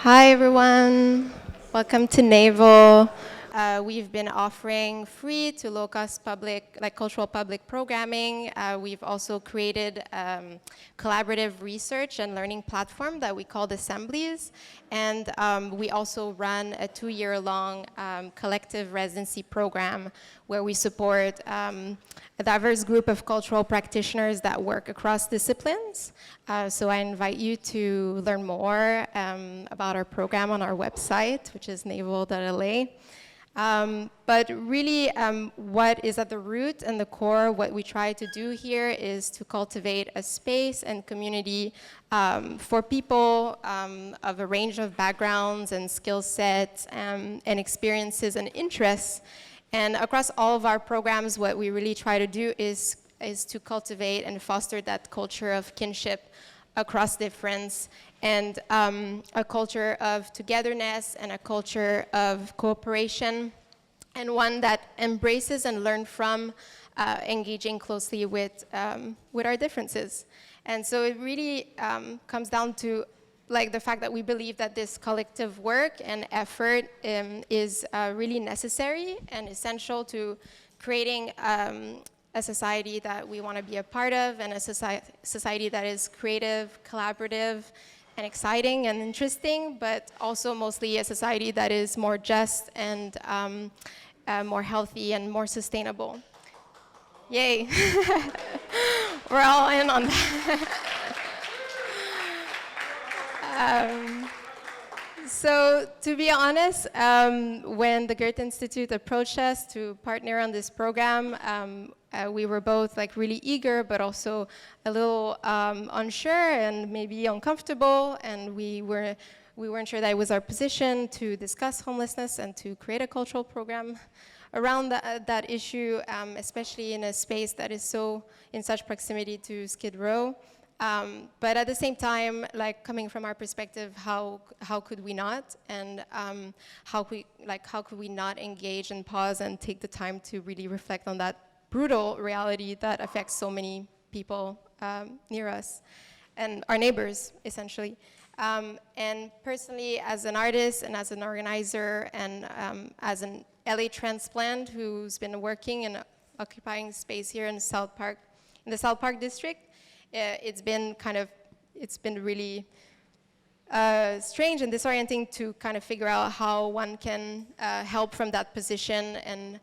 Hi everyone, welcome to NAVEL. We've been offering free to low-cost public, cultural public programming. We've also created collaborative research and learning platform that we call Assemblies. And we also run a 2-year-long collective residency program where we support a diverse group of cultural practitioners that work across disciplines. So I invite you to learn more about our program on our website, which is navel.la. But really, what is at the root and the core, what we try to do here is to cultivate a space and community for people of a range of backgrounds and skill sets and experiences and interests. And across all of our programs, what we really try to do is to cultivate and foster that culture of kinship across difference, and a culture of togetherness and a culture of cooperation, and one that embraces and learns from engaging closely with our differences. And so it really comes down to the fact that we believe that this collective work and effort is really necessary and essential to creating a society that we want to be a part of, and a society that is creative, collaborative, and exciting and interesting, but also mostly a society that is more just and more healthy and more sustainable. Yay. We're all in on that. So to be honest, when the Goethe-Institut approached us to partner on this program, we were both really eager, but also a little unsure and maybe uncomfortable, and we weren't sure that it was our position to discuss homelessness and to create a cultural program around that issue, especially in a space that is so in such proximity to Skid Row. But at the same time, coming from our perspective, how could we not, and how could we not engage and pause and take the time to really reflect on that brutal reality that affects so many people near us and our neighbors, essentially. And personally, as an artist and as an organizer and as an LA transplant who's been working and occupying space here in the South Park district, it's been really strange and disorienting to kind of figure out how one can help from that position, and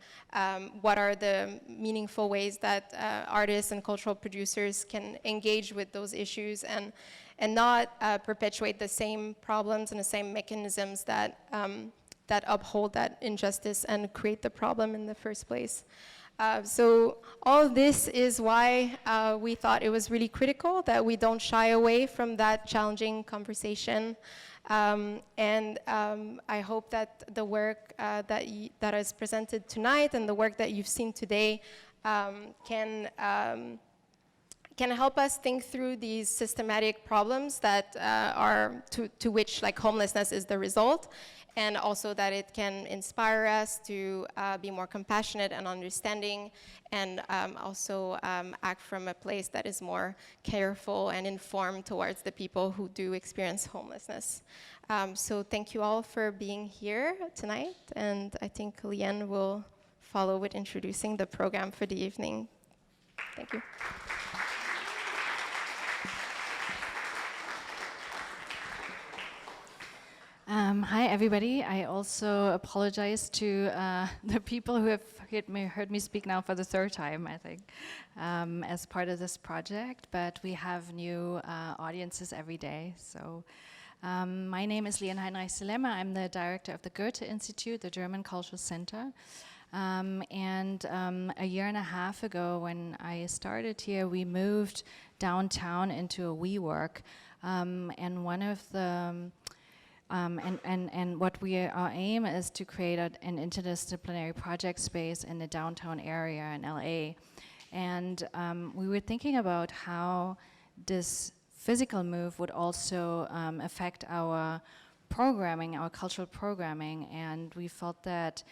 what are the meaningful ways that artists and cultural producers can engage with those issues and not perpetuate the same problems and the same mechanisms that uphold that injustice and create the problem in the first place. So all of this is why we thought it was really critical that we don't shy away from that challenging conversation. And I hope that the work that is presented tonight and the work that you've seen today can help us think through these systematic problems that are to which homelessness is the result, and also that it can inspire us to be more compassionate and understanding, and also act from a place that is more careful and informed towards the people who do experience homelessness. So thank you all for being here tonight, and I think Leanne will follow with introducing the program for the evening. Thank you. Hi, everybody. I also apologize to the people who have heard me speak now for the third time, I think, as part of this project. But we have new audiences every day. So my name is Leanne Heinrich-Selemme. I'm the director of the Goethe-Institut, the German Cultural Center. And a year and a half ago, when I started here, we moved downtown into a WeWork. And one of the and what our aim is to create an interdisciplinary project space in the downtown area in LA. And we were thinking about how this physical move would also affect our programming, our cultural programming, and we felt that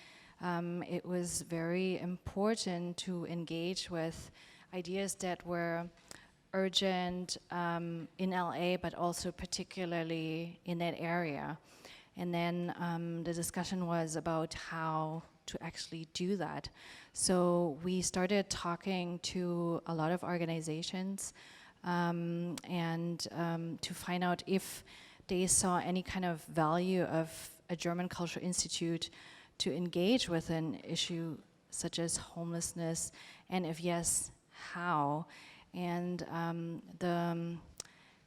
it was very important to engage with ideas that were urgent in LA, but also particularly in that area. And then the discussion was about how to actually do that. So we started talking to a lot of organizations and to find out if they saw any kind of value of a German Cultural Institute to engage with an issue such as homelessness, and if yes, how. And the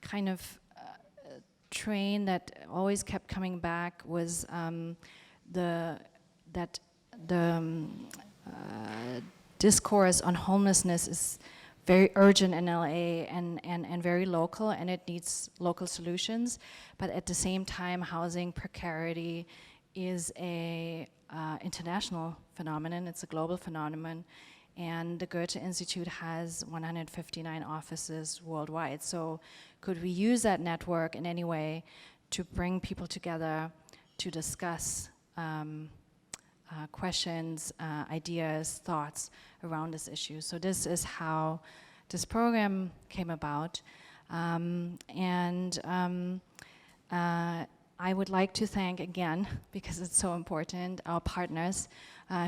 kind of train that always kept coming back was the discourse on homelessness is very urgent in LA and very local, and it needs local solutions. But at the same time, housing precarity is a international phenomenon. It's a global phenomenon. And the Goethe-Institut has 159 offices worldwide. So could we use that network in any way to bring people together to discuss questions, ideas, thoughts around this issue? So this is how this program came about. I would like to thank again, because it's so important, our partners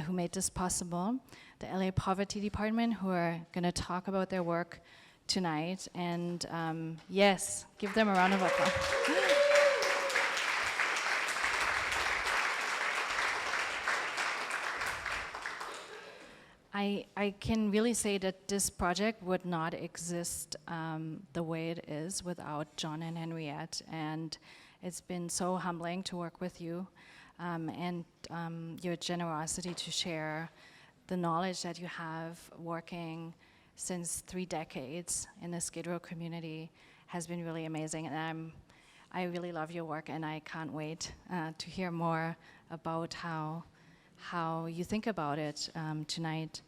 who made this possible. The LA Poverty Department, who are going to talk about their work tonight. And yes, give them a round of applause. I can really say that this project would not exist the way it is without John and Henriette. And it's been so humbling to work with you and your generosity to share the knowledge that you have working since 3 decades in the Skid Row community has been really amazing. And I really love your work, and I can't wait to hear more about how you think about it tonight.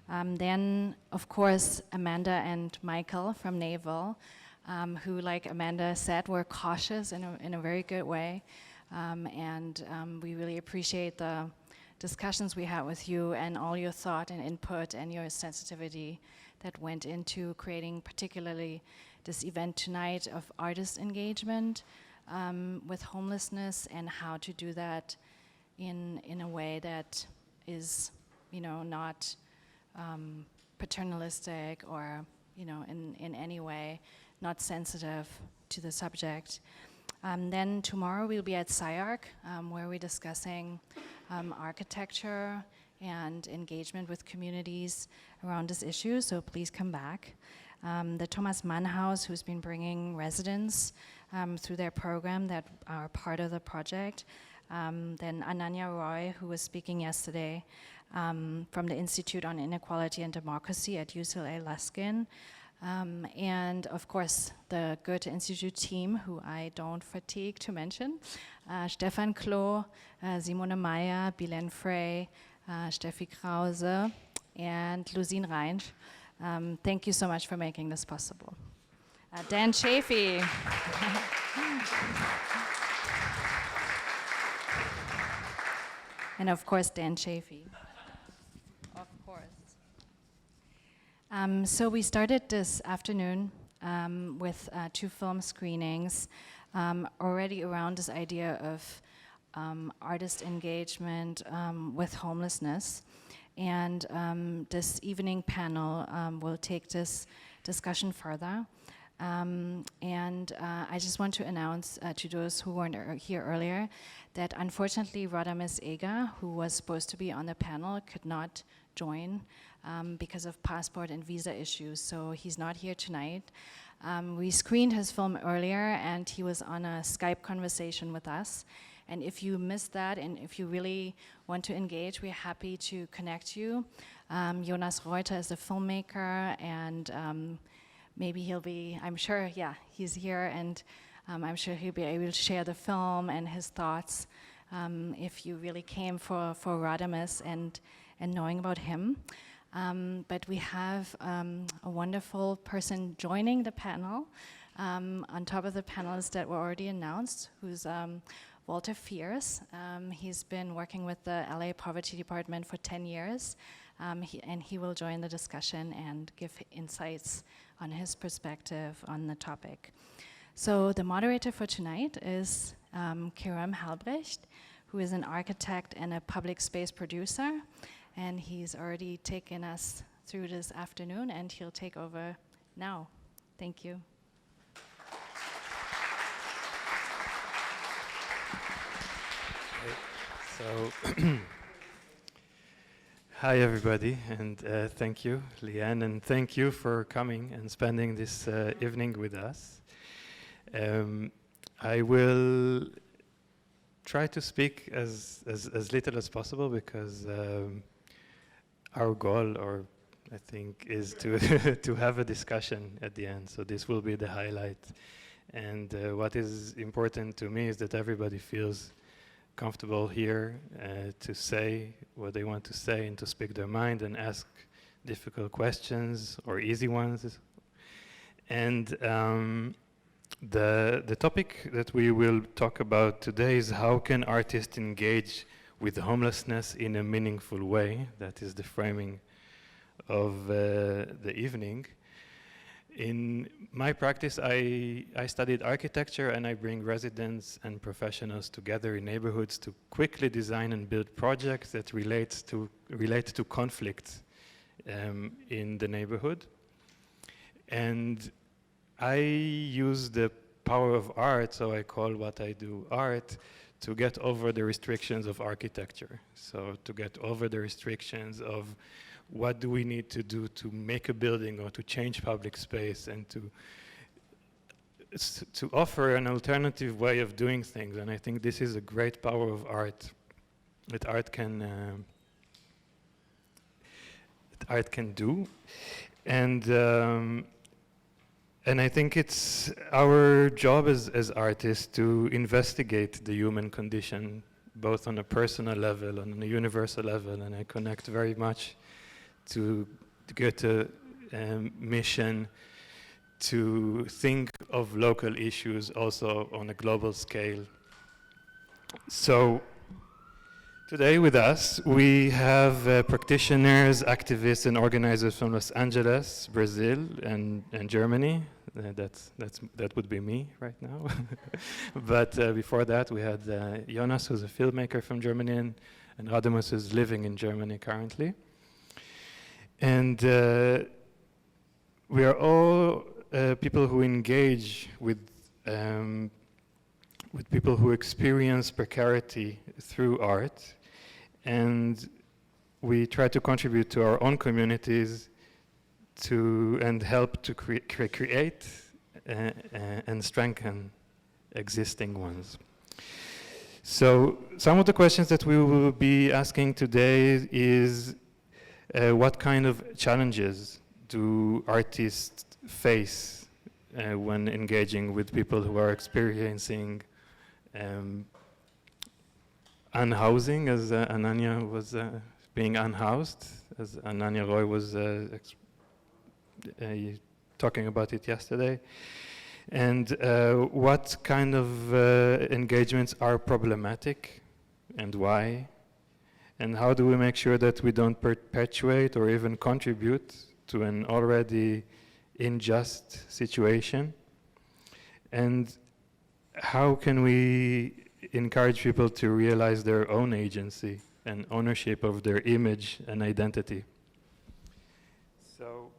Then, of course, Amanda and Michael from NAVEL, who, like Amanda said, were cautious in a very good way. We really appreciate the discussions we had with you and all your thought and input and your sensitivity that went into creating particularly this event tonight of artist engagement with homelessness, and how to do that in a way that is, not paternalistic or, in any way not sensitive to the subject. Then tomorrow we'll be at SciArc, where we're discussing architecture and engagement with communities around this issue, so please come back. The Thomas Mann House, who's been bringing residents through their program that are part of the project. Then Ananya Roy, who was speaking yesterday from the Institute on Inequality and Democracy at UCLA Luskin. And of course, the Goethe-Institut team, who I don't fatigue to mention, Stefan Klo, Simone Meyer, Bilen Frey, Steffi Krause, and Lusine Reinsch. Thank you so much for making this possible. Dan Chafee. And of course, Dan Chafee. Of course. So we started this afternoon with 2 film screenings already around this idea of artist engagement with homelessness. And this evening panel will take this discussion further. I just want to announce to those who weren't here earlier that unfortunately Radames Eger, who was supposed to be on the panel, could not join because of passport and visa issues, so he's not here tonight. We screened his film earlier, and he was on a Skype conversation with us. And if you missed that, and if you really want to engage, we're happy to connect you. Jonas Reuter is a filmmaker, and maybe he'll be, I'm sure, yeah, he's here, and I'm sure he'll be able to share the film and his thoughts if you really came for Radames and knowing about him. But we have a wonderful person joining the panel on top of the panelists that were already announced, who's Walter Fierce. He's been working with the LA Poverty Department for 10 years, and he will join the discussion and give insights on his perspective on the topic. So the moderator for tonight is Kiram Halbrecht, who is an architect and a public space producer, and he's already taken us through this afternoon, and he'll take over now. Thank you. So, hi everybody, and thank you, Leanne, and thank you for coming and spending this evening with us. I will try to speak as little as possible because our goal, or I think, is to to have a discussion at the end. So this will be the highlight. And what is important to me is that everybody feels comfortable here to say what they want to say and to speak their mind and ask difficult questions or easy ones. And the topic that we will talk about today is how can artists engage with homelessness in a meaningful way. That is the framing of the evening. In my practice, I studied architecture, and I bring residents and professionals together in neighborhoods to quickly design and build projects that relate to conflict in the neighborhood. And I use the power of art, so I call what I do art, to get over the restrictions of architecture. So to get over the restrictions of what do we need to do to make a building or to change public space, and to offer an alternative way of doing things. And I think this is a great power of art, that art can do. And I think it's our job as artists to investigate the human condition, both on a personal level and on a universal level. And I connect very much to the Goethe mission to think of local issues also on a global scale. So today with us we have practitioners, activists and organizers from Los Angeles, Brazil and Germany. That would be me right now. But before that we had Jonas, who's a filmmaker from Germany, and Radames is living in Germany currently. And we are all people who engage with people who experience precarity through art, and we try to contribute to our own communities and help to create and strengthen existing ones. So some of the questions that we will be asking today is what kind of challenges do artists face when engaging with people who are experiencing unhousing, as Ananya was being unhoused, as Ananya Roy was talking about it yesterday, and what kind of engagements are problematic and why? And how do we make sure that we don't perpetuate or even contribute to an already unjust situation? And how can we encourage people to realize their own agency and ownership of their image and identity? So,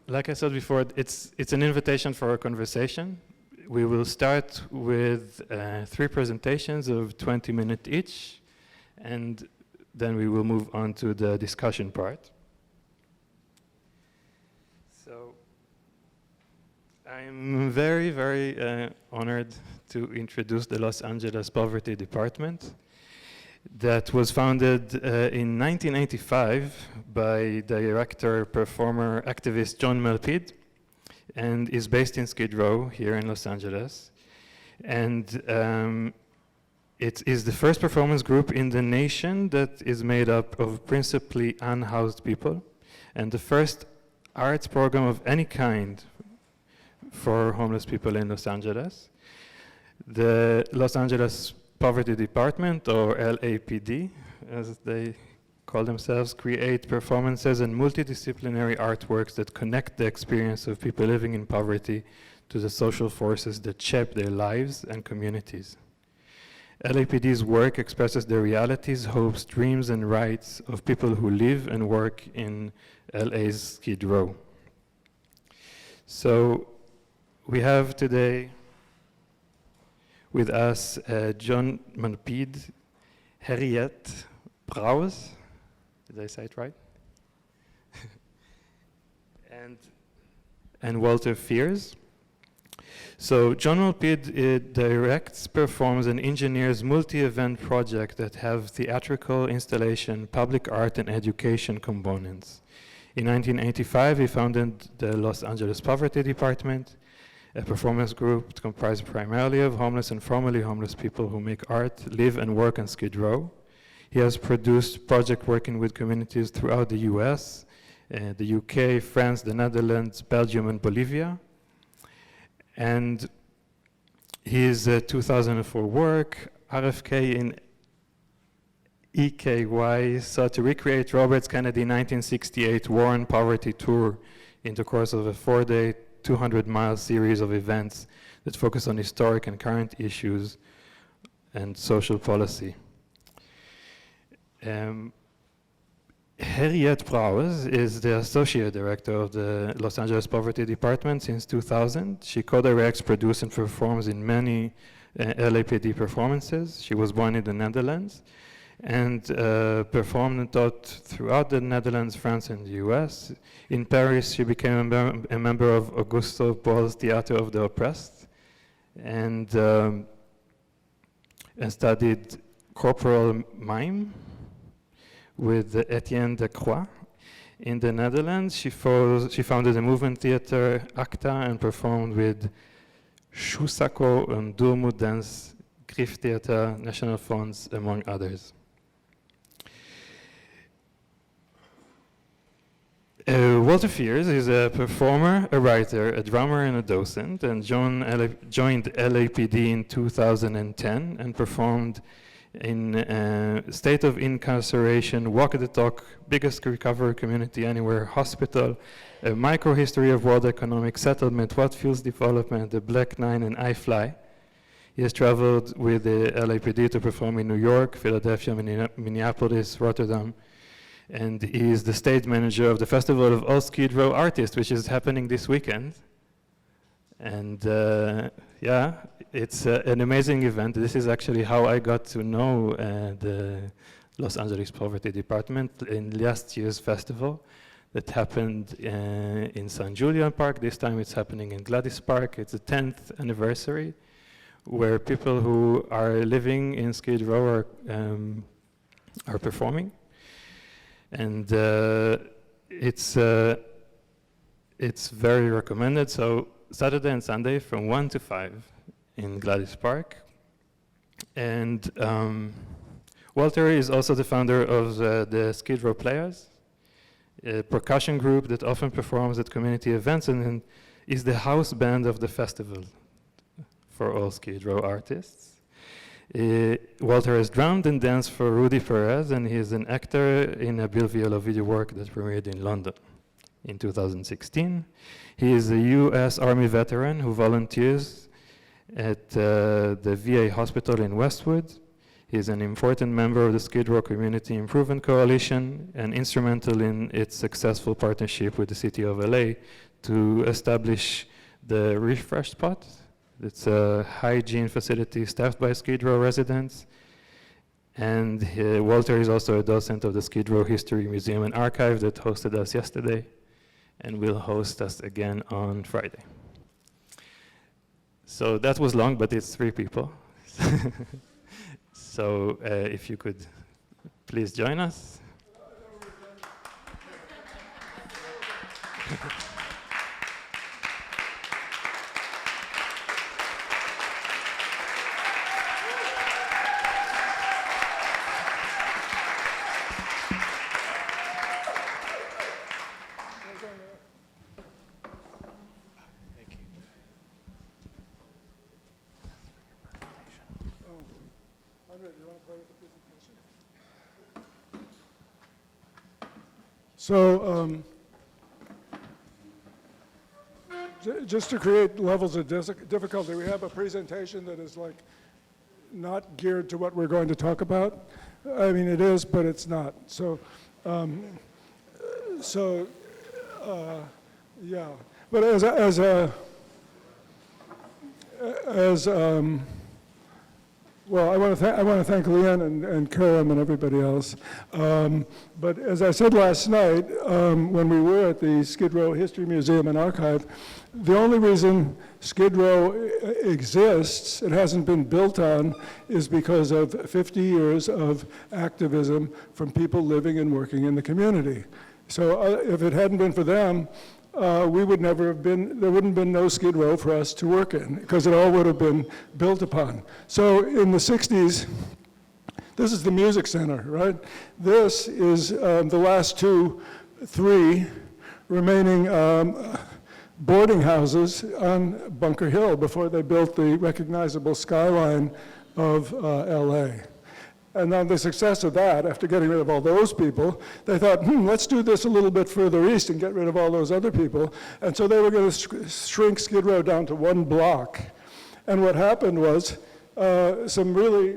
like I said before, it's an invitation for a conversation. We will start with 3 presentations of 20 minutes each, and then we will move on to the discussion part. So I'm very, very honored to introduce the Los Angeles Poverty Department that was founded in 1985 by director, performer, activist John Malpid, and is based in Skid Row here in Los Angeles. And it is the first performance group in the nation that is made up of principally unhoused people, and the first arts program of any kind for homeless people in Los Angeles. The Los Angeles Poverty Department, or LAPD, as they call themselves, create performances and multidisciplinary artworks that connect the experience of people living in poverty to the social forces that shape their lives and communities. LAPD's work expresses the realities, hopes, dreams, and rights of people who live and work in LA's Skid Row. So we have today with us John Manpid, Harriet Brouwers, did I say it right? and Walter Fears. So John Malpid directs, performs, and engineers multi-event projects that have theatrical, installation, public art, and education components. In 1985, he founded the Los Angeles Poverty Department, a performance group comprised primarily of homeless and formerly homeless people who make art, live, and work on Skid Row. He has produced projects working with communities throughout the US, the UK, France, the Netherlands, Belgium, and Bolivia. And his 2004 work, RFK in EKY, sought to recreate Robert Kennedy's 1968 War on Poverty tour in the course of a 4-day, 200-mile series of events that focus on historic and current issues and social policy. Harriet Brouwers is the Associate Director of the Los Angeles Poverty Department since 2000. She co-directs, produces, and performs in many LAPD performances. She was born in the Netherlands and performed and taught throughout the Netherlands, France, and the US. In Paris, she became a member of Auguste Paul's Theatre of the Oppressed and studied corporal mime with Etienne Decroix. In the Netherlands, she founded a movement theater, ACTA, and performed with Shusako and Durmu Dance, Griff Theater, National Fonds, among others. Walter Fears is a performer, a writer, a drummer, and a docent, and joined LAPD in 2010 and performed in State of Incarceration, Walk the Talk, Biggest Recovery Community Anywhere, Hospital, a Micro-History of World Economic Settlement, What Fuels Development, The Black Nine, and I Fly. He has traveled with the LAPD to perform in New York, Philadelphia, Minneapolis, Rotterdam, and he is the stage manager of the Festival of All Skid Row Artists, which is happening this weekend. And yeah, it's an amazing event. This is actually how I got to know the Los Angeles Poverty Department in last year's festival that happened in San Julian Park. This time it's happening in Gladys Park. It's the 10th anniversary where people who are living in Skid Row are performing. And it's very recommended. So Saturday and Sunday from 1 to 5 in Gladys Park. And Walter is also the founder of the Skid Row Players, a percussion group that often performs at community events and is the house band of the festival for all Skid Row artists. Walter has drummed and danced for Rudy Perez, and he is an actor in a Bill Viola video work that premiered in London in 2016. He is a US Army veteran who volunteers at the VA hospital in Westwood. He is an important member of the Skid Row Community Improvement Coalition and instrumental in its successful partnership with the City of LA to establish the Refresh Spot. It's a hygiene facility staffed by Skid Row residents. And Walter is also a docent of the Skid Row History Museum and Archive that hosted us yesterday and will host us again on Friday. So that was long, but it's 3 people. So if you could please join us. So just to create levels of difficulty, we have a presentation that is like not geared to what we're going to talk about. I mean, it is, but it's not. So, yeah. But well, I want to thank Leanne and Karam and everybody else. But as I said last night, when we were at the Skid Row History Museum and Archive, the only reason Skid Row exists, it hasn't been built on, is because of 50 years of activism from people living and working in the community. So if it hadn't been for them, we would never have been, there wouldn't have been no Skid Row for us to work in, because it all would have been built upon. So in the 60s, this is the Music Center, right? This is the last three remaining boarding houses on Bunker Hill before they built the recognizable skyline of LA. And on the success of that, after getting rid of all those people, they thought, let's do this a little bit further east and get rid of all those other people. And so they were going to shrink Skid Row down to 1 block. And what happened was some really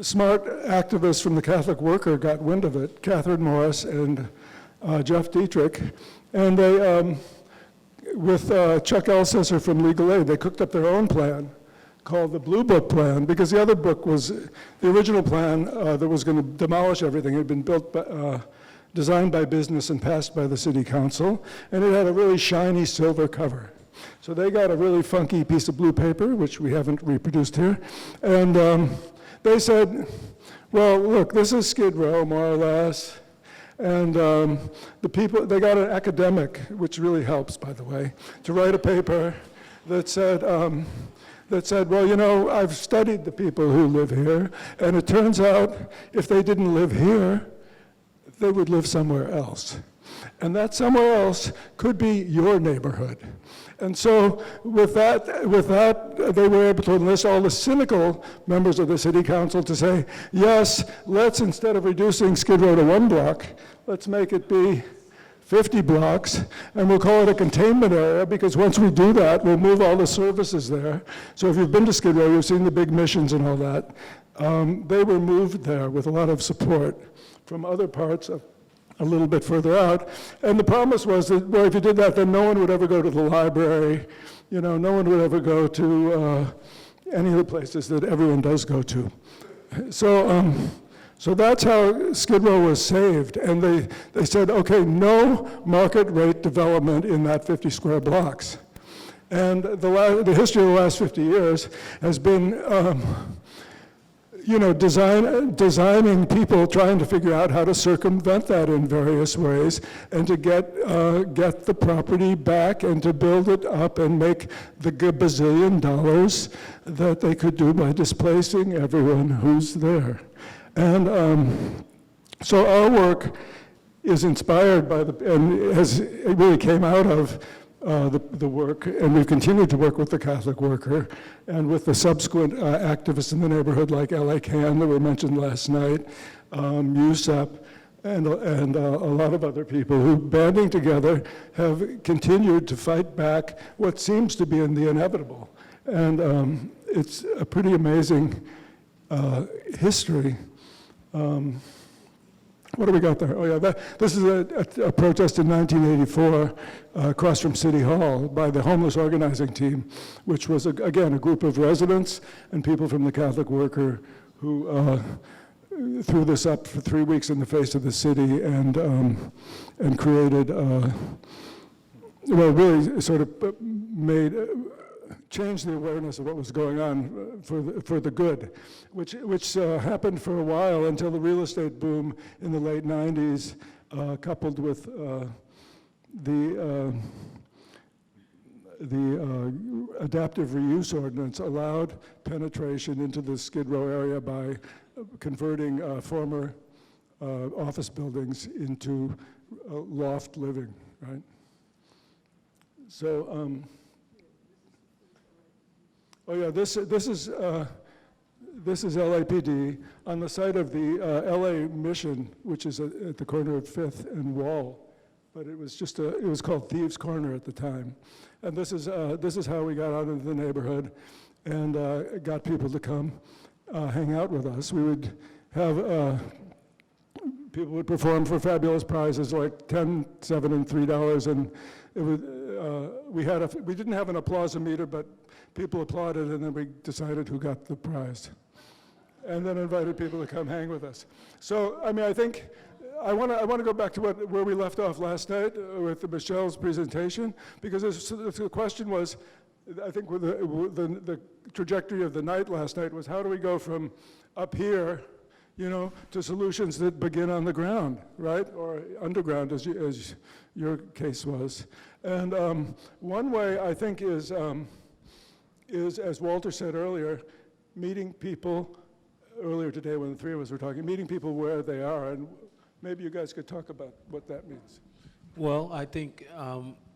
smart activists from the Catholic Worker got wind of it, Catherine Morris and Jeff Dietrich, and they, with Chuck Elsesser from Legal Aid, they cooked up their own plan called the Blue Book Plan, because the other book was, the original plan that was going to demolish everything had been built, designed by business and passed by the city council, and it had a really shiny silver cover. So they got a really funky piece of blue paper, which we haven't reproduced here, and they said, well, look, this is Skid Row, more or less, and the people, they got an academic, which really helps, by the way, to write a paper that said, well, you know, I've studied the people who live here, and it turns out if they didn't live here, they would live somewhere else. And that somewhere else could be your neighborhood. And so with that, they were able to enlist all the cynical members of the city council to say, yes, let's, instead of reducing Skid Row to 1 block, let's make it be 50 blocks, and we'll call it a containment area, because once we do that, we'll move all the services there. So if you've been to Skid Row, you've seen the big missions and all that. They were moved there with a lot of support from other parts of a little bit further out. And the promise was that, well, if you did that, then no one would ever go to the library. You know, no one would ever go to any of the places that everyone does go to. So that's how Skid Row was saved. And they said, okay, no market rate development in that 50 square blocks. And the history of the last 50 years has been, you know, designing people trying to figure out how to circumvent that in various ways and to get the property back and to build it up and make the gazillion dollars that they could do by displacing everyone who's there. And so our work is inspired by it really came out of the work, and we've continued to work with the Catholic Worker and with the subsequent activists in the neighborhood like LA Can that were mentioned last night, USEP, and a lot of other people who, banding together, have continued to fight back what seems to be in the inevitable. And it's a pretty amazing history. What do we got there? Oh yeah, this is a protest in 1984 across from City Hall by the homeless organizing team, which was, again, a group of residents and people from the Catholic Worker who threw this up for 3 weeks in the face of the city and created, well, really sort of changed the awareness of what was going on for the good, which happened for a while until the real estate boom in the late 90s, coupled with the adaptive reuse ordinance, allowed penetration into the Skid Row area by converting former office buildings into loft living, right? So, oh yeah, this is this is LAPD on the site of the LA Mission, which is at the corner of 5th and Wall. But it was just it was called Thieves Corner at the time. And this is how we got out into the neighborhood and got people to come hang out with us. We would have, people would perform for fabulous prizes like $10, $7, and $3. And it was, we didn't have an applause-o-meter, but people applauded, and then we decided who got the prize. And then invited people to come hang with us. So, I mean, I think, I want to go back to where we left off last night with Michelle's presentation, because the question was, I think with the trajectory of the night last night was, how do we go from up here, you know, to solutions that begin on the ground, right? Or underground, as your case was. And one way, I think, is, as Walter said earlier, meeting people, earlier today when the three of us were talking, meeting people where they are. And maybe you guys could talk about what that means. Well, I think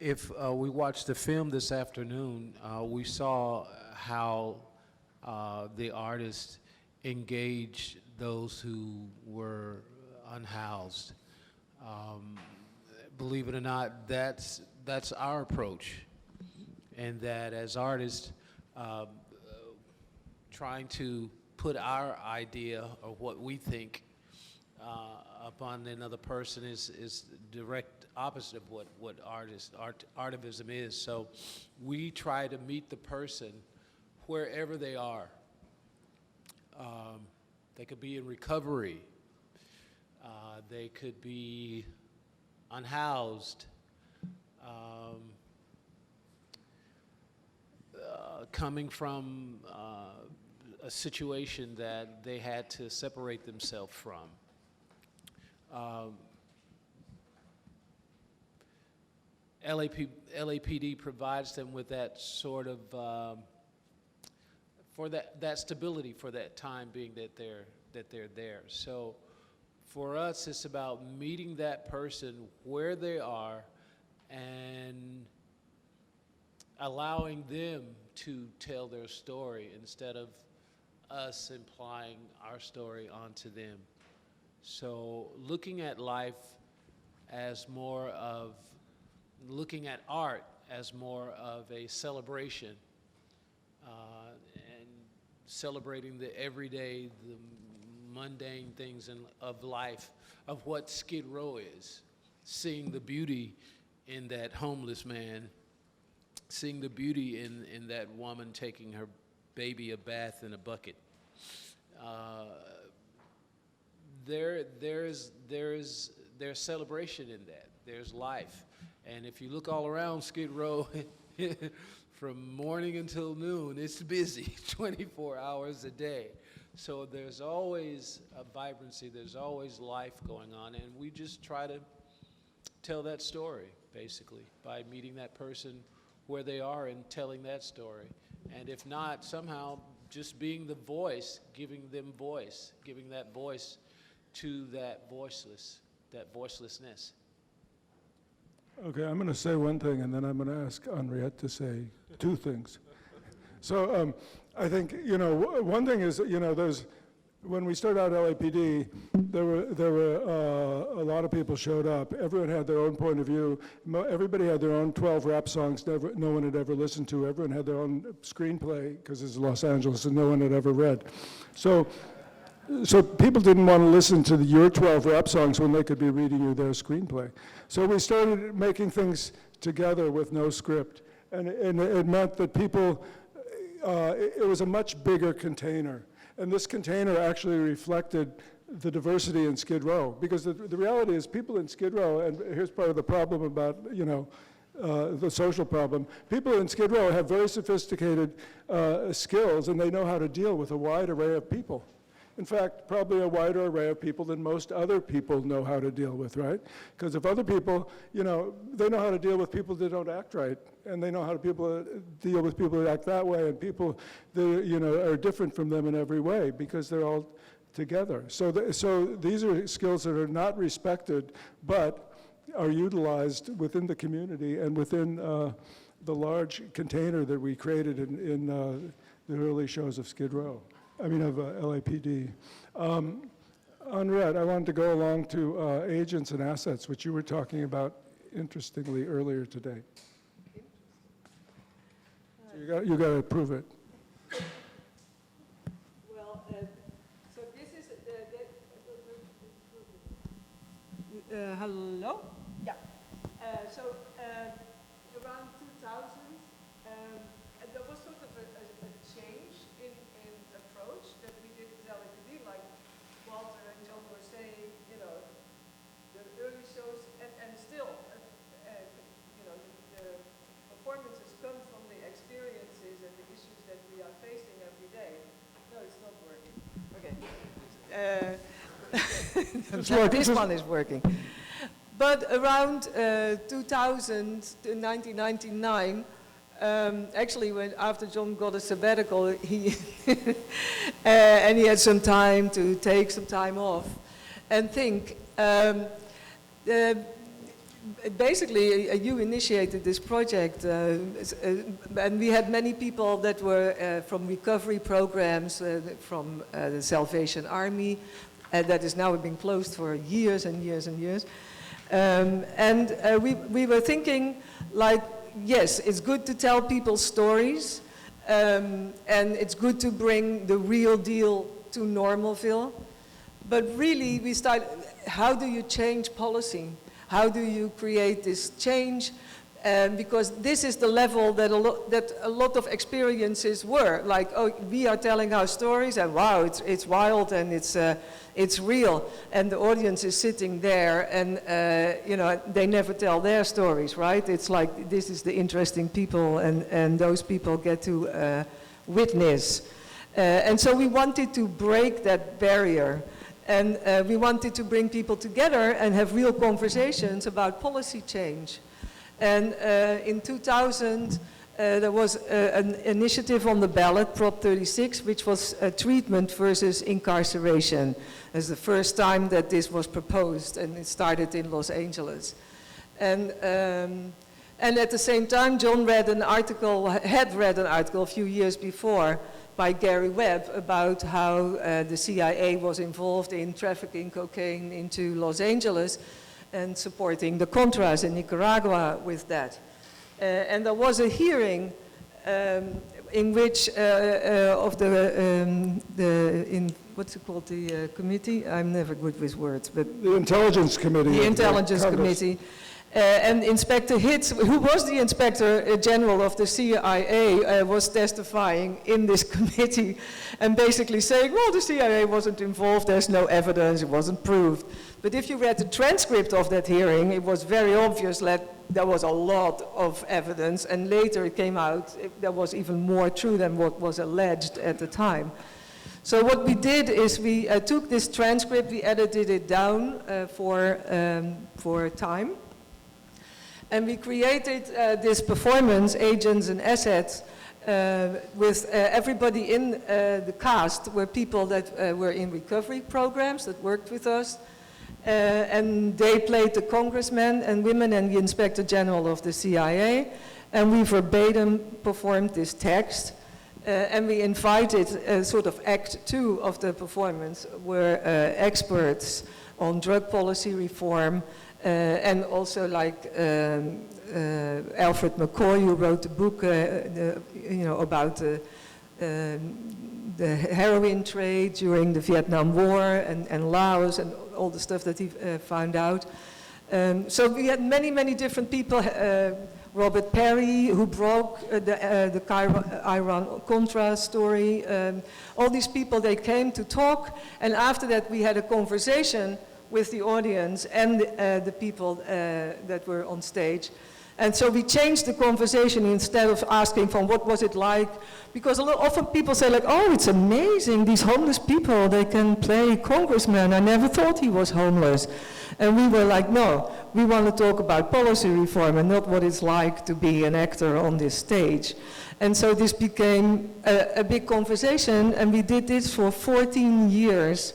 if we watched the film this afternoon, we saw how the artist engaged those who were unhoused. Believe it or not, that's our approach, and that as artists, trying to put our idea of what we think upon another person is direct opposite of what artivism is. So we try to meet the person wherever they are. They could be in recovery. They could be unhoused. Coming from a situation that they had to separate themselves from. LAPD provides them with that sort of, for that stability for that time being that they're there. So for us, it's about meeting that person where they are and allowing them to tell their story instead of us implying our story onto them. So looking at life as more of, looking at art as more of a celebration, and celebrating the everyday, the mundane things of life, of what Skid Row is. Seeing the beauty in that homeless man, seeing the beauty in that woman taking her baby a bath in a bucket. There's celebration in that. There's life. And if you look all around Skid Row, from morning until noon, it's busy 24 hours a day. So there's always a vibrancy, there's always life going on, and we just try to tell that story, basically, by meeting that person where they are and telling that story. And if not, somehow just being the voice, giving them voice, giving that voice to that voicelessness. Okay, I'm going to say one thing, and then I'm going to ask Henriette to say two things. So I think, you know, one thing is, you know, when we started out LAPD, there were a lot of people showed up. Everyone had their own point of view. Everybody had their own 12 rap songs no one had ever listened to. Everyone had their own screenplay, because it's Los Angeles, and no one had ever read. So people didn't want to listen to your 12 rap songs when they could be reading you their screenplay. So we started making things together with no script. And it meant that people, it was a much bigger container. And this container actually reflected the diversity in Skid Row. Because the reality is people in Skid Row, and here's part of the problem about, you know, the social problem. People in Skid Row have very sophisticated skills, and they know how to deal with a wide array of people. In fact, probably a wider array of people than most other people know how to deal with, right? Because if other people, you know, they know how to deal with people that don't act right, and they know how to deal with people that act that way, and people that, you know, are different from them in every way because they're all together. So these are skills that are not respected, but are utilized within the community and within the large container that we created in the early shows of Skid Row. LAPD. Henriette, I wanted to go along to agents and assets, which you were talking about interestingly earlier today. So you got to prove it. Well, so this is hello? Yeah. So around 2000, there was sort of a change in approach that we did at LAPD, like Walter and John were saying, you know, the early shows, and still, you know, the performances come from the experiences and the issues that we are facing every day. No, it's not working. Okay. This one is working. But around 2000 to 1999, actually, after John got a sabbatical, he and he had some time to take some time off and think. Basically, you initiated this project, and we had many people that were from recovery programs, from the Salvation Army, that has now been closed for years and years and years. We were thinking, like, yes, it's good to tell people stories, and it's good to bring the real deal to Normalville, but really we started, how do you change policy? How do you create this change? Because this is the level that a lot of experiences were, like, oh, we are telling our stories, and wow, it's wild and it's real, and the audience is sitting there, and you know, they never tell their stories, right? It's like, this is the interesting people, and those people get to witness. And so we wanted to break that barrier, and we wanted to bring people together and have real conversations about policy change. And in 2000, there was an initiative on the ballot, Prop 36, which was treatment versus incarceration. It's the first time that this was proposed, and it started in Los Angeles. And at the same time, John had read an article a few years before by Gary Webb about how the CIA was involved in trafficking cocaine into Los Angeles and supporting the Contras in Nicaragua with that. And there was a hearing in which of what's it called, the committee? I'm never good with words, but the Intelligence Committee. The Intelligence Committee. And Inspector Hitz, who was the Inspector General of the CIA, was testifying in this committee and basically saying, well, the CIA wasn't involved, there's no evidence, it wasn't proved. But if you read the transcript of that hearing, it was very obvious that there was a lot of evidence, and later it came out there was even more true than what was alleged at the time. So what we did is we took this transcript, we edited it down for time, and we created this performance, Agents and Assets, with everybody in the cast were people that were in recovery programs that worked with us. And they played the congressmen and women and the Inspector General of the CIA. And we verbatim performed this text. And we invited sort of Act 2 of the performance, where experts on drug policy reform, and also like Alfred McCoy, who wrote the book about the heroin trade during the Vietnam War and Laos and all the stuff that he found out. So we had many, many different people. Robert Perry, who broke the Iran-Contra story. All these people, they came to talk, and after that we had a conversation with the audience and the people that were on stage. And so we changed the conversation instead of asking from what was it like, because often people say like, oh, it's amazing, these homeless people, they can play congressman. I never thought he was homeless. And we were like, no, we want to talk about policy reform and not what it's like to be an actor on this stage. And so this became a big conversation, and we did this for 14 years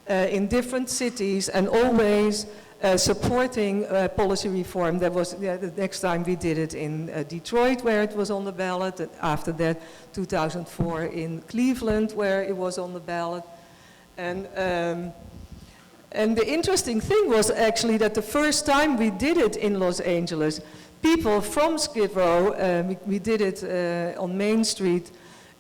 in different cities, and always supporting policy reform. That was the next time we did it in Detroit, where it was on the ballot. And after that, 2004 in Cleveland, where it was on the ballot. And the interesting thing was actually that the first time we did it in Los Angeles, people from Skid Row, we did it on Main Street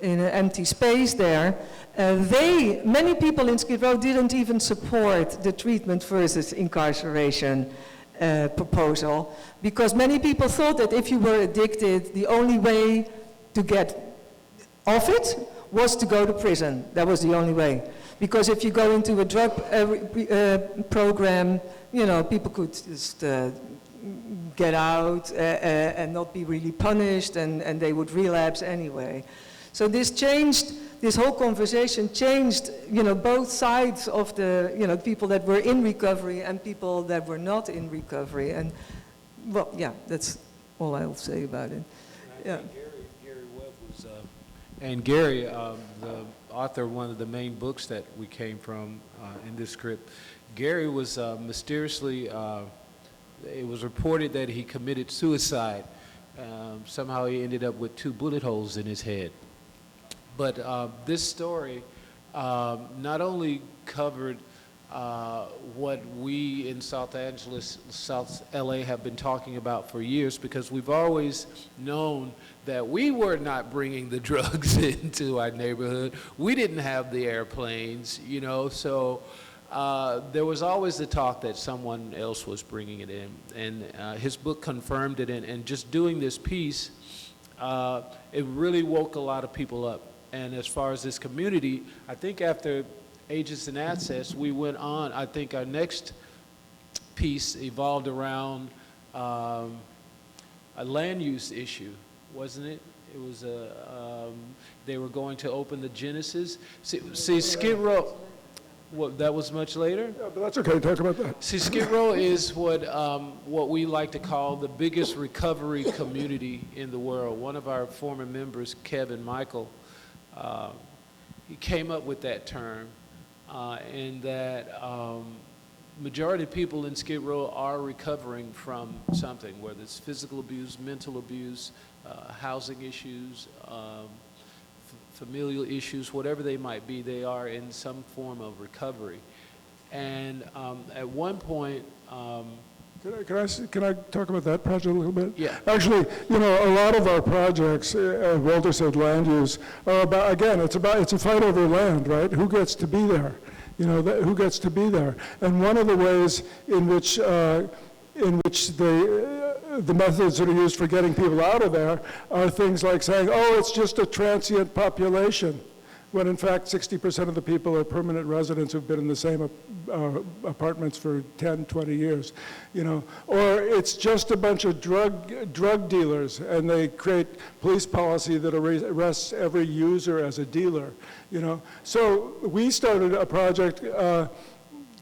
in an empty space there, many people in Skid Row didn't even support the treatment versus incarceration proposal, because many people thought that if you were addicted, the only way to get off it was to go to prison. That was the only way. Because if you go into a drug program, you know, people could just get out and not be really punished, and they would relapse anyway. So this changed, this whole conversation changed, you know, both sides of the, you know, people that were in recovery and people that were not in recovery. And, well, yeah, that's all I'll say about it. Yeah. Gary Webb was, and Gary, the author of one of the main books that we came from in this script, Gary was mysteriously, it was reported that he committed suicide. Somehow he ended up with 2 bullet holes in his head. But this story not only covered what we in South LA have been talking about for years, because we've always known that we were not bringing the drugs into our neighborhood. We didn't have the airplanes, you know, so there was always the talk that someone else was bringing it in. And his book confirmed it, and just doing this piece, it really woke a lot of people up. And as far as this community, I think after Agents and Assets, we went on. I think our next piece evolved around a land use issue, wasn't it? It was they were going to open the Genesis. See Skid Row, what, that was much later? Yeah, but that's okay, talk about that. See, Skid Row is what we like to call the biggest recovery community in the world. One of our former members, Kevin Michael, he came up with that term, and that majority of people in Skid Row are recovering from something, whether it's physical abuse, mental abuse, housing issues, familial issues, whatever they might be, they are in some form of recovery. And at one point, Can I talk about that project a little bit? Yeah. Actually, you know, a lot of our projects, Walter said land use, are about, again, it's a fight over land, right? Who gets to be there? You know, who gets to be there? And one of the ways in which the methods that are used for getting people out of there are things like saying, oh, it's just a transient population, when in fact 60% of the people are permanent residents who've been in the same apartments for 10, 20 years, you know. Or it's just a bunch of drug dealers, and they create police policy that arrests every user as a dealer, you know. So we started a project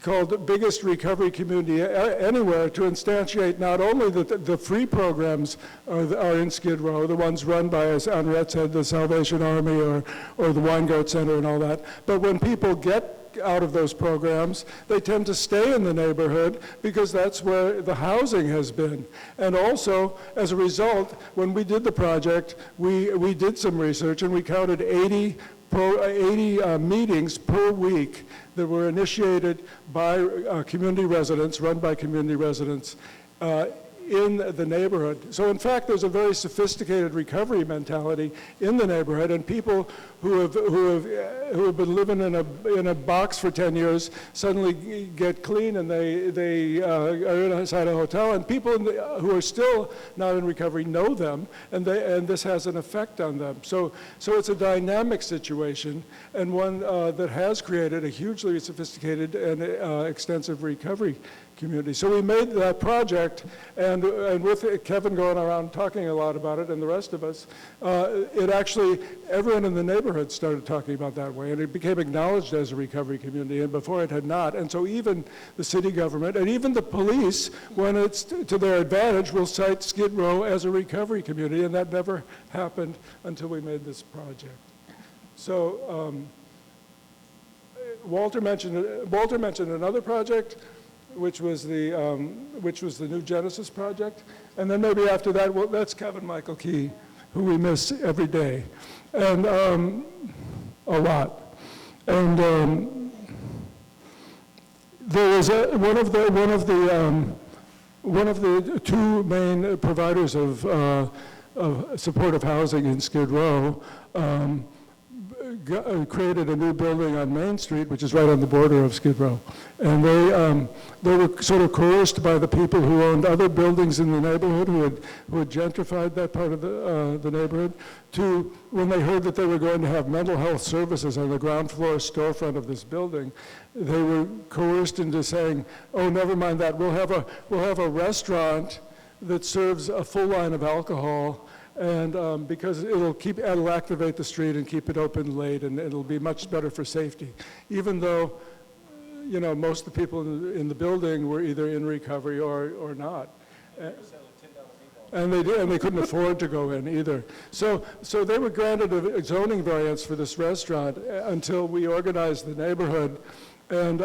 called Biggest Recovery Community Anywhere to instantiate not only the free programs are in Skid Row, the ones run by, as Henriette said, the Salvation Army or the Weingart Center and all that, but when people get out of those programs, they tend to stay in the neighborhood because that's where the housing has been. And also, as a result, when we did the project, we did some research and we counted 80 meetings per week that were initiated by community residents, run by community residents in the neighborhood. So in fact, there's a very sophisticated recovery mentality in the neighborhood, and people who have been living in a box for 10 years suddenly get clean and they are inside a hotel, and people who are still not in recovery know them, and this has an effect on them. So it's a dynamic situation, and one that has created a hugely sophisticated and extensive recovery community. So we made that project, and with Kevin going around talking a lot about it and the rest of us, it actually, everyone in the neighborhood started talking about that way, and it became acknowledged as a recovery community, and before it had not. And so even the city government and even the police, when it's to their advantage, will cite Skid Row as a recovery community, and that never happened until we made this project. So Walter mentioned another project which was the New Genesis project. And then maybe after that, well, that's Kevin Michael Key, who we miss every day, and a lot. And there was one of the two main providers of supportive housing in Skid Row created a new building on Main Street, which is right on the border of Skid Row. And they were sort of coerced by the people who owned other buildings in the neighborhood, who had gentrified that part of the neighborhood, to, when they heard that they were going to have mental health services on the ground floor storefront of this building, they were coerced into saying, oh, never mind that, we'll have a restaurant that serves a full line of alcohol, and because it'll activate the street and keep it open late, and it'll be much better for safety. Even though, you know, most of the people in the building were either in recovery or not. And they couldn't afford to go in either. So they were granted a zoning variance for this restaurant until we organized the neighborhood, and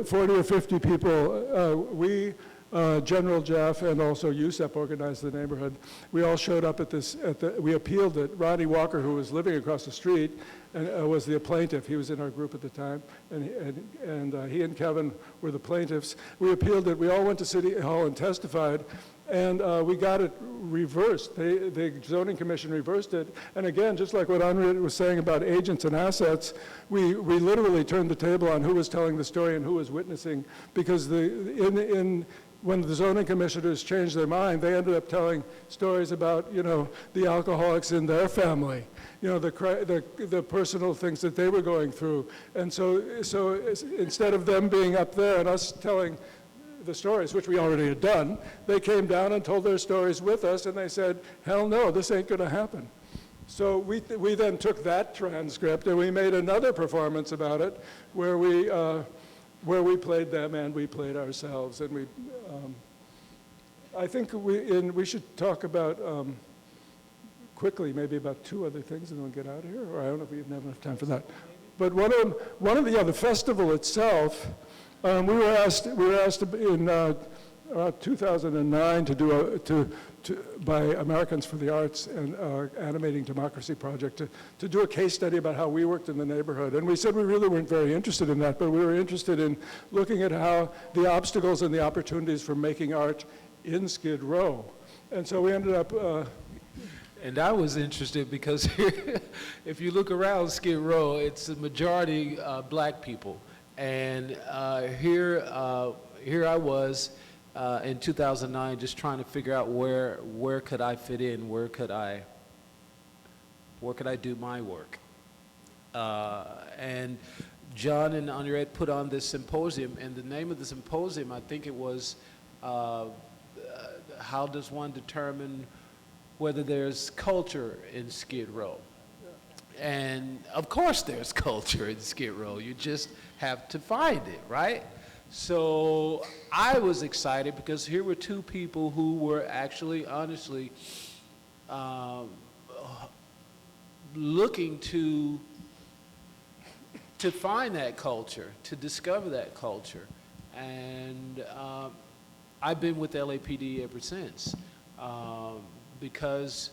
40 or 50 people, General Jeff and also USEP organized the neighborhood. We all showed up at we appealed it. Ronnie Walker, who was living across the street, and was the plaintiff. He was in our group at the time, and he and Kevin were the plaintiffs. We appealed it. We all went to City Hall and testified, and we got it reversed. The zoning commission reversed it. And again, just like what Henriette was saying about agents and assets, we literally turned the table on who was telling the story and who was witnessing, because when the zoning commissioners changed their mind, they ended up telling stories about, you know, the alcoholics in their family, you know, the personal things that they were going through. And so instead of them being up there and us telling the stories, which we already had done, they came down and told their stories with us, and they said, hell no, this ain't gonna happen. So we then took that transcript and we made another performance about it, where we played them and we played ourselves. And I think we should talk about, quickly, maybe about two other things and then we'll get out of here, or I don't know if we even have enough time for that. But the festival itself, we were asked in 2009 by Americans for the Arts and Animating Democracy Project to do a case study about how we worked in the neighborhood. And we said we really weren't very interested in that, but we were interested in looking at how the obstacles and the opportunities for making art in Skid Row. And so we ended up... And I was interested because here, if you look around Skid Row, it's a majority black people. And here I was in 2009, just trying to figure out where could I fit in, where could I do my work. And John and Henriette put on this symposium, and the name of the symposium, I think it was, how does one determine whether there's culture in Skid Row? And of course there's culture in Skid Row, you just have to find it, right? So I was excited because here were two people who were actually, honestly, looking to find that culture, to discover that culture. And I've been with LAPD ever since, because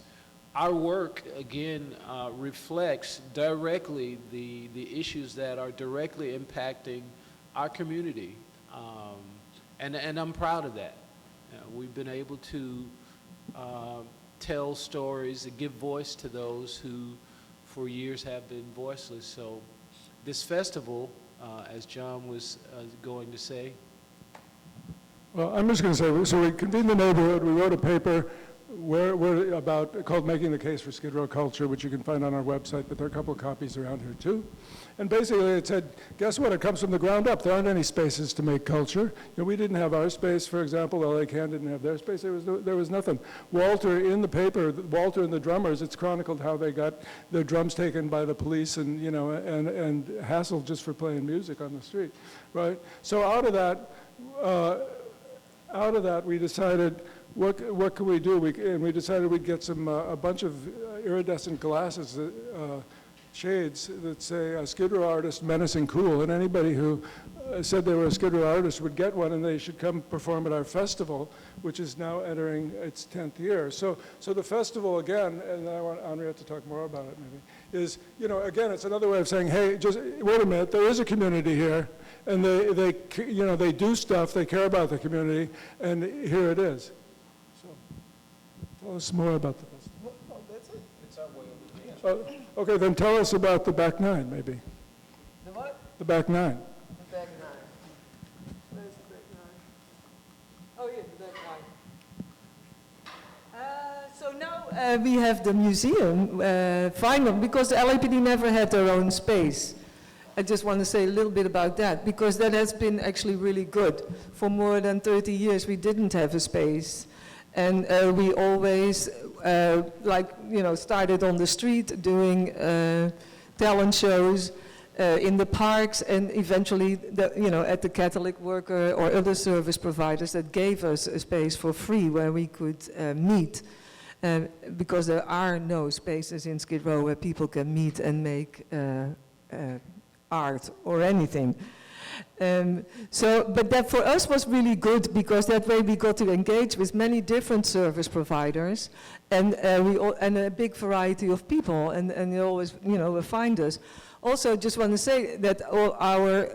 our work, again, reflects directly the issues that are directly impacting our community. And I'm proud of that. We've been able to tell stories and give voice to those who for years have been voiceless. So this festival, as John was going to say. Well, I'm just going to say, so we convened the neighborhood, we wrote a paper called Making the Case for Skid Row Culture, which you can find on our website, but there are a couple of copies around here too. And basically it said, guess what, it comes from the ground up. There aren't any spaces to make culture. You know, we didn't have our space, for example, LA Can didn't have their space, there was nothing. Walter, in the paper, Walter and the drummers, it's chronicled how they got their drums taken by the police and, you know, and hassled just for playing music on the street, right? So out of that we decided, what could we do? And we decided we'd get a bunch of iridescent glasses shades that say Skid Row artist, menacing cool, and anybody who said they were a Skid Row artist would get one, and they should come perform at our festival, which is now entering its 10th year. So the festival, again, and I want Andrea to talk more about it maybe, is, you know, again, it's another way of saying, hey, just wait a minute, there is a community here, and they you know, they do stuff, they care about the community, and here it is. So tell us more about the festival. Oh, that's it. It's our way of dance. Okay, then tell us about the back nine, maybe. The what? The back nine. The back nine. Where's the back nine? Oh, yeah, the back nine. So now we have the museum, finally, because the LAPD never had their own space. I just want to say a little bit about that, because that has been actually really good. For more than 30 years, we didn't have a space. And we always, like, you know, started on the street doing talent shows in the parks, and eventually, you know, at the Catholic Worker or other service providers that gave us a space for free where we could meet. Because there are no spaces in Skid Row where people can meet and make art or anything. But that for us was really good, because that way we got to engage with many different service providers and a big variety of people, and you always, you know, will find us. Also, just want to say that all our,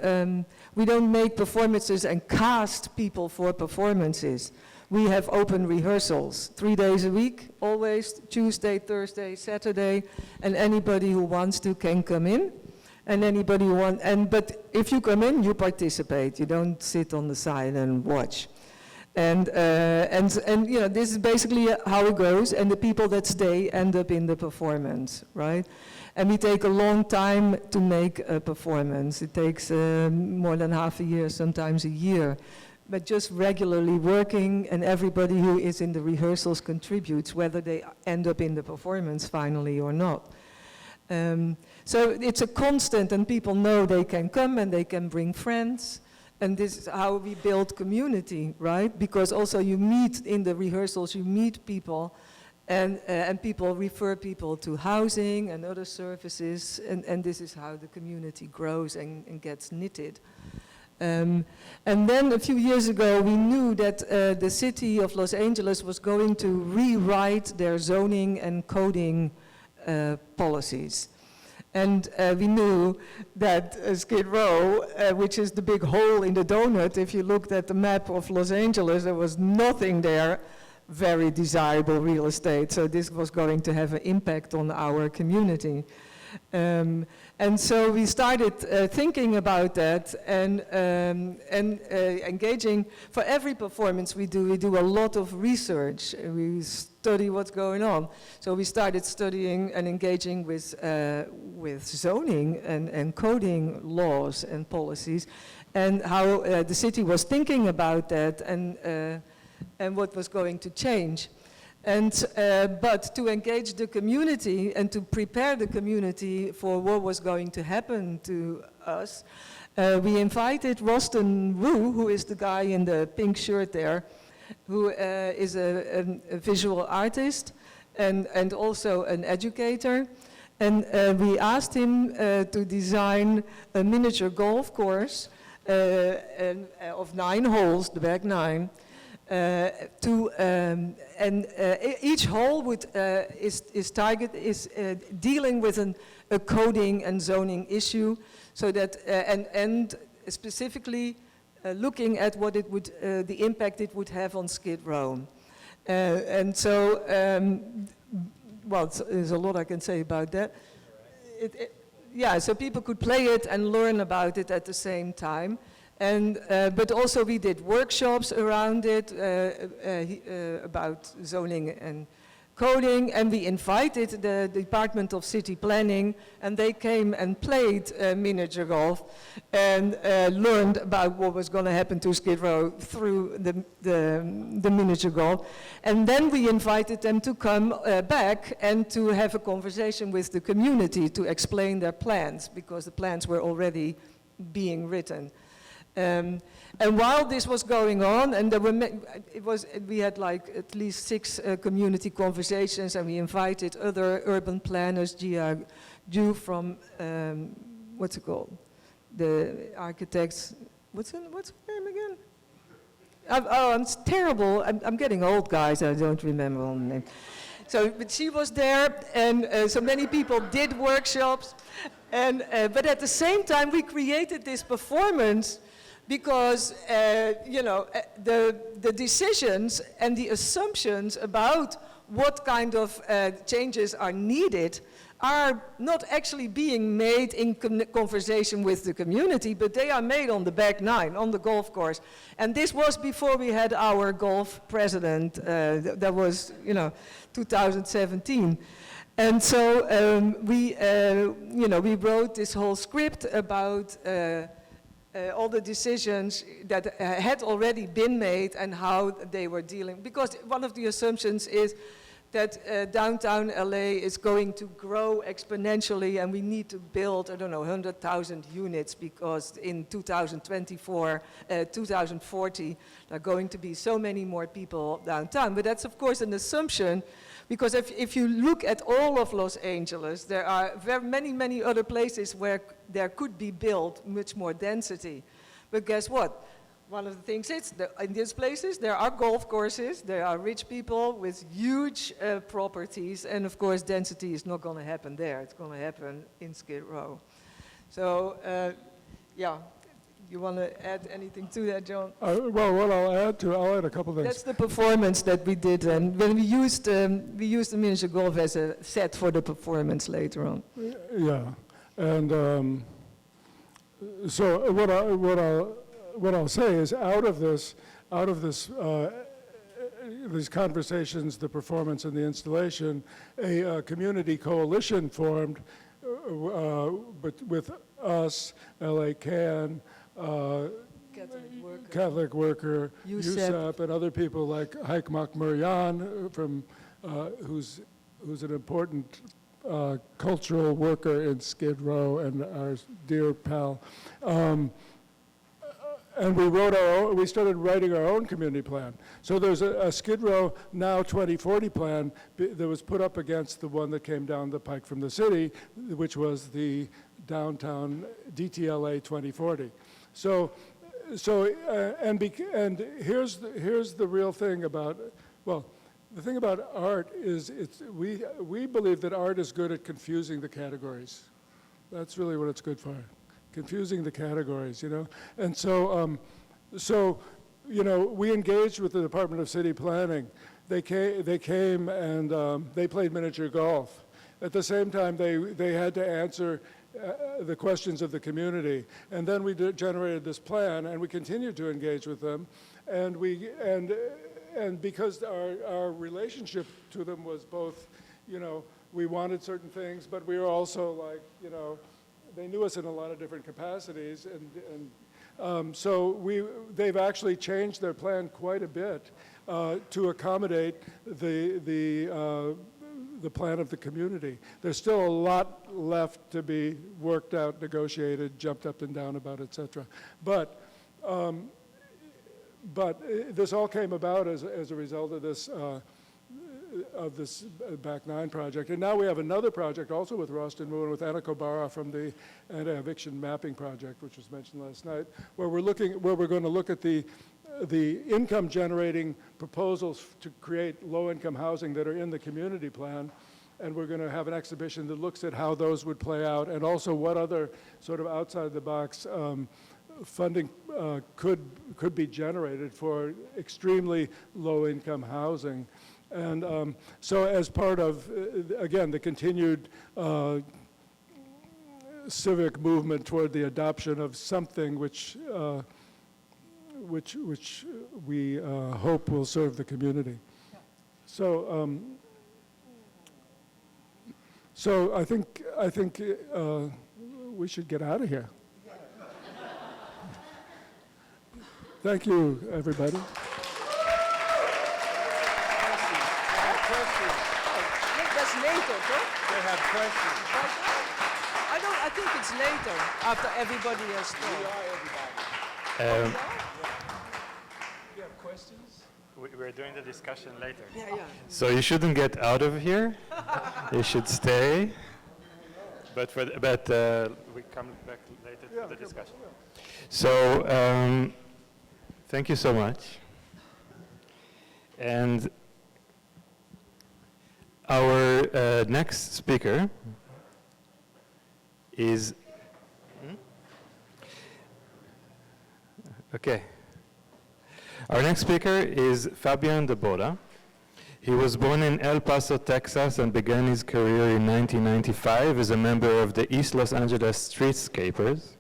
we don't make performances and cast people for performances. We have open rehearsals 3 days a week, always Tuesday, Thursday, Saturday, and anybody who wants to can come in. And anybody who wants, but if you come in, you participate. You don't sit on the side and watch. And you know, this is basically how it goes. And the people that stay end up in the performance, right? And we take a long time to make a performance. It takes more than half a year, sometimes a year. But just regularly working, and everybody who is in the rehearsals contributes, whether they end up in the performance finally or not. So it's a constant, and people know they can come and they can bring friends, and this is how we build community, right? Because also you meet in the rehearsals, you meet people, and people refer people to housing and other services, and this is how the community grows and gets knitted. And then a few years ago, we knew that the city of Los Angeles was going to rewrite their zoning and coding policies. And we knew that Skid Row, which is the big hole in the donut, if you looked at the map of Los Angeles, there was nothing there, very desirable real estate. So this was going to have an impact on our community. And so we started thinking about that and engaging. For every performance we do a lot of research. We study what's going on. So we started studying and engaging with zoning and coding laws and policies, and how the city was thinking about that, and what was going to change. But to engage the community and to prepare the community for what was going to happen to us, we invited Roston Wu, who is the guy in the pink shirt there, who is a visual artist and also an educator. And we asked him to design a miniature golf course of 9 holes, the back 9. Each hole would, is dealing with a coding and zoning issue, so that and specifically looking at what it would, the impact it would have on Skid Row. Well, there's a lot I can say about that. Yeah, so people could play it and learn about it at the same time. But also we did workshops around it about zoning and coding, and we invited the Department of City Planning, and they came and played miniature golf and learned about what was going to happen to Skid Row through the miniature golf. And then we invited them to come back and to have a conversation with the community to explain their plans, because the plans were already being written. And while this was going on, and there were we had like at least 6 community conversations, and we invited other urban planners, Jew from, what's it called? The architects, what's her name again? It's terrible. I'm getting old, guys. I don't remember all the name. So, but she was there, and so many people did workshops. And, but at the same time, we created this performance because, the decisions and the assumptions about what kind of changes are needed are not actually being made in conversation with the community, but they are made on the back nine, on the golf course. And this was before we had our golf president, that was, 2017. And so we wrote this whole script about all the decisions that had already been made and how they were dealing. Because one of the assumptions is that downtown LA is going to grow exponentially and we need to build, 100,000 units because in 2024, 2040, there are going to be so many more people downtown. But that's of course an assumption because if you look at all of Los Angeles, there are very many other places where there could be built much more density. But guess what? One of the things is that in these places there are golf courses, there are rich people with huge properties, and of course density is not going to happen there. It's going to happen in Skid Row. So, you want to add anything to that, John? Well, what I'll add a couple things. That's the performance that we did, and when we used the miniature golf as a set for the performance later on. Yeah, and so what I'll say is out of this, these conversations, the performance and the installation, a community coalition formed, but with us, LA Can, Catholic Worker, USEP, and other people like Haik Makmuryan, from who's an important cultural worker in Skid Row and our dear pal. And we started writing our own community plan. So there's a Skid Row Now 2040 plan that was put up against the one that came down the pike from the city, which was the downtown DTLA 2040. And here's the real thing about, well, the thing about art is we believe that art is good at confusing the categories. That's really what it's good for. Confusing the categories, And so, we engaged with the Department of City Planning. They came and they played miniature golf. At the same time, they had to answer the questions of the community. And then we generated this plan, and we continued to engage with them. And because our relationship to them was both, we wanted certain things, but we were also like, they knew us in a lot of different capacities, and so they've actually changed their plan quite a bit to accommodate the plan of the community. There's still a lot left to be worked out, negotiated, jumped up and down about, et cetera. But this all came about as a result of this Back Nine project. And now we have another project also with Rostin Moon, with Anna Kobara from the Anti-Eviction Mapping Project, which was mentioned last night, where we're going to look at the income generating proposals to create low-income housing that are in the community plan. And we're going to have an exhibition that looks at how those would play out, and also what other sort of outside the box funding could be generated for extremely low-income housing. And so as part of, again, the continued civic movement toward the adoption of something which we hope will serve the community. So I think we should get out of here. Thank you, everybody. That's later, toch? They have questions. I think it's later, after everybody has We talked. are everybody. You have questions? We're doing the discussion later. Yeah. So you shouldn't get out of here. You should stay. but we come back later to the discussion. So thank you so much. And our next speaker is, okay. Our next speaker is Fabian de Boda. He was born in El Paso, Texas, and began his career in 1995 as a member of the East Los Angeles Streetscapers.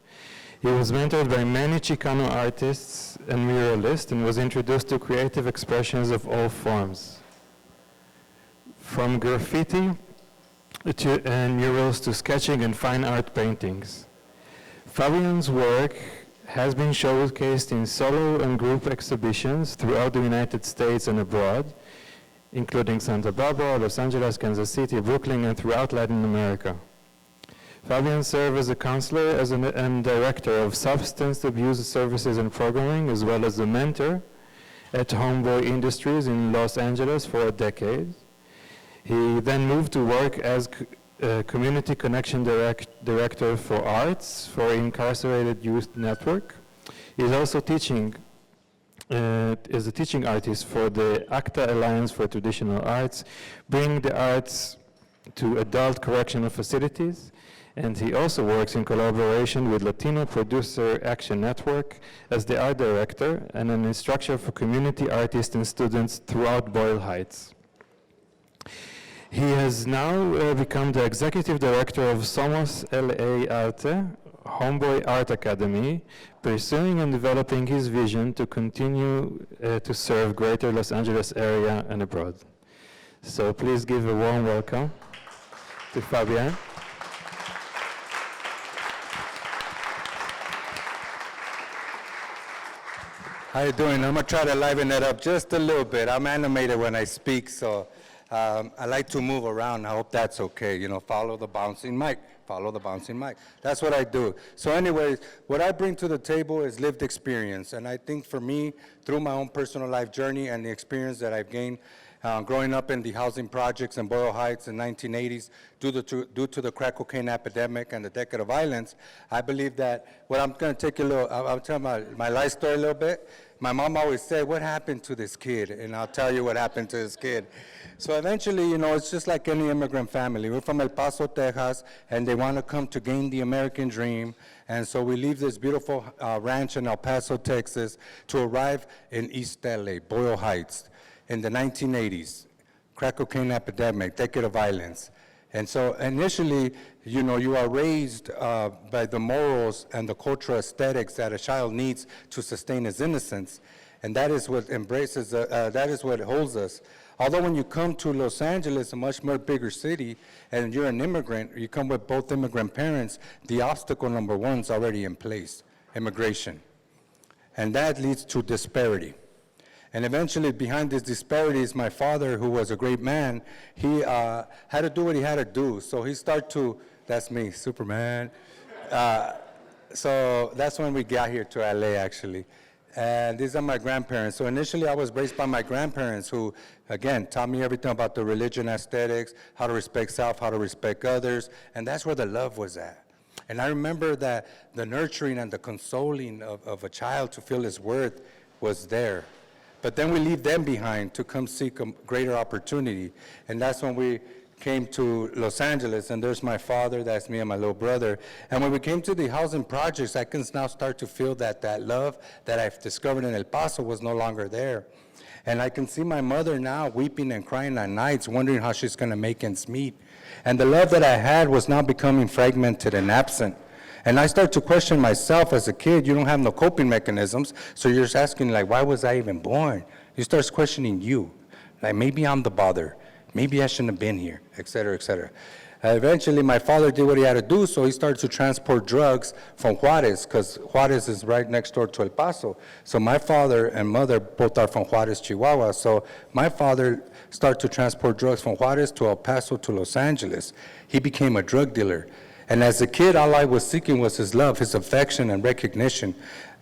He was mentored by many Chicano artists and muralists and was introduced to creative expressions of all forms, from graffiti and murals to sketching and fine art paintings. Fabian's work has been showcased in solo and group exhibitions throughout the United States and abroad, including Santa Barbara, Los Angeles, Kansas City, Brooklyn, and throughout Latin America. Fabian served as a counselor and director of substance abuse services and programming, as well as a mentor at Homeboy Industries in Los Angeles for a decade. He then moved to work as Community Connection Director for Arts for Incarcerated Youth Network. He is also teaching is a teaching artist for the ACTA Alliance for Traditional Arts, bringing the arts to adult correctional facilities. And he also works in collaboration with Latino Producer Action Network as the art director and an instructor for community artists and students throughout Boyle Heights. He has now become the executive director of Somos LA Arte, Homeboy Art Academy, pursuing and developing his vision to continue to serve greater Los Angeles area and abroad. So please give a warm welcome to Fabian. How you doing? I'm gonna try to liven it up just a little bit. I'm animated when I speak, so I like to move around. I hope that's okay. You know, follow the bouncing mic. Follow the bouncing mic. That's what I do. So anyways, what I bring to the table is lived experience. And I think for me, through my own personal life journey and the experience that I've gained growing up in the housing projects in Boyle Heights in the 1980s, due to the crack cocaine epidemic and the decade of violence, I believe that what I'm going to take a little, I'll tell my life story a little bit. My mom always said, what happened to this kid? And I'll tell you what happened to this kid. So eventually, you know, it's just like any immigrant family. We're from El Paso, Texas, and they want to come to gain the American dream. And so we leave this beautiful ranch in El Paso, Texas, to arrive in East LA, Boyle Heights, in the 1980s. Crack cocaine epidemic, decade of violence. And so initially, you know, you are raised by the morals and the cultural aesthetics that a child needs to sustain his innocence. And that is what embraces, that is what holds us. Although when you come to Los Angeles, a much more bigger city, and you're an immigrant, you come with both immigrant parents, the obstacle number one is already in place, immigration. And that leads to disparity. And eventually, behind this disparity is my father, who was a great man. He had to do what he had to do. So he started to, that's me, Superman. So that's when we got here to LA, actually. And these are my grandparents. So initially, I was raised by my grandparents, who, again, taught me everything about the religion, aesthetics, how to respect self, how to respect others. And that's where the love was at. And I remember that the nurturing and the consoling of a child to feel his worth was there. But then we leave them behind to come seek a greater opportunity. And that's when we came to Los Angeles, and there's my father, that's me and my little brother. And when we came to the housing projects, I can now start to feel that that love that I've discovered in El Paso was no longer there. And I can see my mother now weeping and crying at nights, wondering how she's gonna make ends meet. And the love that I had was now becoming fragmented and absent. And I start to question myself as a kid. You don't have no coping mechanisms, so you're just asking, like, why was I even born? You start questioning you. Like, maybe I'm the bother. Maybe I shouldn't have been here, et cetera, et cetera. Eventually, my father did what he had to do, so he started to transport drugs from Juarez, because Juarez is right next door to El Paso. So my father and mother both are from Juarez, Chihuahua. So my father started to transport drugs from Juarez to El Paso to Los Angeles. He became a drug dealer. And as a kid, all I was seeking was his love, his affection, and recognition.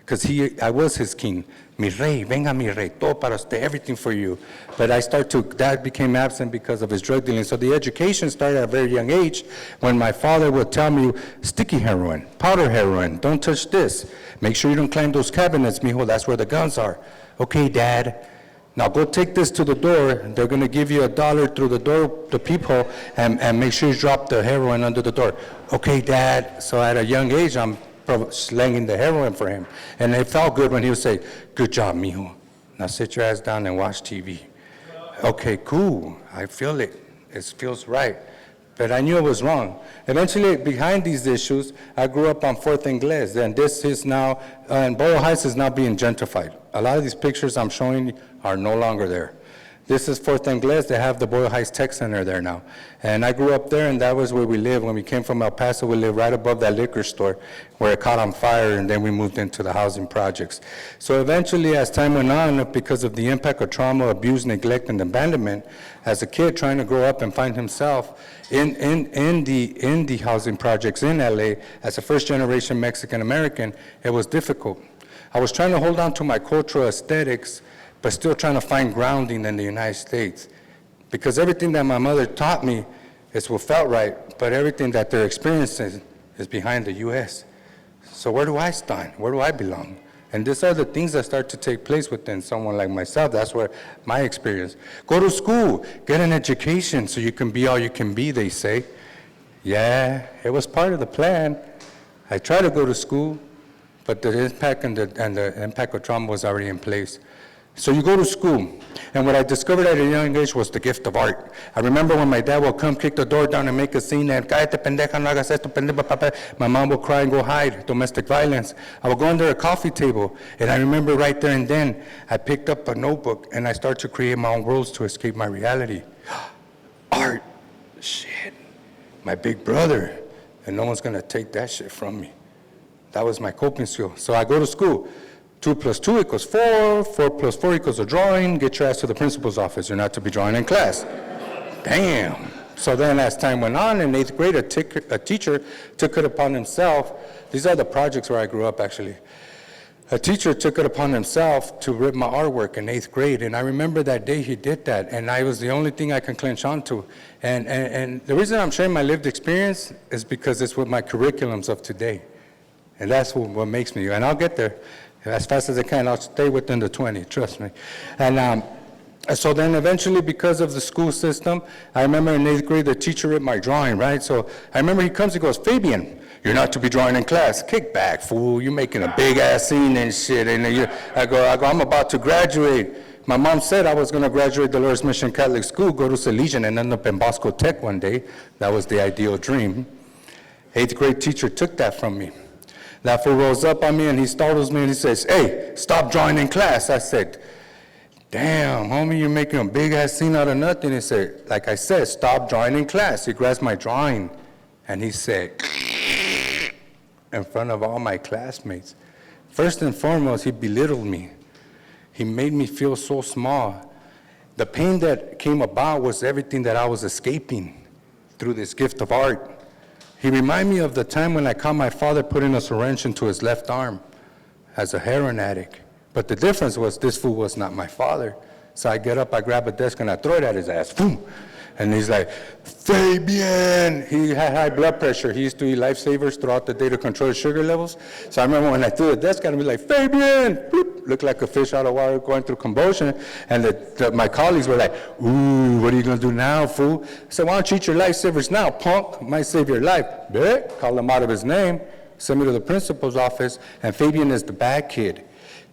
because I was his king. Mi rey, venga mi rey, todo para usted, everything for you. But that became absent because of his drug dealing. So the education started at a very young age when my father would tell me, sticky heroin, powder heroin, don't touch this. Make sure you don't climb those cabinets, mijo, that's where the guns are. Okay, Dad. Now go take this to the door. They're going to give you $1 through the door, the peephole, and make sure you drop the heroin under the door. Okay, Dad. So at a young age, I'm slanging the heroin for him. And it felt good when he would say, good job, mijo. Now sit your ass down and watch TV. Okay, cool. I feel it. It feels right. But I knew it was wrong. Eventually, behind these issues, I grew up on 4th Ingles, and this is now, and Boyle Heights is now being gentrified. A lot of these pictures I'm showing you are no longer there. This is 4th Ingles. They have the Boyle Heights Tech Center there now. And I grew up there, and that was where we lived. When we came from El Paso, we lived right above that liquor store where it caught on fire, and then we moved into the housing projects. So eventually, as time went on, because of the impact of trauma, abuse, neglect, and abandonment, as a kid trying to grow up and find himself in the housing projects in LA, as a first-generation Mexican-American, it was difficult. I was trying to hold on to my cultural aesthetics, but still trying to find grounding in the United States. Because everything that my mother taught me is what felt right, but everything that they're experiencing is behind the US. So where do I stand? Where do I belong? And these are the things that start to take place within someone like myself. That's where my experience. Go to school, get an education so you can be all you can be, they say. Yeah, it was part of the plan. I tried to go to school, but the impact and the impact of trauma was already in place. So you go to school, and what I discovered at a young age was the gift of art. I remember when my dad would come kick the door down and make a scene, and cállate pendeja, no hagas esto, pendeja, papá. My mom would cry and go hide, domestic violence. I would go under a coffee table, and I remember right there and then, I picked up a notebook, and I started to create my own worlds to escape my reality. Art, shit, my big brother, and no one's gonna take that shit from me. That was my coping skill. So I go to school. 2 + 2 = 4, 4 + 4 = a drawing, get your ass to the principal's office. You're not to be drawing in class. Damn. So then as time went on, in 8th grade, a teacher took it upon himself. These are the projects where I grew up, actually. A teacher took it upon himself to rip my artwork in 8th grade, and I remember that day he did that, and I was the only thing I can clinch onto. And the reason I'm sharing my lived experience is because it's with my curriculums of today. And that's what makes me, and I'll get there as fast as I can. I'll stay within the 20, trust me. And so then eventually, because of the school system, I remember in 8th grade, the teacher ripped my drawing, right? So I remember he comes, he goes, Fabian, you're not to be drawing in class. Kick back, fool. You're making a big-ass scene and shit. And I go, I'm about to graduate. My mom said I was going to graduate the Lourdes Mission Catholic School, go to Salesian, and end up in Bosco Tech one day. That was the ideal dream. 8th grade teacher took that from me. That fool rolls up on me and he startles me and he says, hey, stop drawing in class. I said, damn, homie, you're making a big-ass scene out of nothing. He said, like I said, stop drawing in class. He grabs my drawing and he said, in front of all my classmates. First and foremost, he belittled me. He made me feel so small. The pain that came about was everything that I was escaping through this gift of art. He reminded me of the time when I caught my father putting a syringe into his left arm as a heroin addict. But the difference was this fool was not my father. So I get up, I grab a desk, and I throw it at his ass. Boom! And he's like, Fabian! He had high blood pressure. He used to eat lifesavers throughout the day to control his sugar levels. So I remember when I threw the desk at him, he was like, Fabian! Bloop! Looked like a fish out of water going through convulsion. And my colleagues were like, ooh, what are you going to do now, fool? I said, why don't you eat your lifesavers now, punk? Might save your life. Bleh. Called him out of his name, sent me to the principal's office, and Fabian is the bad kid.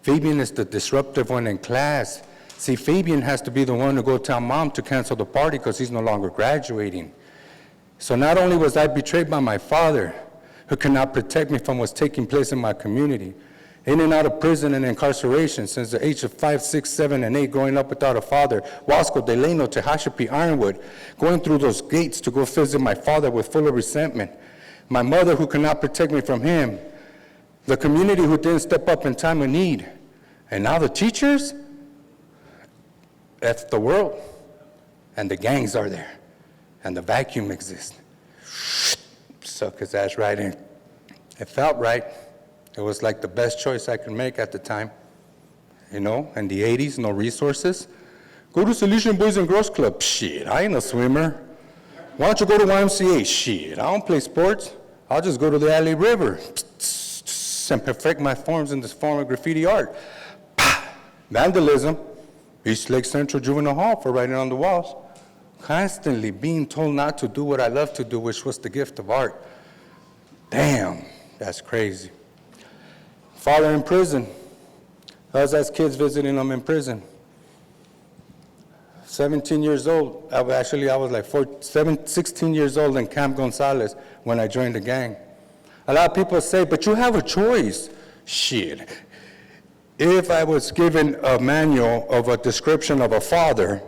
Fabian is the disruptive one in class. See, Fabian has to be the one to go tell mom to cancel the party because he's no longer graduating. So not only was I betrayed by my father, who could not protect me from what's taking place in my community, in and out of prison and incarceration since the age of 5, 6, 7, and 8, growing up without a father, Wasco, Delano, Tehachapi, Ironwood, going through those gates to go visit my father with full of resentment, my mother who could not protect me from him, the community who didn't step up in time of need, and now the teachers. That's the world, and the gangs are there, and the vacuum exists. Suck his ass right in. It felt right. It was like the best choice I could make at the time. You know, in the 80s, no resources. Go to Salesian Boys and Girls Club. Shit, I ain't a swimmer. Why don't you go to YMCA? Shit, I don't play sports. I'll just go to the LA River and perfect my forms in this form of graffiti art. Vandalism. East Lake Central Juvenile Hall for writing on the walls. Constantly being told not to do what I love to do, which was the gift of art. Damn, that's crazy. Father in prison. Us as kids visiting him in prison. 17 years old. I was like 16 years old in Camp Gonzales when I joined the gang. A lot of people say, but you have a choice. Shit. If I was given a manual of a description of a father,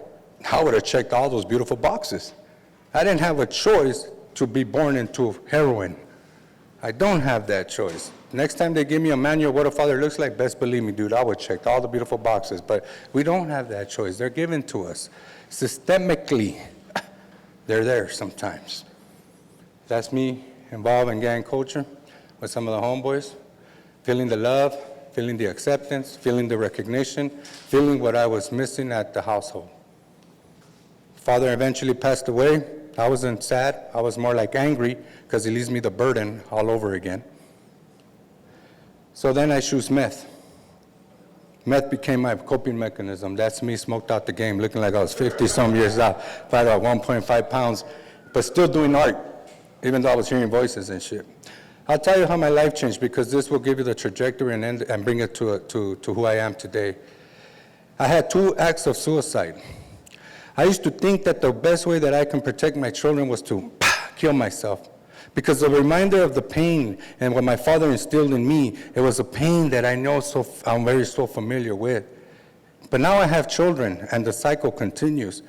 I would have checked all those beautiful boxes. I didn't have a choice to be born into heroin. I don't have that choice. Next time they give me a manual of what a father looks like, best believe me, dude, I would check all the beautiful boxes. But we don't have that choice. They're given to us. Systemically, they're there sometimes. That's me involved in gang culture with some of the homeboys, feeling the love, feeling the acceptance, feeling the recognition, feeling what I was missing at the household. Father eventually passed away. I wasn't sad. I was more like angry because he leaves me the burden all over again. So then I choose meth. Meth became my coping mechanism. That's me smoked out the game, looking like I was 50-some years out, probably about 1.5 pounds, but still doing art, even though I was hearing voices and shit. I'll tell you how my life changed, because this will give you the trajectory and bring it to who I am today. I had 2 acts of suicide. I used to think that the best way that I can protect my children was to kill myself, because the reminder of the pain and what my father instilled in me, it was a pain that I know I'm very familiar with. But now I have children, and the cycle continues,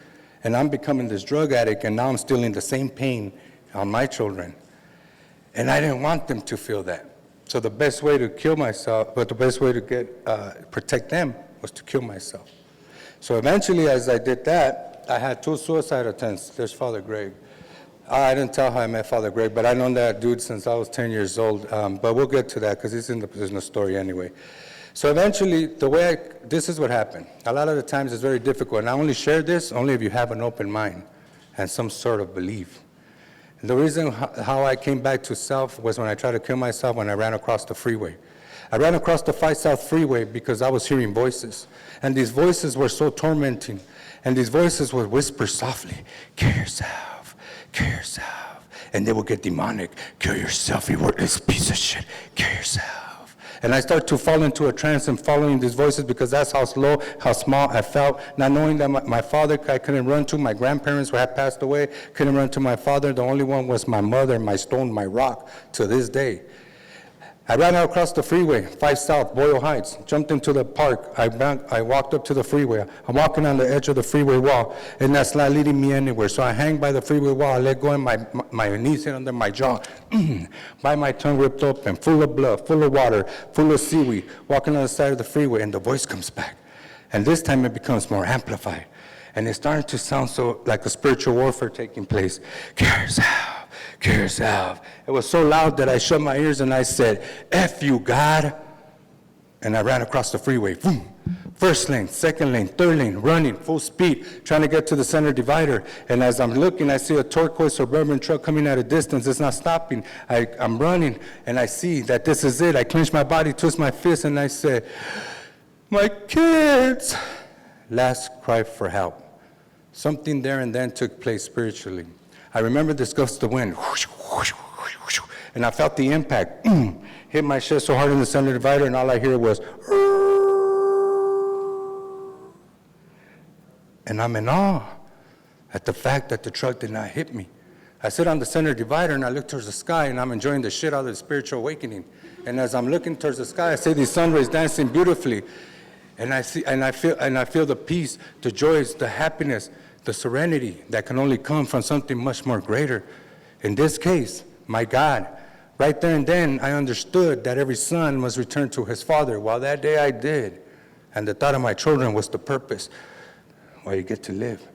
and I'm becoming this drug addict, and now I'm stealing the same pain on my children. And I didn't want them to feel that. So the best way to kill myself, but the best way to protect them was to kill myself. So eventually, as I did that, I had 2 suicide attempts. There's Father Greg. I didn't tell how I met Father Greg, but I've known that dude since I was 10 years old. But we'll get to that because he's in the story anyway. So eventually, this is what happened. A lot of the times it's very difficult. And I only share this only if you have an open mind and some sort of belief. And the reason how I came back to self was when I tried to kill myself when I ran across the freeway. I ran across the 5 South freeway because I was hearing voices. And these voices were so tormenting. And these voices would whisper softly, kill yourself, kill yourself. And they would get demonic, kill yourself, you worthless piece of shit, kill yourself. And I started to fall into a trance and following these voices because that's how slow, how small I felt. Not knowing that my father I couldn't run to, my grandparents had passed away, couldn't run to my father. The only one was my mother, my stone, my rock, to this day. I ran out across the freeway, 5 South, Boyle Heights, jumped into the park. I walked up to the freeway. I'm walking on the edge of the freeway wall, and that's not leading me anywhere. So I hang by the freeway wall, I let go, and my knees hit under my jaw. By my tongue ripped open, full of blood, full of water, full of seaweed, walking on the side of the freeway, and the voice comes back. And this time it becomes more amplified. And it's starting to sound so like a spiritual warfare taking place. Kill yourself. Kill yourself. It was so loud that I shut my ears and I said, F you, God. And I ran across the freeway. Boom. First lane, second lane, third lane, running, full speed, trying to get to the center divider. And as I'm looking, I see a turquoise Suburban truck coming at a distance. It's not stopping. I'm running, and I see that this is it. I clench my body, twist my fist, and I said, my kids. Last cry for help. Something there and then took place spiritually. I remember this gust of wind, whoosh, whoosh, whoosh, whoosh, and I felt the impact. Hit my chest so hard in the center divider, and all I hear was, and I'm in awe at the fact that the truck did not hit me. I sit on the center divider, and I look towards the sky, and I'm enjoying the shit out of the spiritual awakening. And as I'm looking towards the sky, I see these sun rays dancing beautifully, and I feel the peace, the joys, the happiness, the serenity that can only come from something much more greater. In this case, my God. Right there and then, I understood that every son must return to his father. Well, that day I did. And the thought of my children was the purpose why you get to live.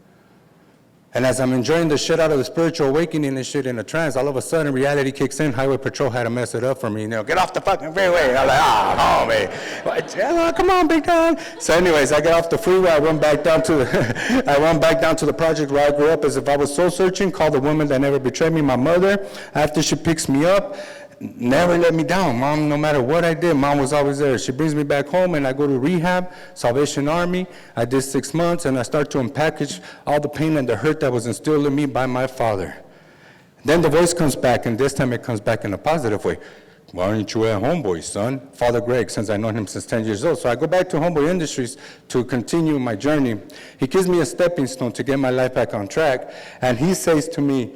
And as I'm enjoying the shit out of the spiritual awakening and shit in a trance, all of a sudden reality kicks in. Highway Patrol had to mess it up for me. Get off the fucking freeway. I'm like, man. Come on, big dog. So anyways, I get off the freeway. I run back down to the project where I grew up as if I was soul searching, called the woman that never betrayed me, my mother. After she picks me up, never let me down. Mom, no matter what I did, Mom was always there. She brings me back home, and I go to rehab, Salvation Army. I did 6 months, and I start to unpackage all the pain and the hurt that was instilled in me by my father. Then the voice comes back, and this time it comes back in a positive way. Why aren't you at Homeboy, son? Father Greg, since I know him since 10 years old. So I go back to Homeboy Industries to continue my journey. He gives me a stepping stone to get my life back on track, and he says to me,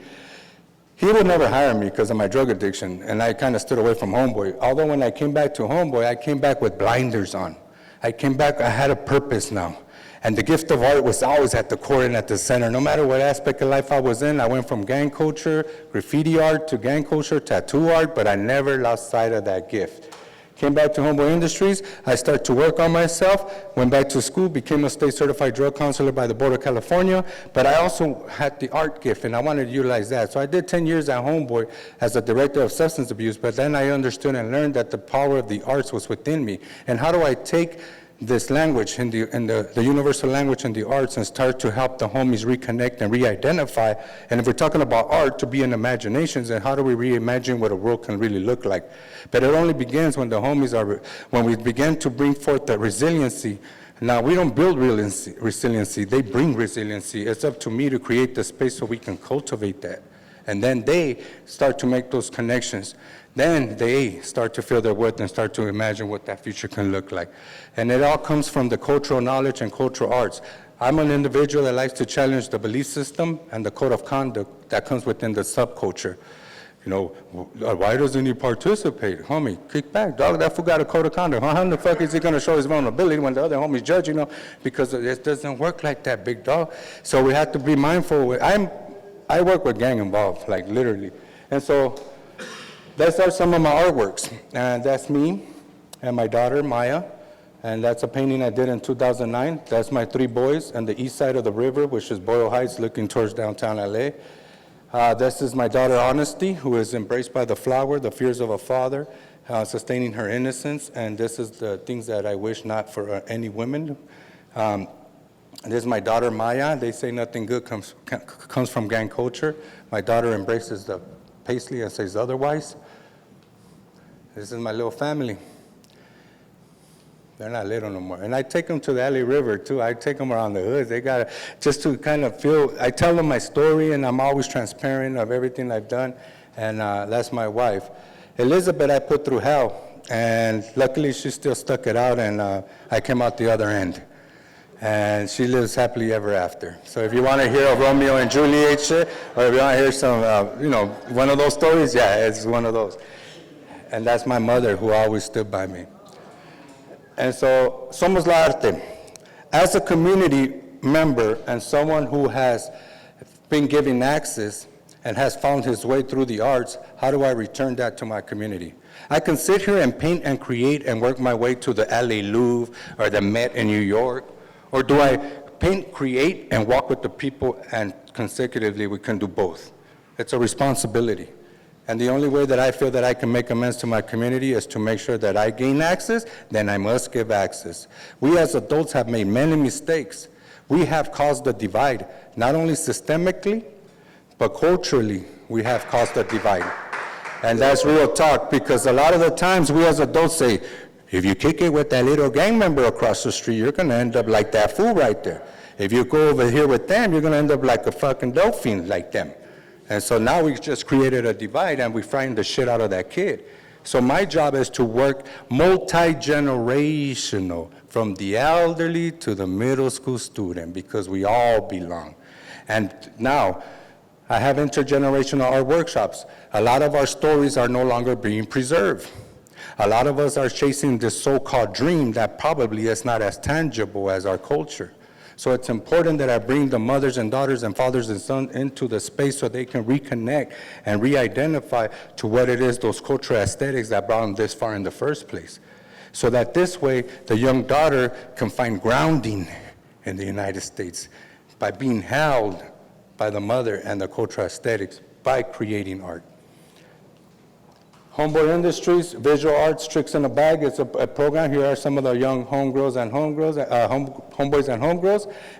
he would never hire me because of my drug addiction, and I kind of stood away from Homeboy. Although when I came back to Homeboy, I came back with blinders on. I came back, I had a purpose now. And the gift of art was always at the core and at the center. No matter what aspect of life I was in, I went from gang culture, graffiti art, to gang culture, tattoo art, but I never lost sight of that gift. Came back to Homeboy Industries, I started to work on myself, went back to school, became a state certified drug counselor by the Board of California, but I also had the art gift and I wanted to utilize that. So I did 10 years at Homeboy as a director of substance abuse, but then I understood and learned that the power of the arts was within me. And how do I take this language and the universal language and the arts and start to help the homies reconnect and re-identify? And if we're talking about art to be in imaginations, then how do we reimagine what a world can really look like? But it only begins when the homies when we begin to bring forth that resiliency. Now, we don't build resiliency, they bring resiliency. It's up to me to create the space so we can cultivate that. And then they start to make those connections. Then they start to feel their worth and start to imagine what that future can look like. And it all comes from the cultural knowledge and cultural arts. I'm an individual that likes to challenge the belief system and the code of conduct that comes within the subculture. You know, why doesn't he participate? Homie, kick back, dog, that fool got a code of conduct. How the fuck is he gonna show his vulnerability when the other homie's judging him? Because it doesn't work like that, big dog. So we have to be mindful. I work with gang involved, like literally. And so, those are some of my artworks, and that's me and my daughter, Maya, and that's a painting I did in 2009. That's my 3 boys on the east side of the river, which is Boyle Heights, looking towards downtown LA. This is my daughter, Honesty, who is embraced by the flower, the fears of a father, sustaining her innocence, and this is the things that I wish not for any women. This is my daughter, Maya. They say nothing good comes from gang culture. My daughter embraces the Paisley and says otherwise. This is my little family. They're not little no more. And I take them to the LA River too. I take them around the hoods. They gotta, just to kind of feel, I tell them my story and I'm always transparent of everything I've done. And that's my wife. Elizabeth, I put through hell. And luckily she still stuck it out and I came out the other end. And she lives happily ever after. So if you want to hear a Romeo and Juliet shit, or if you want to hear some, one of those stories, yeah, it's one of those. And that's my mother who always stood by me. And so, Somos la Arte. As a community member and someone who has been given access and has found his way through the arts, how do I return that to my community? I can sit here and paint and create and work my way to the LA Louvre or the Met in New York, or do I paint, create, and walk with the people, and consecutively we can do both? It's a responsibility. And the only way that I feel that I can make amends to my community is to make sure that I gain access, then I must give access. We as adults have made many mistakes. We have caused a divide, not only systemically, but culturally, we have caused a divide. And that's real talk, because a lot of the times we as adults say, if you kick it with that little gang member across the street, you're gonna end up like that fool right there. If you go over here with them, you're gonna end up like a fucking dope fiend like them. And so now we just created a divide and we frightened the shit out of that kid. So my job is to work multi-generational, from the elderly to the middle school student, because we all belong. And now, I have intergenerational art workshops. A lot of our stories are no longer being preserved. A lot of us are chasing this so-called dream that probably is not as tangible as our culture. So it's important that I bring the mothers and daughters and fathers and sons into the space so they can reconnect and re-identify to what it is, those cultural aesthetics that brought them this far in the first place. So that this way, the young daughter can find grounding in the United States by being held by the mother and the cultural aesthetics by creating art. Homeboy Industries, Visual Arts, Tricks in a Bag. It's a program. Here are some of the young homeboys and homegirls.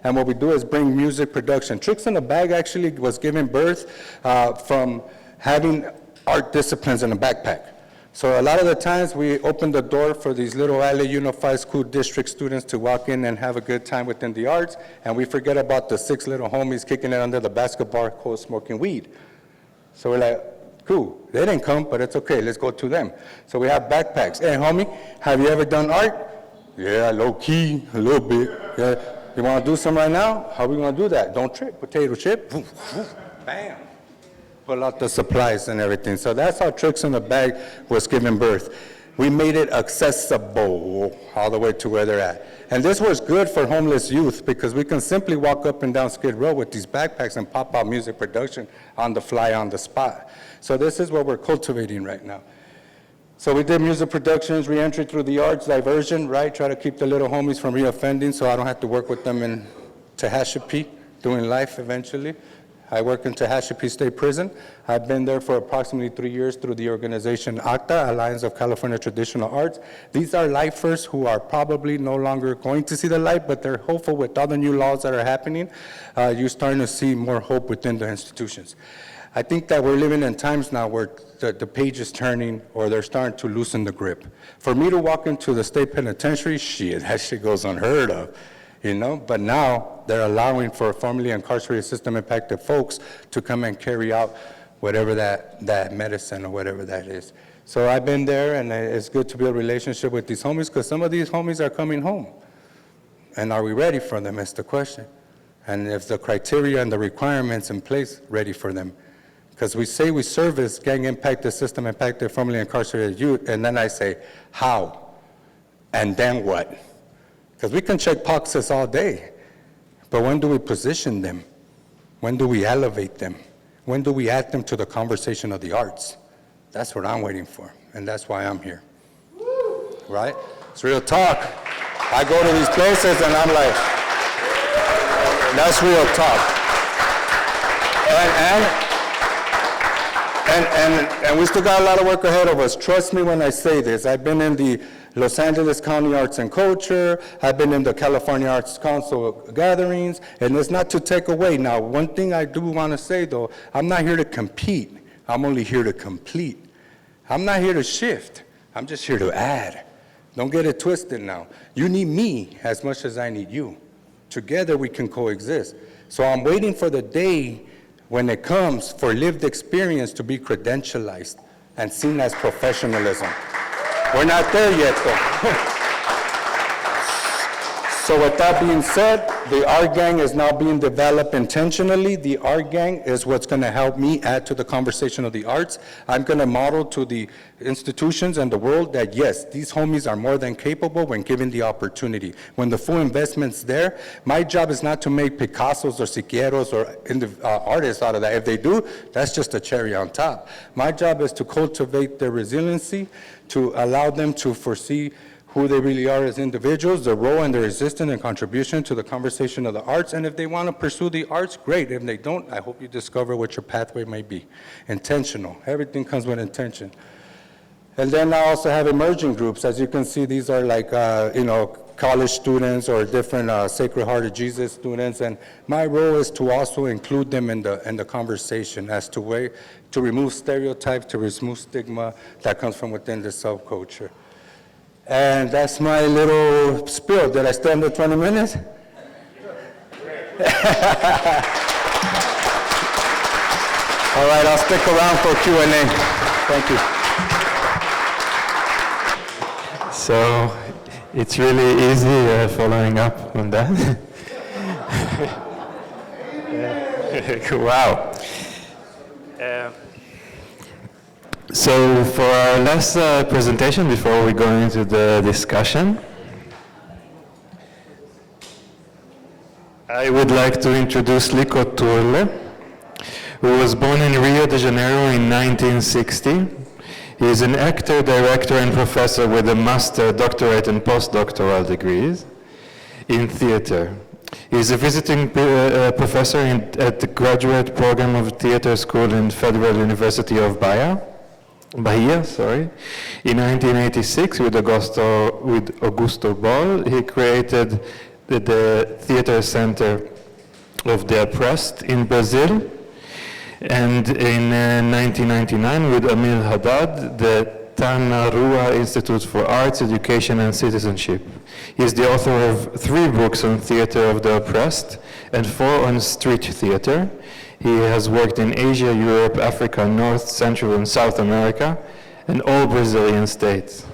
And what we do is bring music production. Tricks in a Bag actually was given birth from having art disciplines in a backpack. So a lot of the times we open the door for these little LA Unified School District students to walk in and have a good time within the arts, and we forget about the 6 little homies kicking it under the basketball court smoking weed. So we're like, cool, they didn't come, but it's okay, let's go to them. So we have backpacks. Hey, homie, have you ever done art? Yeah, low key, a little bit. Yeah. You want to do some right now? How are we going to do that? Don't trip, potato chip, bam. Pull out the supplies and everything. So that's how Tricks in the Bag was given birth. We made it accessible all the way to where they're at. And this was good for homeless youth because we can simply walk up and down Skid Row with these backpacks and pop out music production on the fly, on the spot. So this is what we're cultivating right now. So we did music productions, re-entry through the arts, diversion, right? Try to keep the little homies from re-offending so I don't have to work with them in Tehachapi, doing life eventually. I work in Tehachapi State Prison. I've been there for approximately 3 years through the organization ACTA, Alliance of California Traditional Arts. These are lifers who are probably no longer going to see the light, but they're hopeful with all the new laws that are happening. You're starting to see more hope within the institutions. I think that we're living in times now where the page is turning or they're starting to loosen the grip. For me to walk into the state penitentiary, shit, that shit goes unheard of. You know, but now they're allowing for formerly incarcerated system impacted folks to come and carry out whatever that medicine or whatever that is. So I've been there, and it's good to build a relationship with these homies because some of these homies are coming home. And are we ready for them is the question. And if the criteria and the requirements in place ready for them. Because we say we service gang impacted, system impacted, formerly incarcerated youth, and then I say, how? And then what? Because we can check boxes all day, but when do we position them? When do we elevate them? When do we add them to the conversation of the arts? That's what I'm waiting for, and that's why I'm here. Right? It's real talk. I go to these places and I'm like, that's real talk. And we still got a lot of work ahead of us. Trust me when I say this. I've been in the Los Angeles County Arts and Culture. I've been in the California Arts Council gatherings, and it's not to take away. Now, one thing I do want to say, though, I'm not here to compete. I'm only here to complete. I'm not here to shift. I'm just here to add. Don't get it twisted now. You need me as much as I need you. Together, we can coexist. So I'm waiting for the day when it comes for lived experience to be credentialized and seen as professionalism. We're not there yet, though. So with that being said, the Art Gang is now being developed intentionally. The Art Gang is what's going to help me add to the conversation of the arts. I'm going to model to the institutions and the world that, yes, these homies are more than capable when given the opportunity. When the full investment's there, my job is not to make Picassos or Siqueiros or artists out of that. If they do, that's just a cherry on top. My job is to cultivate their resiliency, to allow them to foresee who they really are as individuals, their role and their resistance and contribution to the conversation of the arts. And if they want to pursue the arts, great. If they don't, I hope you discover what your pathway might be. Intentional. Everything comes with intention. And then I also have emerging groups. As you can see, these are like, college students or different Sacred Heart of Jesus students. And my role is to also include them in the conversation as to way to remove stereotypes, to remove stigma that comes from within the subculture. And that's my little spiel. Did I stay under 20 minutes? All right, I'll stick around for Q&A. Thank you. So it's really easy following up on that. Wow. So for our last presentation, before we go into the discussion, I would like to introduce Lico Turle, who was born in Rio de Janeiro in 1960. He is an actor, director, and professor with a master, doctorate, and postdoctoral degrees in theater. He's a visiting professor at the graduate program of theater school in Federal University of Bahia. In 1986, with Augusto Boal, he created the Theater Center of the Oppressed in Brazil. And in 1999, with Emil Haddad, the Tanarua Institute for Arts, Education and Citizenship. He is the author of 3 books on theater of the oppressed and 4 on street theater. He has worked in Asia, Europe, Africa, North, Central and South America, and all Brazilian states.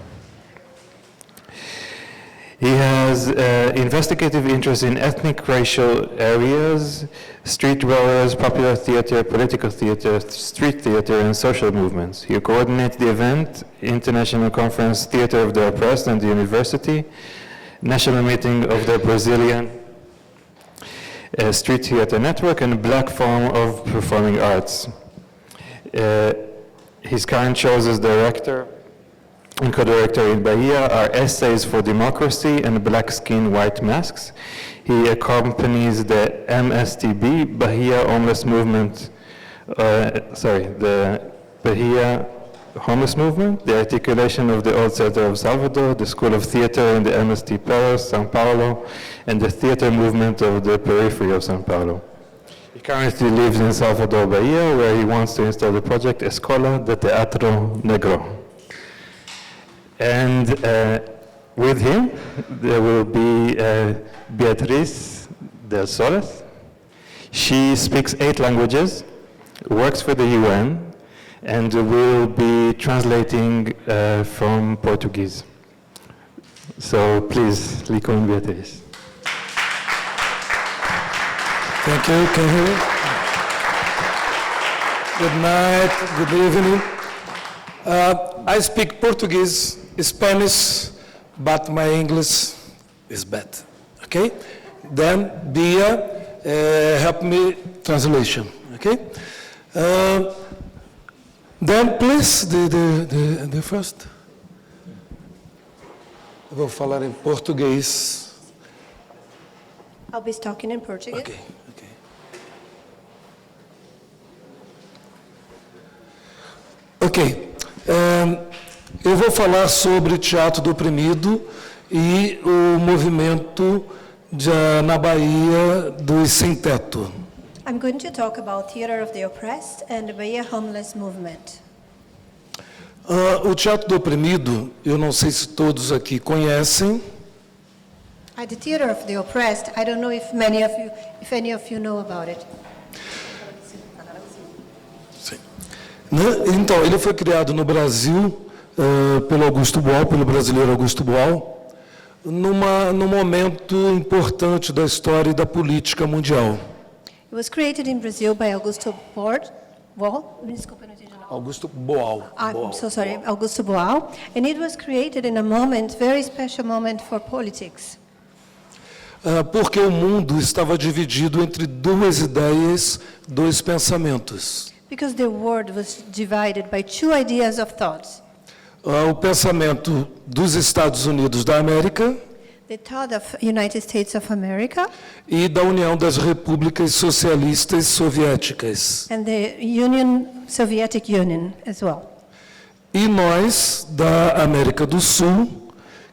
He has investigative interest in ethnic racial areas, street dwellers, popular theater, political theater, street theater, and social movements. He coordinates the event, International Conference Theater of the Oppressed and the University, National Meeting of the Brazilian Street Theater Network, and Black Forum of Performing Arts. His current shows as director and co-director in Bahia are Essays for Democracy and Black Skin, White Masks. He accompanies the MSTB, Bahia Homeless Movement, the Bahia Homeless Movement, the articulation of the Old Theater of Salvador, the School of Theater in the MST Paris, São Paulo, and the theater movement of the periphery of São Paulo. He currently lives in Salvador, Bahia, where he wants to install the project Escola de Teatro Negro. And with him, there will be Beatriz del Soles. She speaks 8 languages, works for the UN, and will be translating from Portuguese. So please, Lico and Beatriz. Thank you. Can you hear me? Good night, good evening. I speak Portuguese, Spanish, but my English is bad. Okay? Then Bia help me translation. Okay? Then please the first. Eu vou falar em português. I'll be talking in Portuguese. Okay. Ok. Eu vou falar sobre teatro do oprimido e o movimento na Bahia dos sem-teto. I'm going to talk about theater of the oppressed and the Bahia homeless movement. O teatro do oprimido, eu não sei se todos aqui conhecem. The theater of the oppressed, I don't know if any of you know about it. Então, ele foi criado no Brasil pelo Augusto Boal, pelo brasileiro Augusto Boal, num momento importante da história e da política mundial. It was created in Brazil by Augusto Boal. Augusto Boal. I'm so sorry, Augusto Boal, and it was created in a moment, very special moment for politics. Porque o mundo estava dividido entre 2 ideias, 2 pensamentos. Because the world was divided by 2 ideas of thoughts. O pensamento dos Estados Unidos da América, The thought of United States of America, e da União das Repúblicas Socialistas Soviéticas. and the Soviet Union as well. E nós, da América do Sul,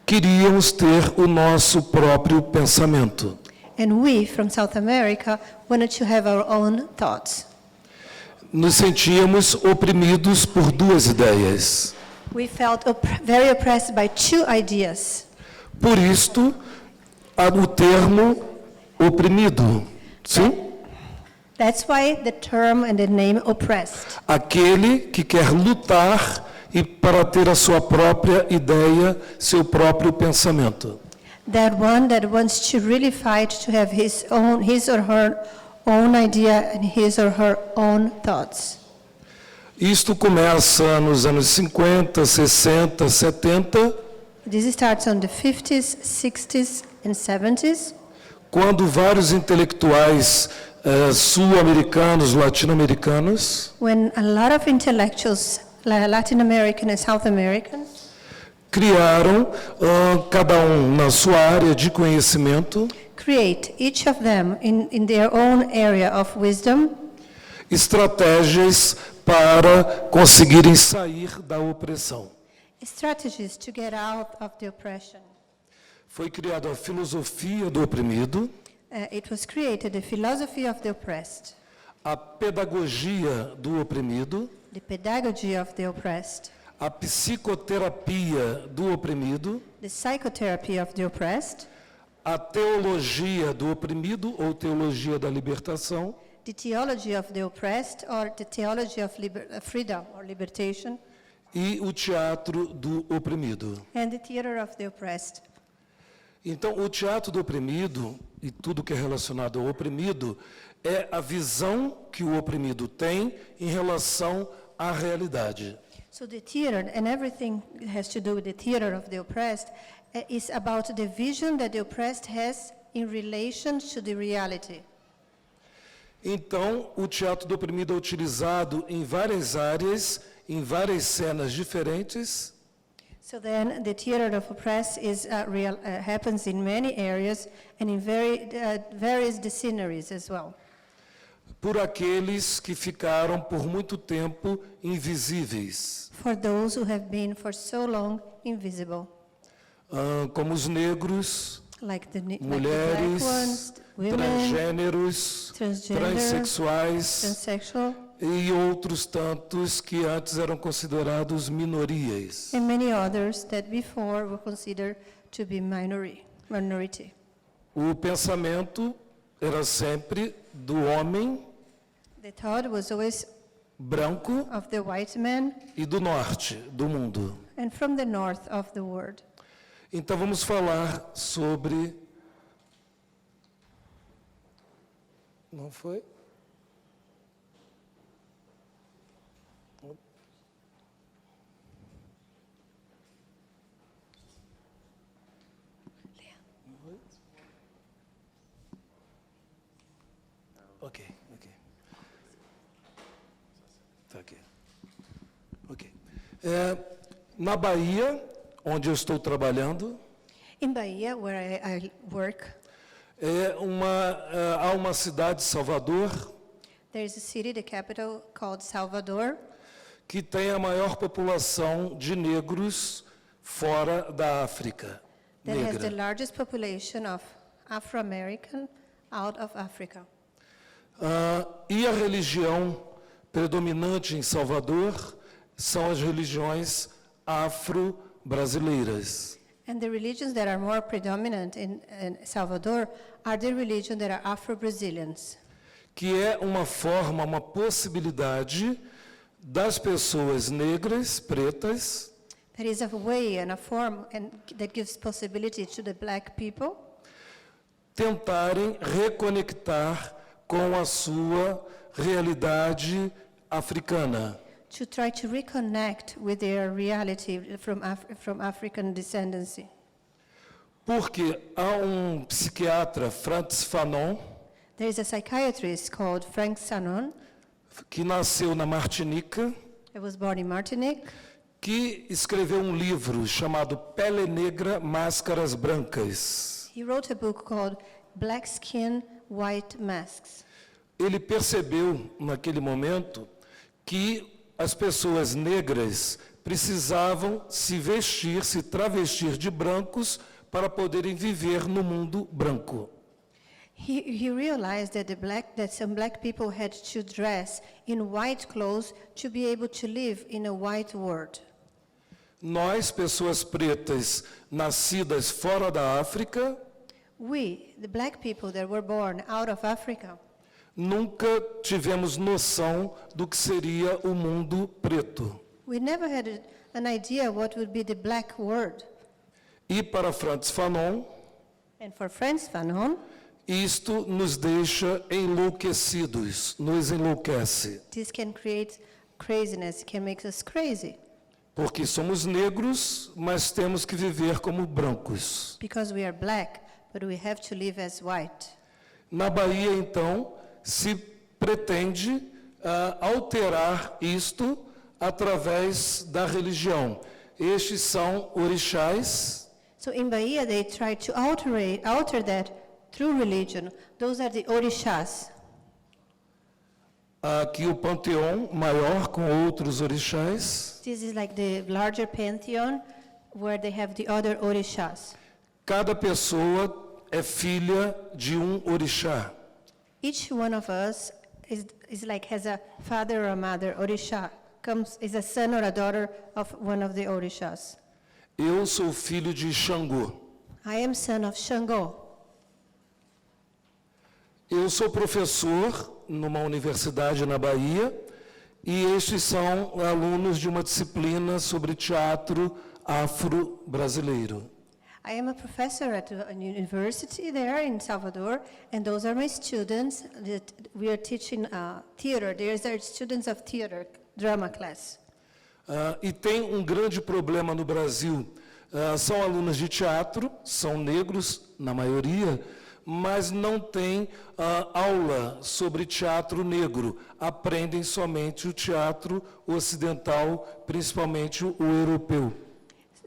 queríamos ter o nosso próprio pensamento. And we, from South America, wanted to have our own thoughts. Nos sentíamos oprimidos por 2 ideias. We felt very oppressed by 2 ideas. Por isto, o termo oprimido. Sim? That's why the term and the name oppressed. Aquele que quer lutar e para ter a sua própria ideia, seu próprio pensamento. That one that wants to really fight to have his or her own idea and his or her own thoughts. Isto começa nos anos 50, 60, 70. This starts on the 50s, 60s and 70s. Quando vários intelectuais sul-americanos, latino-americanos, When a lot of intellectuals, Latin American and South American, criaram, cada um na sua área de conhecimento, create, each of them in their own area of wisdom, estratégias para conseguirem sair da opressão. strategies to get out of the oppression. Foi criada a filosofia do oprimido, It was created the philosophy of the oppressed, a pedagogia do oprimido, the pedagogy of the oppressed, a psicoterapia do oprimido, the psychotherapy of the oppressed, a teologia do oprimido ou teologia da libertação, the theology of the oppressed, or the theology of freedom or libertation, e o teatro do oprimido. and the theater of the oppressed. Então, o teatro do oprimido e tudo que é relacionado ao oprimido é a visão que o oprimido tem em relação à realidade. So the theater and everything has to do with the theater of the oppressed is about the vision that the oppressed has in relation to the reality. Então, o teatro do oprimido é utilizado em várias áreas, em várias cenas diferentes, So then the theater of oppressed is happens in many areas and in various sceneries as well. por aqueles que ficaram por muito tempo invisíveis, For those who have been for so long invisible, como os negros, like the black mulheres, ones, women, transgêneros, transgender, transexuais transsexual, e outros tantos que antes eram considerados minorias. and many others that before were considered to be minority. O pensamento era sempre do homem The thought was always branco of the white man e do norte do mundo. and from the north of the world. Então vamos falar sobre... Não foi? Ok. Tá aqui. Ok. Na Bahia, onde eu estou trabalhando, In Bahia, where I work, há uma cidade, Salvador, there is a city, the capital, called Salvador, que tem a maior população de negros fora da África that has the negra. largest population of Afro-American out of Africa. E a religião predominante em Salvador são as religiões afro-brasileiras. And the religions that are more predominant in Salvador are the religions that are Afro-Brazilians, Que é uma forma, uma possibilidade das pessoas negras, pretas, that is a way and a form that gives possibility to the black people tentarem reconectar com a sua realidade africana. to try to reconnect with their reality from African descendancy. Porque há psiquiatra, Frantz Fanon, There is a psychiatrist called Frank Sanon, que nasceu na Martinica, that was born in Martinique, que escreveu livro chamado Pele Negra, Máscaras Brancas. He wrote a book called Black Skin, White Masks. Ele percebeu, naquele momento, que as pessoas negras precisavam se vestir, se travestir de brancos para poderem viver no mundo branco. He realized that some black people had to dress in white clothes to be able to live in a white world. Nós, pessoas pretas, nascidas fora da África, We, the black people that were born out of Africa, nunca tivemos noção do que seria o mundo preto. we never had an idea what would be the black world. E para Frantz Fanon, And for Frantz Fanon, isto nos deixa enlouquecidos, nos enlouquece. this can create craziness, can make us crazy, Porque somos negros, mas temos que viver como brancos. because we are black, but we have to live as white. Na Bahia, então, se pretende alterar isto através da religião. Estes são orixás, So in Bahia, they try to alter that through religion. Those are the orishas. Aqui o panteão maior com outros orixás. This is like the larger pantheon where they have the other orishas. Cada pessoa é filha de um orixá. Each one of us is like has a father or a mother, orisha, is a son or a daughter of one of the orishas. Eu sou filho de Xangô. I am son of Shango. Eu sou professor numa universidade na Bahia e estes são alunos de uma disciplina sobre teatro afro-brasileiro. I am a professor at a university there in Salvador, and those are my students that we are teaching theater. There's our students of theater, drama class. E tem um grande problema no Brasil. São alunos de teatro, são negros, na maioria, mas não têm aula sobre teatro negro. Aprendem somente o teatro ocidental, principalmente o europeu.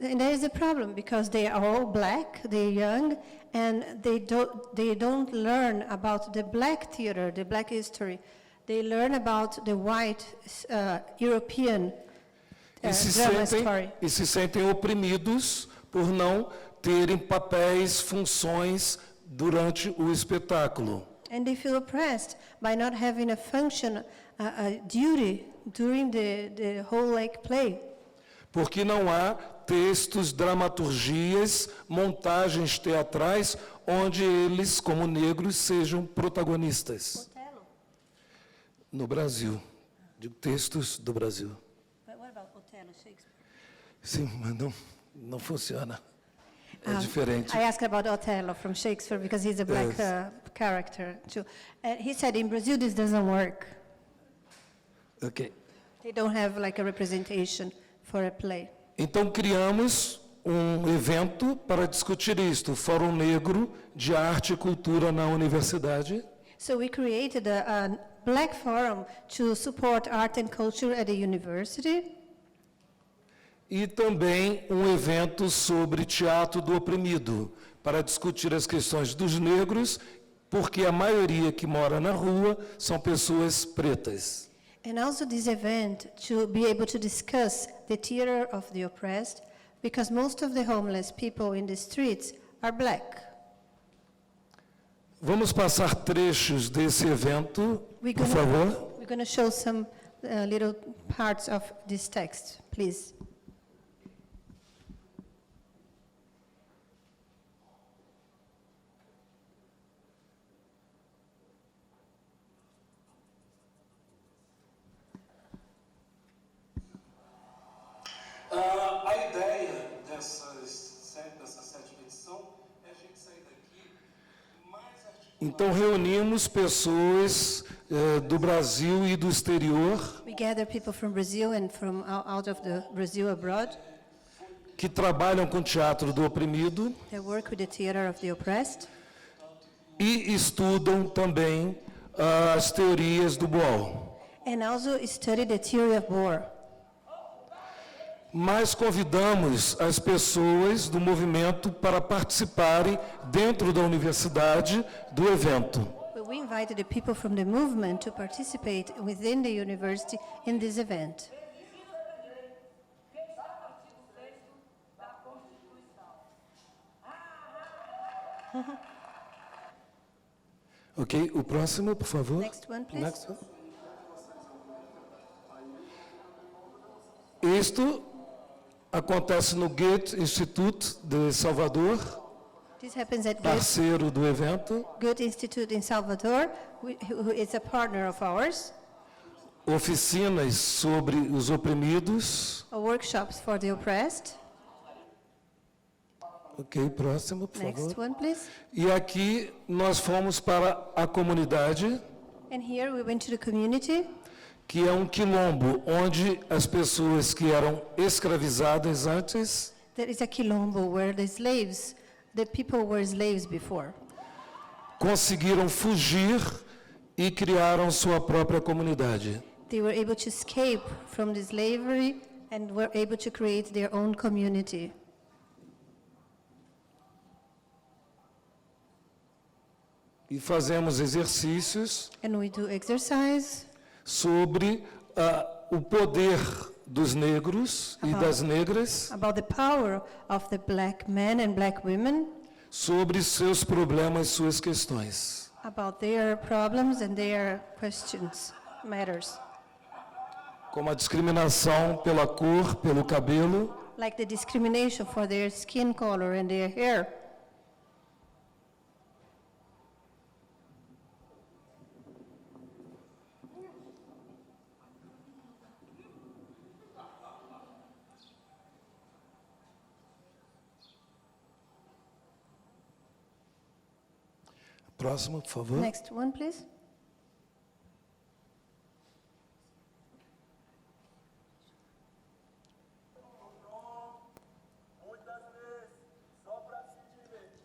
And there is a problem because they are all black, they're young, and they don't learn about the black theater, the black history. They learn about the white European drama story. E se sentem oprimidos por não terem papéis, funções durante o espetáculo. And they feel oppressed by not having a function, a duty during the whole play. Porque não há textos, dramaturgias, montagens teatrais onde eles, como negros, sejam protagonistas. Otelo. No Brasil. Digo textos do Brasil. But what about Otelo, Shakespeare? Sim, mas não funciona. É diferente. I asked about Othello from Shakespeare because he's a black character too. He said in Brazil this doesn't work. Ok. They don't have a representation for a play. Então criamos um evento para discutir isto, o Fórum Negro de Arte e Cultura na Universidade. So we created a Black Forum to support art and culture at the university. E também um evento sobre teatro do oprimido, para discutir as questões dos negros, porque a maioria que mora na rua são pessoas pretas. And also this event to be able to discuss the theater of the oppressed, because most of the homeless people in the streets are black. Vamos passar trechos desse evento, por favor. We're going to show some little parts of this text, please. A ideia dessa sétima edição é a gente sair daqui mais articulado. Então reunimos pessoas do Brasil e do exterior. We gather people from Brazil and from out of the Brazil abroad. Que trabalham com teatro do oprimido. They work with the theater of the oppressed. E estudam também as teorias do Boal. And also study the theory of Boer. Mas convidamos as pessoas do movimento para participarem dentro da universidade do evento. We invited the people from the movement to participate within the university in this event. Ok, o próximo, por favor. Next one, please. Next one. Isto acontece no Goethe-Institut de Salvador, This happens at parceiro do evento. Goethe-Institut in Salvador, who is a partner of ours. Oficinas sobre os oprimidos. Workshops for the oppressed. Ok, próximo, por Next favor. one, please. E aqui nós fomos para a comunidade, And here we went to the community, que é um quilombo, onde as pessoas que eram escravizadas antes there is a quilombo where the people were slaves before. conseguiram fugir e criaram sua própria comunidade. They were able to escape from the slavery and were able to create their own community. e fazemos exercícios and we do exercise sobre o poder dos negros e das negras, about the power of the black men and black women, sobre seus problemas, suas questões. about their problems and their questions, matters. Como a discriminação pela cor, pelo cabelo, Like the discrimination for their skin color and their hair. próximo, por favor. Next one, please.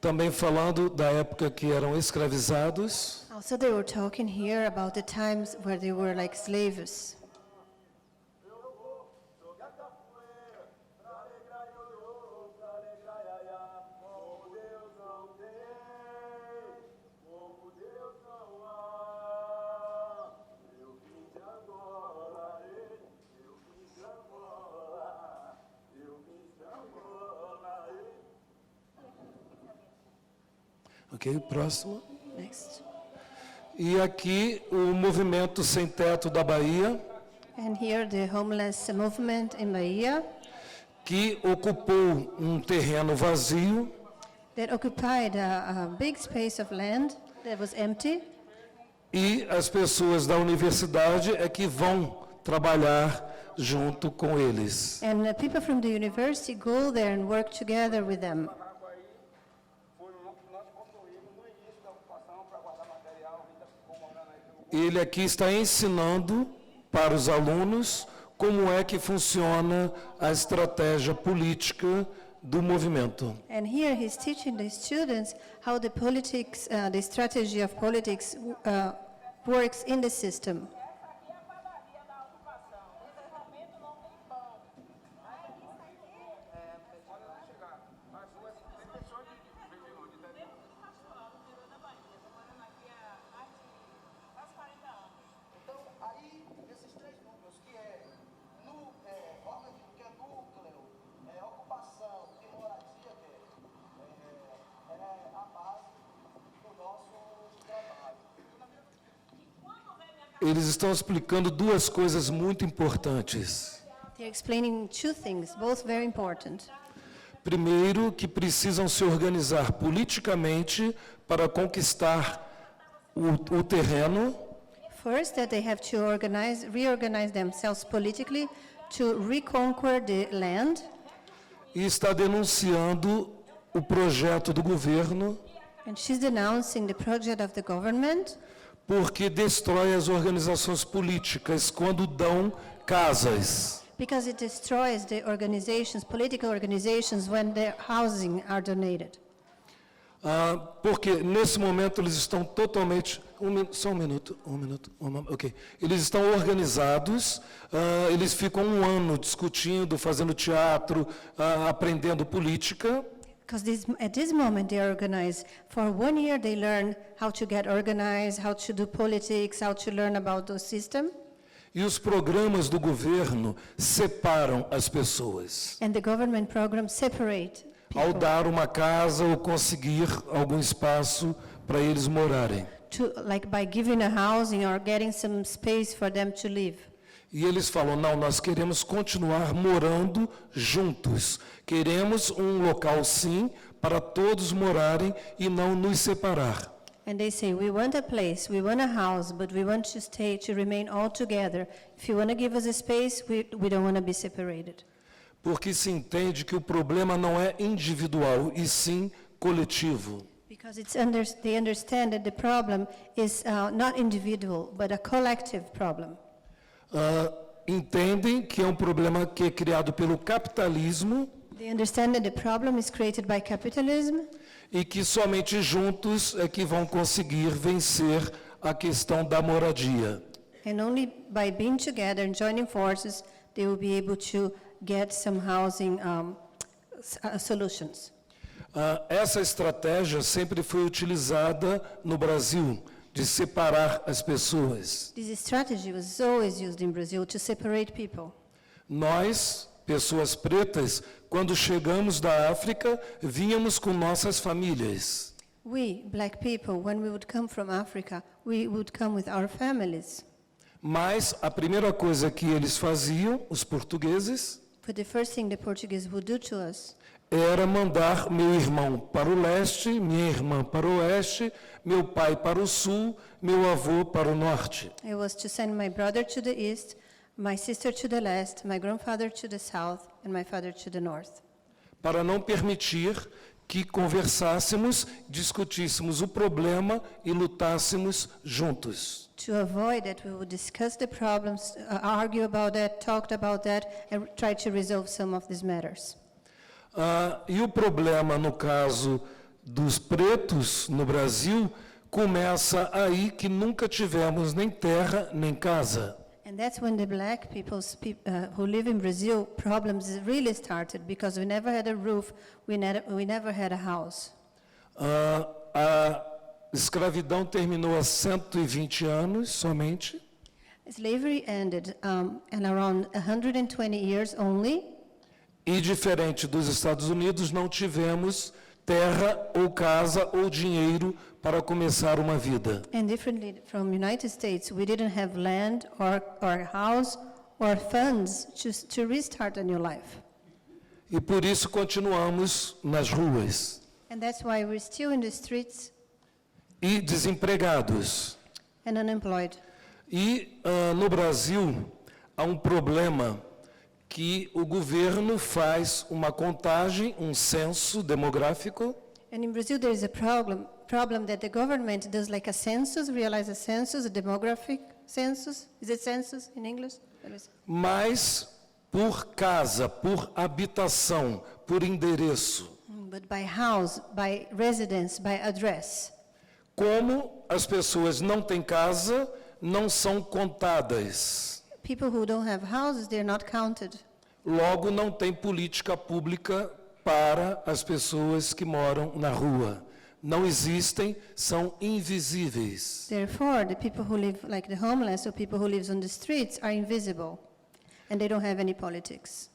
Também falando da época que eram escravizados. Also, they were talking here about the times where they were like slaves. Ok, próximo. Next. E aqui o movimento sem teto da Bahia, And here the homeless movement in Bahia que ocupou um terreno vazio that occupied a big space of land that was empty. e as pessoas da universidade é que vão trabalhar junto com eles. And people from the university go there and work together with them. Ele aqui está ensinando para os alunos como é que funciona a estratégia política do movimento. And here he's teaching the students how the politics, the strategy of politics works in the system. Eles estão explicando duas coisas muito importantes. They're explaining two things, both very important. Primeiro, que precisam se organizar politicamente para conquistar o terreno. First, that they have to reorganize themselves politically to reconquer the land. E está denunciando o projeto do governo, And she's denouncing the project of the government porque destrói as organizações políticas quando dão casas. because it destroys the organizations, political organizations, when their housing are donated. Porque nesse momento eles estão totalmente... Só um minuto. Ok. Eles estão organizados, eles ficam um ano discutindo, fazendo teatro, aprendendo política. Because at this moment they are organized. For 1 year they learn how to get organized, how to do politics, how to learn about the system. E os programas do separam as pessoas. And the government programs separate Ao people dar uma casa ou conseguir algum espaço para eles morarem. like by giving a housing or getting some space for them to live. E eles falam, não, nós queremos continuar morando juntos. Queremos um local, sim, para todos morarem e não nos separar. And they say, we want a place, we want a house, but we want to remain all together. If you want to give us a space, we don't want to be separated. Porque se entende que o problema não é individual, e sim coletivo. Because they understand that the problem is not individual, but a collective problem. Entendem que é um problema que é criado pelo capitalismo They understand that the problem is created by capitalism, e que somente juntos é que vão conseguir vencer a questão da moradia. and only by being together and joining forces, they will be able to get some housing solutions. Essa estratégia sempre foi utilizada no Brasil, de separar as pessoas. This strategy was always used in Brazil to separate people. Nós, pessoas pretas, quando chegamos da África, vínhamos com nossas famílias. We, black people, when we would come from Africa, we would come with our families. Mas a primeira coisa que eles faziam, os portugueses, But the first thing the Portuguese would do to us era mandar meu irmão para o leste, minha irmã para o oeste, meu pai para o sul, meu avô para o norte. it was to send my brother to the east, my sister to the west, my grandfather to the south, and my father to the north. Para não permitir que conversássemos, discutíssemos o problema e lutássemos juntos. To avoid that, we would discuss the problems, argue about that, talked about that, and try to resolve some of these matters. E o problema, no caso dos pretos no Brasil, começa aí que nunca tivemos nem terra nem casa. And that's when the black people who live in Brazil, problems really started, because we never had a roof, we never had a house. A escravidão terminou há 120 anos somente. Slavery ended in around 120 years only, E diferente dos Estados Unidos, não tivemos terra ou casa ou dinheiro para começar uma vida. and differently from United States, we didn't have land or house or funds to restart a new life. E por isso continuamos nas ruas. And that's why we're still in the streets E desempregados. and unemployed. E no Brasil há um problema que o governo faz uma contagem, um censo demográfico, And in Brazil, there is a problem that the government does like a census, realize a census, a demographic census. Is it census in English? mas por casa, por habitação, por endereço. But by house, by residence, by address. Como as pessoas não têm casa, não são contadas. People who don't have houses, they're not counted. Logo, não tem política pública para as pessoas que moram na rua. Não existem, são invisíveis. Therefore, the people who live like the homeless or people who live on the streets are invisible. And they don't have any politics.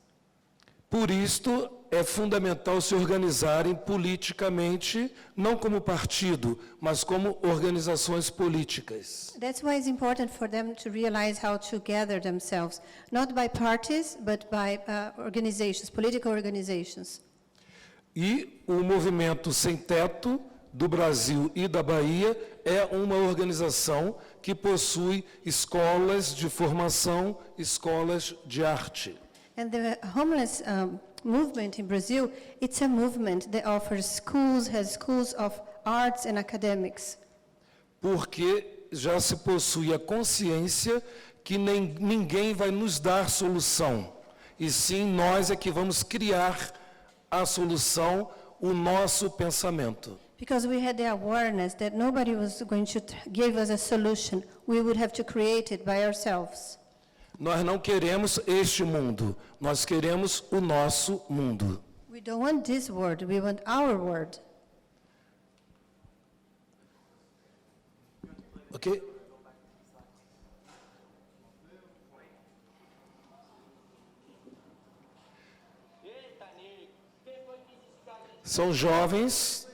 Por isto, é fundamental se organizarem politicamente, não como partido, mas como organizações políticas. That's why it's important for them to realize how to gather themselves, not by parties, but by organizations, political organizations. E o Movimento Sem Teto do Brasil e da Bahia é uma organização que possui escolas de formação, escolas de arte. And the homeless movement in Brazil, it's a movement that offers schools, has schools of arts and academics. Porque já se possui a consciência que ninguém vai nos dar solução, e sim nós é que vamos criar a solução, o nosso pensamento. Because we had the awareness that nobody was going to give us a solution. We would have to create it by ourselves. Nós não queremos este mundo, nós queremos o nosso mundo. We don't want this world, we want our world. Ok? São jovens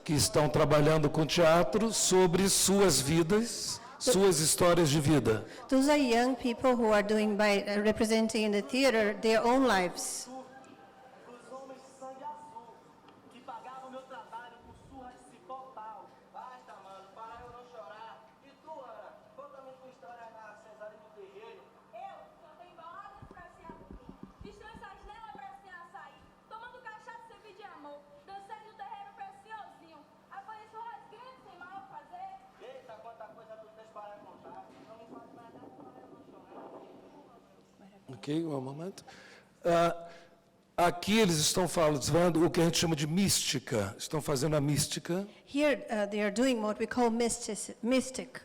que estão trabalhando com teatro sobre suas vidas, suas histórias de vida. Those are young people who are doing by representing in the theater their own lives. Os homens de sangue azul que pagavam meu trabalho com surra de cipó pau. Basta, mano, para eu não chorar. E tu, Ana, conta-me tua história na cesárea do terreiro. Eu cantei baladas pra se abrir, fiz tranças nela pra se açaí, tomando cachaça e de amor, dancei no terreiro preciosinho, apanhei surras grandes sem mal fazer. Eita, quanta coisa tu tens para contar. Não me faz mais nada para eu não chorar. Ok, um momento. Aqui eles estão falando o que a gente chama de mística. Estão fazendo a mística. Here they are doing what we call mystic.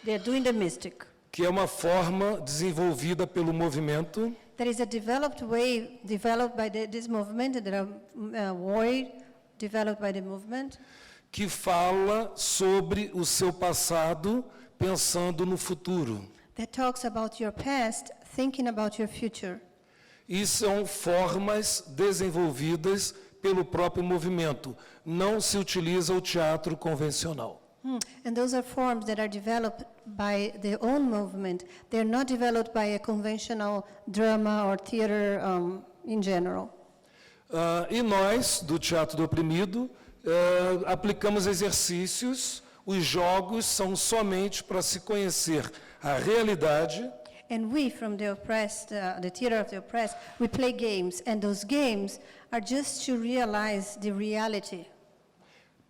They are doing the mystic. Que é uma forma desenvolvida pelo movimento. That is a developed way developed by this movement, that a way developed by the movement, que fala sobre o seu passado pensando no futuro. that talks about your past, thinking about your future. E são formas desenvolvidas pelo próprio movimento. Não se utiliza o teatro convencional. And those are forms that are developed by the own movement. They're not developed by a conventional drama or theater in general. E nós, do Teatro do Oprimido, aplicamos exercícios. Os jogos são somente para se conhecer a realidade. And we, from the oppressed, the theater of the oppressed, we play games, and those games are just to realize the reality,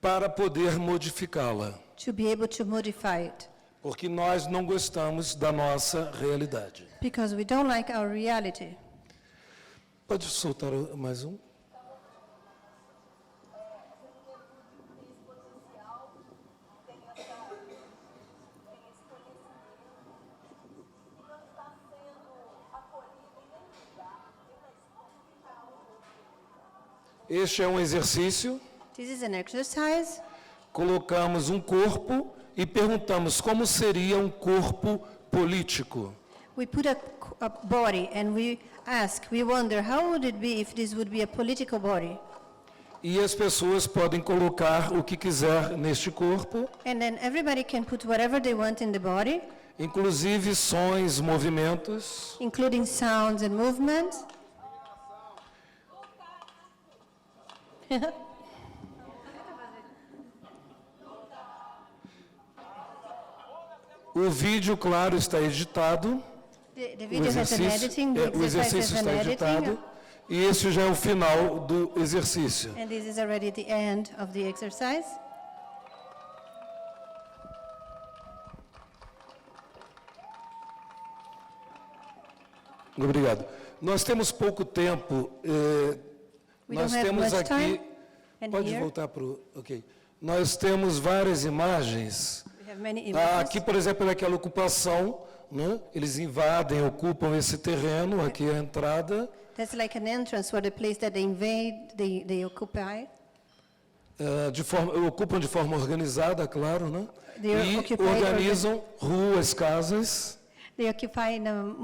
para poder modificá-la. to be able to modify it. Porque nós não gostamos da nossa realidade. Because we don't like our reality. Pode soltar mais um? Este é um exercício. This is an exercise. Colocamos um corpo e perguntamos como seria um corpo político. We put a body and we wonder, how would it be if this would be a political body? E as pessoas podem colocar o que quiser neste corpo, And then everybody can put whatever they want in the body, inclusive sons, movimentos. including sounds and movements. O vídeo, claro, está editado. The video has an editing, the O exercise exercício has está an editado. editing. E esse já é o final do exercício. And this is already the end of the exercise. Obrigado. Nós temos pouco tempo. We Nós don't have temos much time. aqui. And Pode here voltar para o. Ok. Nós temos várias imagens. we have many images. Aqui, por exemplo, é aquela ocupação. Né? Eles invadem, ocupam esse terreno. Aqui é a entrada. That's like an entrance for the place that they invade, they occupy. Ocupam de forma organizada, claro, né? They E occupy organizam ruas, casas. They occupy in a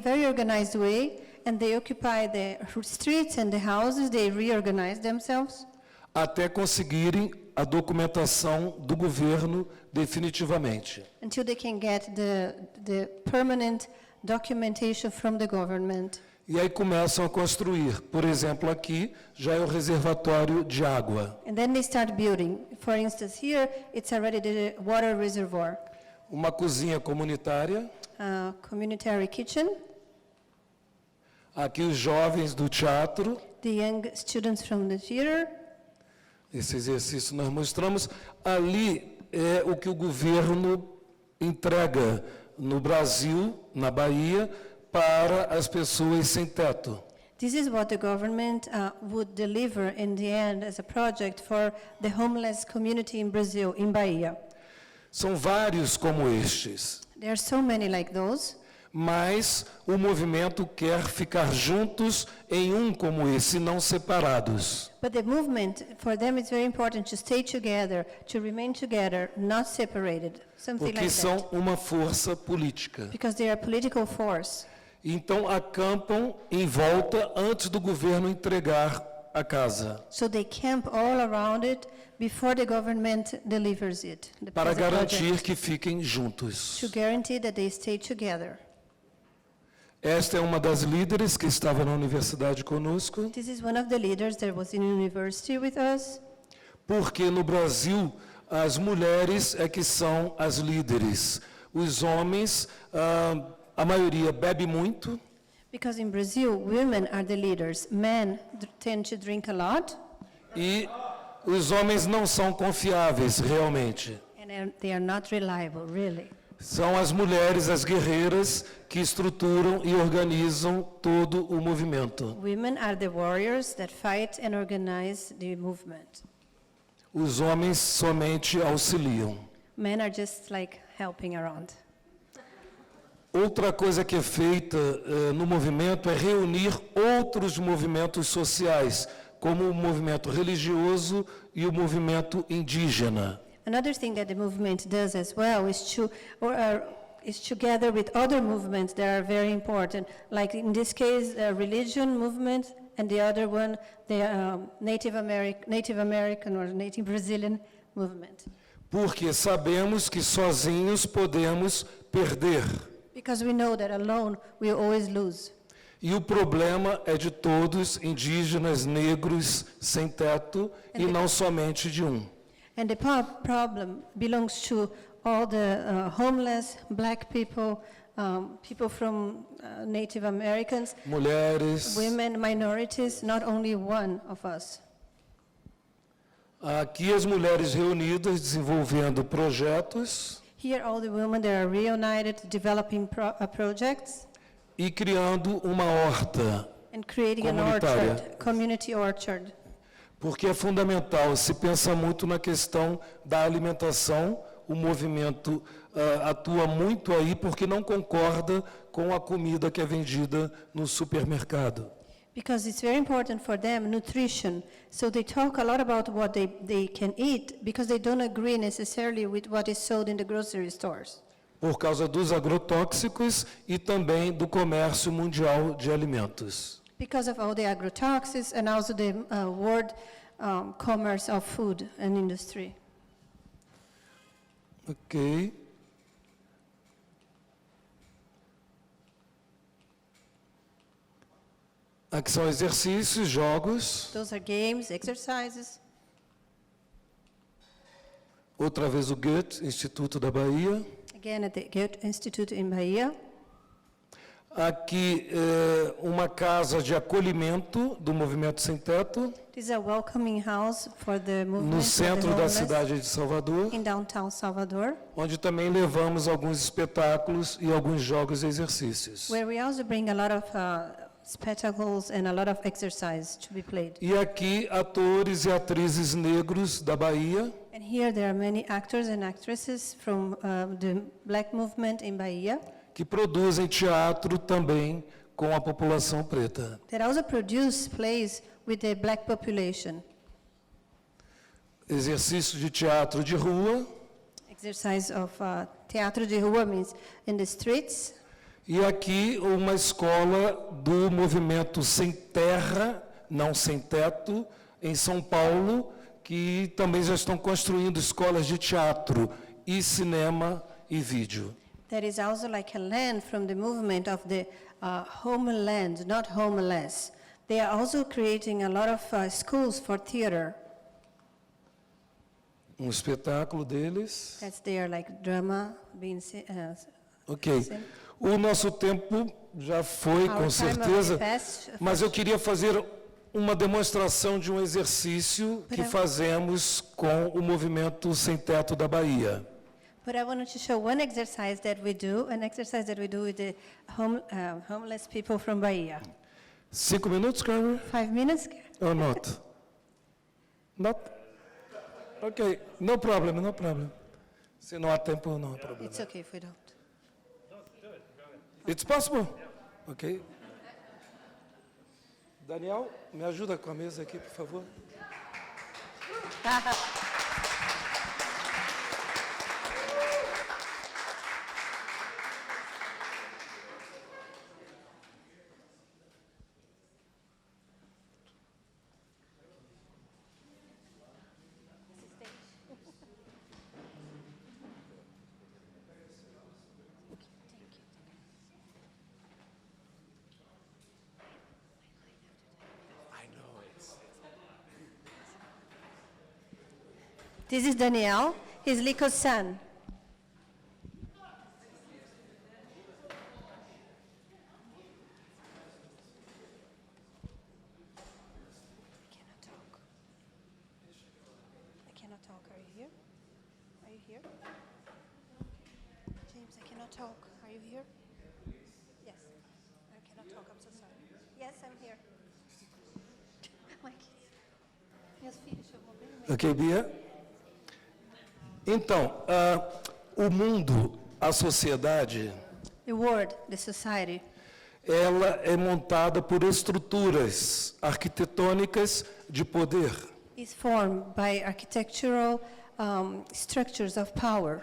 very organized way, and they occupy the streets and the houses. They reorganize themselves Até conseguirem a documentação do governo definitivamente. until they can get the permanent documentation from the government. E aí começam a construir. Por exemplo, aqui já é o reservatório de água. And then they start building. For instance, here it's already the water reservoir, Uma cozinha comunitária. a community kitchen. Aqui os jovens do teatro. The young students from the theater. Esse exercício nós mostramos. Ali é o que o governo entrega no Brasil, na Bahia, para as pessoas sem teto. This is what the government would deliver in the end as a project for the homeless community in Brazil, in Bahia. São vários como estes, There are so many like those, mas o movimento quer ficar juntos em um como esse, não separados. but the movement, for them it's very important to stay together, to remain together, not separated, something Porque like são that. uma força política. Because they are a political force. Então acampam em volta antes do governo entregar a casa, So they camp all around it before the government delivers it. para as a project, garantir que fiquem juntos. to guarantee that they stay together. Esta é uma das líderes que estava na universidade conosco, This is one of the leaders that was in university with us. porque no Brasil as mulheres é que são as líderes. Os homens, a maioria bebe muito, Because in Brazil, women are the leaders. Men tend to drink a lot, e os homens não são confiáveis realmente. and they are not reliable, really. São as mulheres, as guerreiras, que estruturam e organizam todo o movimento. Women are the warriors that fight and organize the movement. Os homens somente auxiliam. Men are just like helping around. Outra coisa que é feita no movimento é reunir outros movimentos sociais como o movimento religioso e o movimento indígena. Another thing that the movement does as well is together with other movements that are very important, like in this case, the religion movement, and the other one, the Native American or Native Brazilian movement. Porque sabemos que sozinhos podemos perder. Because we know that alone we always lose. E o problema é de todos, indígenas, negros, sem teto, e não somente de um. And the problem belongs to all the homeless, black people, people from Native Americans, mulheres, women, minorities, not only one of us. Aqui as mulheres reunidas desenvolvendo projetos. Here all the women that are reunited, developing projects. E criando uma horta And creating comunitária. an orchard, community orchard. Porque é fundamental, se pensa muito na questão da alimentação, o movimento atua muito aí porque não concorda com a comida que é vendida no supermercado. Because it's very important for them, nutrition. So they talk a lot about what they can eat because they don't agree necessarily with what is sold in the grocery stores. Por causa dos agrotóxicos e também do comércio mundial de alimentos. Because of all the agrotoxins and also the world commerce of food and industry. Ok. Aqui são exercícios, jogos. Those are games, exercises. Outra vez o Goethe-Institut da Bahia. Again, at the Goethe-Institut in Bahia. Aqui uma casa de acolhimento do Movimento Sem Teto. This is a welcoming house for the movement No of the centro da homeless cidade de Salvador, in downtown Salvador, onde também levamos alguns espetáculos e alguns jogos e exercícios. where we also bring a lot of spectacles and a lot of exercise to be played. E aqui atores e atrizes negros da Bahia, And here there are many actors and actresses from the black movement in Bahia que produzem teatro também com a população preta. that also produce plays with the black population. Exercício de teatro de rua. Exercise of teatro de rua means in the streets. E aqui uma escola do movimento Sem Terra, não Sem Teto, em São Paulo, que também já estão construindo escolas de teatro e cinema e vídeo. That is also like a land from the movement of the homeland, not homeless. They are also creating a lot of schools for theater. Um espetáculo deles. That's their like drama being Ok. seen. O nosso tempo já foi, Our com time certeza, already passed. mas eu queria fazer uma demonstração de um exercício que fazemos com o Movimento Sem Teto da Bahia. But I wanted to show one exercise that we do, an exercise that we do with the homeless people from Bahia. 5 minutos, Carmen? 5 minutes? Or not? Not? Ok, no problem, no problem. Se não há tempo, não há problema. It's okay if we don't. It's possible? Ok. Daniel, me ajuda com a mesa aqui, por favor. This is Daniel. He's Lico's son. I cannot talk. Are you here? Are you here? James, I cannot talk. Are you here? Yes. I cannot talk. I'm so sorry. Yes, I'm here. Meus filhos chamam bem. Ok, Bia? Então, o mundo, a sociedade, The world, the society, ela é montada por estruturas arquitetônicas de poder. Is formed by architectural structures of power.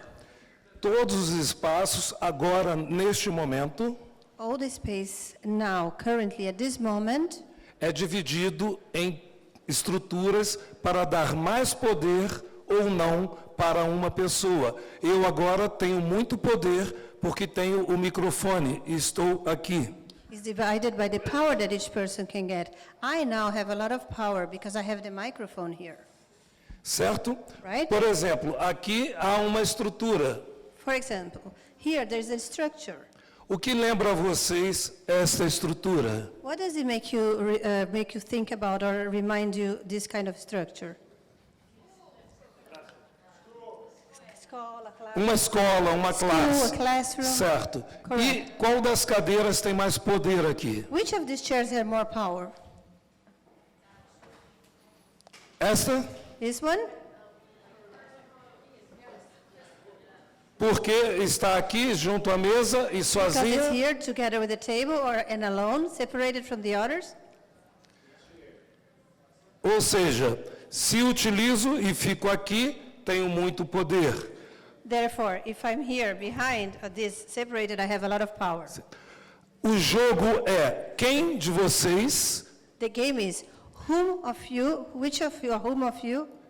Todos os espaços, agora, neste momento, All the space now, currently at this moment, é dividido em estruturas para dar mais poder ou não para uma pessoa. Eu agora tenho muito poder porque tenho o microfone e estou aqui. is divided by the power that each person can get. I now have a lot of power because I have the microphone here. Certo? Right. Por exemplo, aqui há uma estrutura. For example, here there's a structure. O que lembra a vocês essa estrutura? What does it make you think about or remind you this kind of structure? Uma escola, uma classe. A classroom. Certo. Correct. E qual das cadeiras tem mais poder aqui? Which of these chairs have more power? Esta? This one? Porque está aqui junto à mesa e Because it's sozinha? here together with the table and alone, separated from the others? Ou seja, se utilizo e fico aqui, tenho muito poder. Therefore, if I'm here behind this separated, I have a lot of power. O jogo é quem de vocês The game is whom of you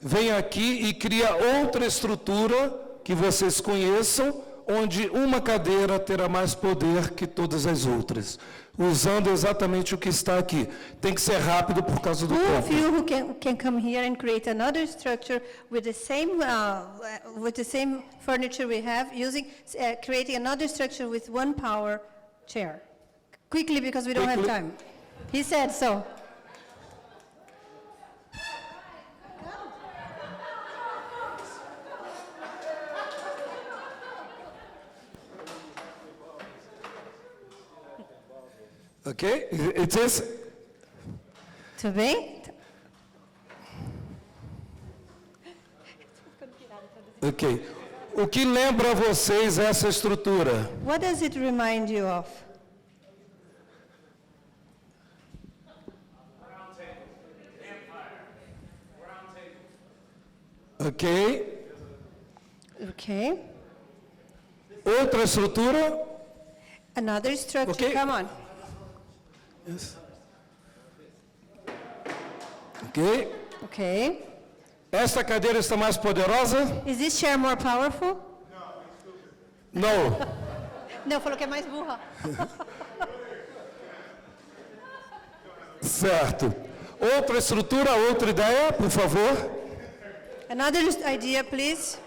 vem aqui e cria outra estrutura que vocês conheçam, onde uma cadeira terá mais poder que todas as outras, usando exatamente o que está aqui. Tem que ser rápido por causa do who of tempo. you who can come here and create another structure with the same furniture we have, creating another structure with one power chair. Quickly, because we don't have Quickly. time. He said so. Ok? It is. Tudo bem? Ok. O que lembra a vocês essa estrutura? What does it remind you of? Ok. Okay. Outra estrutura? Another structure. Okay. Come on. Yes. Ok. Okay. Esta cadeira está mais poderosa? Is this chair more powerful? Não. Não, falou que é mais burra. Certo. Outra estrutura, outra ideia, por favor. Another idea, please.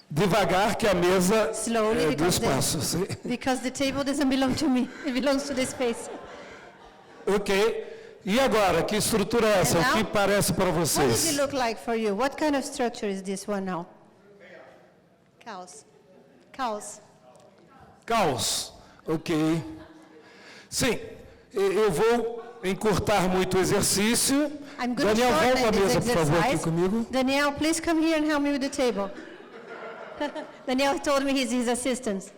Devagar, que a mesa Slowly, é do because espaço. Sim. Because the table doesn't belong to me. It belongs to the space. Ok. E agora, que estrutura é essa? And O que now, parece para What does it vocês? look like for you? What kind of structure is this one now? Chaos. Chaos. Caos. Ok. Sim, eu vou encurtar muito o exercício. I'm going to Daniel, volta à shorten mesa, this por favor, aqui exercise. comigo. Daniel, please come here and help me with the table. Daniel told me he's his assistant.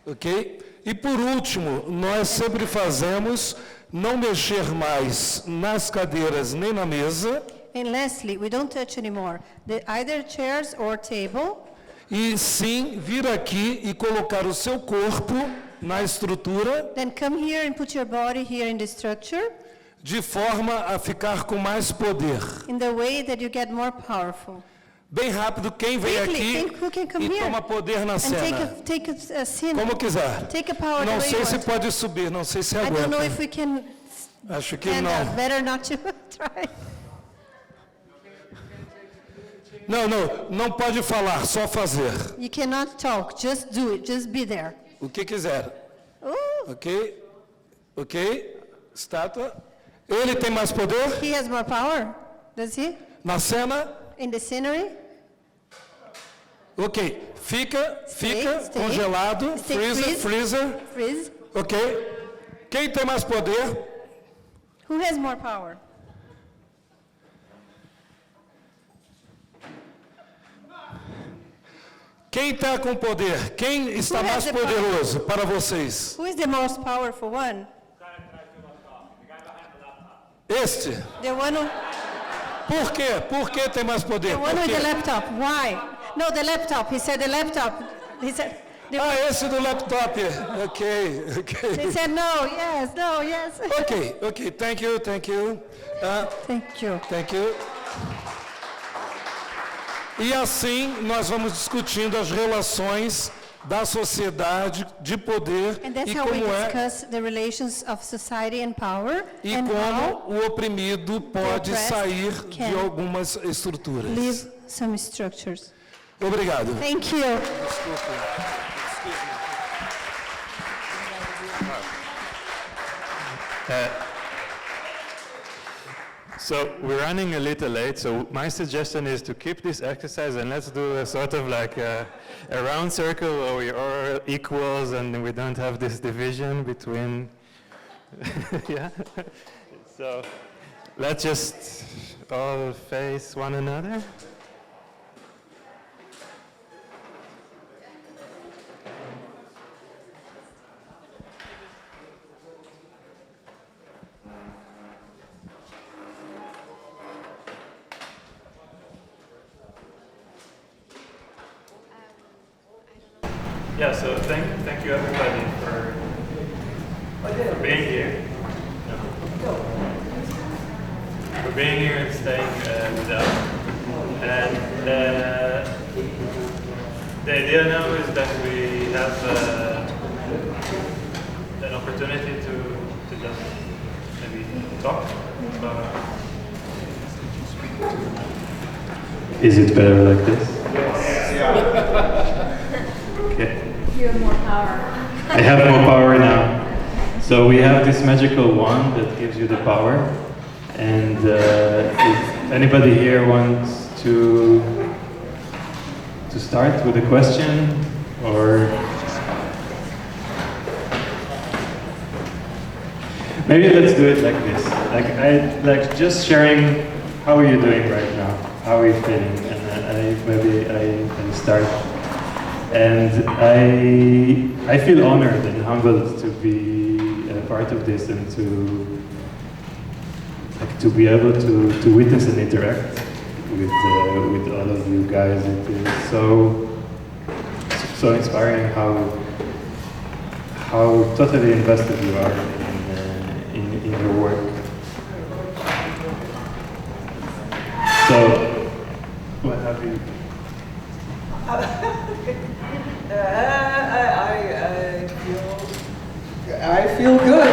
Ok? E por último, nós sempre fazemos não mexer mais nas cadeiras nem na mesa, And lastly, we don't touch anymore either chairs or table, e sim vir aqui e colocar o seu corpo na estrutura then come here and put your body here in the structure de forma a ficar com mais poder. in the way that you get more powerful. Bem rápido, quem vem Quickly, aqui who can come e here toma poder na and cena. take a scene. Como quiser. Take a power Não the way sei you se want. pode subir, não sei se I don't know aguenta. if we can Acho que stand up. não. Better not to try. Não pode falar, só fazer. You cannot talk, just do it, just be there. O que quiser. Ok? Ok? Estátua. Ele tem mais poder? He has more power, does he? Na cena? In the scenery? Ok. Fica Stay. congelado. Stay Freezer. Freeze. Ok. Quem tem mais poder? Who has more power? Quem está com poder? Quem está Who has mais the power? poderoso para vocês? Who is the most powerful one? Este. The one who, Por quê? Por que tem mais poder? the one Por with the quê? laptop. Why? No, the laptop. He said the laptop. He said, Esse do laptop. Ok, he ok. said no, yes, no, yes. Ok, ok. Thank you, thank you. Thank you. Thank you. E assim nós vamos discutindo as relações da sociedade de poder And that's e how we como discuss the relations of society and power e and how como o oprimido pode oppressed sair de can algumas estruturas. leave some structures. Obrigado. Thank you. So we're running a little late, so my suggestion is to keep this exercise and let's do a sort of like a round circle where we are equals and we don't have this division between, yeah? So let's just all face one another. Yeah, so thank you everybody for being here. For being here and staying with us. And the idea now is that we have an opportunity to just maybe talk. Is it better like this? Okay. You have more power. I have more power now. So we have this magical wand that gives you the power. And if anybody here wants to start with a question or maybe let's do it like this. Like just sharing how are you doing right now? How are you feeling? And maybe I start. And I feel honored and humbled to be a part of this and to be able to witness and interact with all of you guys. It is so inspiring how totally invested you are in your work. So, what have you? I feel good.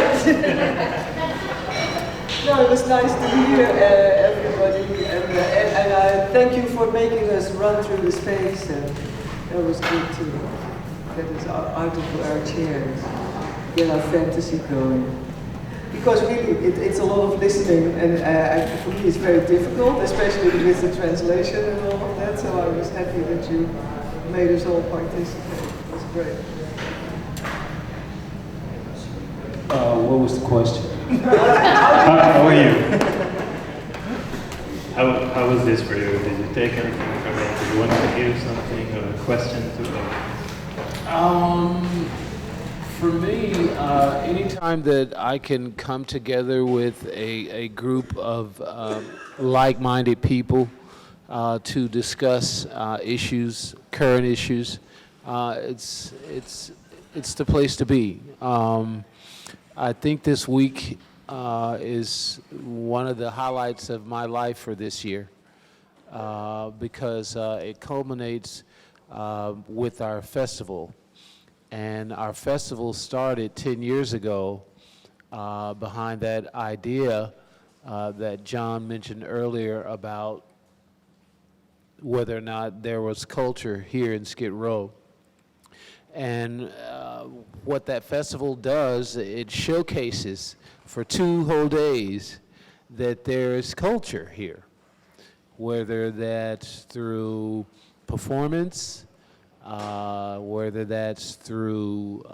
No, it was nice to hear everybody, and I thank you for making us run through the space, and that was good to get us out of our chairs, get our fantasy going. Because really, it's a lot of listening, and for me it's very difficult, especially with the translation and all of that, so I was happy that you made us all participate. It was great. What was the question? How are you? How was this for you? Did you take anything from it? Did you want to give something or a question to them? For me, anytime that I can come together with a group of like-minded people to discuss issues, current issues, it's the place to be. I think this week is one of the highlights of my life for this year because it culminates with our festival. And our festival started 10 years ago behind that idea that John mentioned earlier about whether or not there was culture here in Skid Row. And what that festival does, it showcases for 2 whole days that there is culture here, whether that's through performance, whether that's through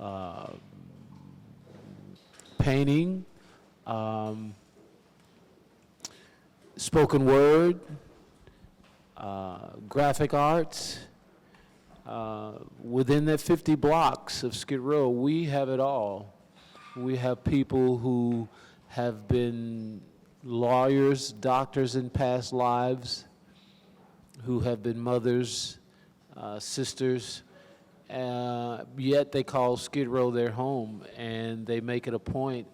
painting, spoken word, graphic arts, Within that 50 blocks of Skid Row, we have it all. We have people who have been lawyers, doctors in past lives, who have been mothers, sisters, yet they call Skid Row their home, and they make it a point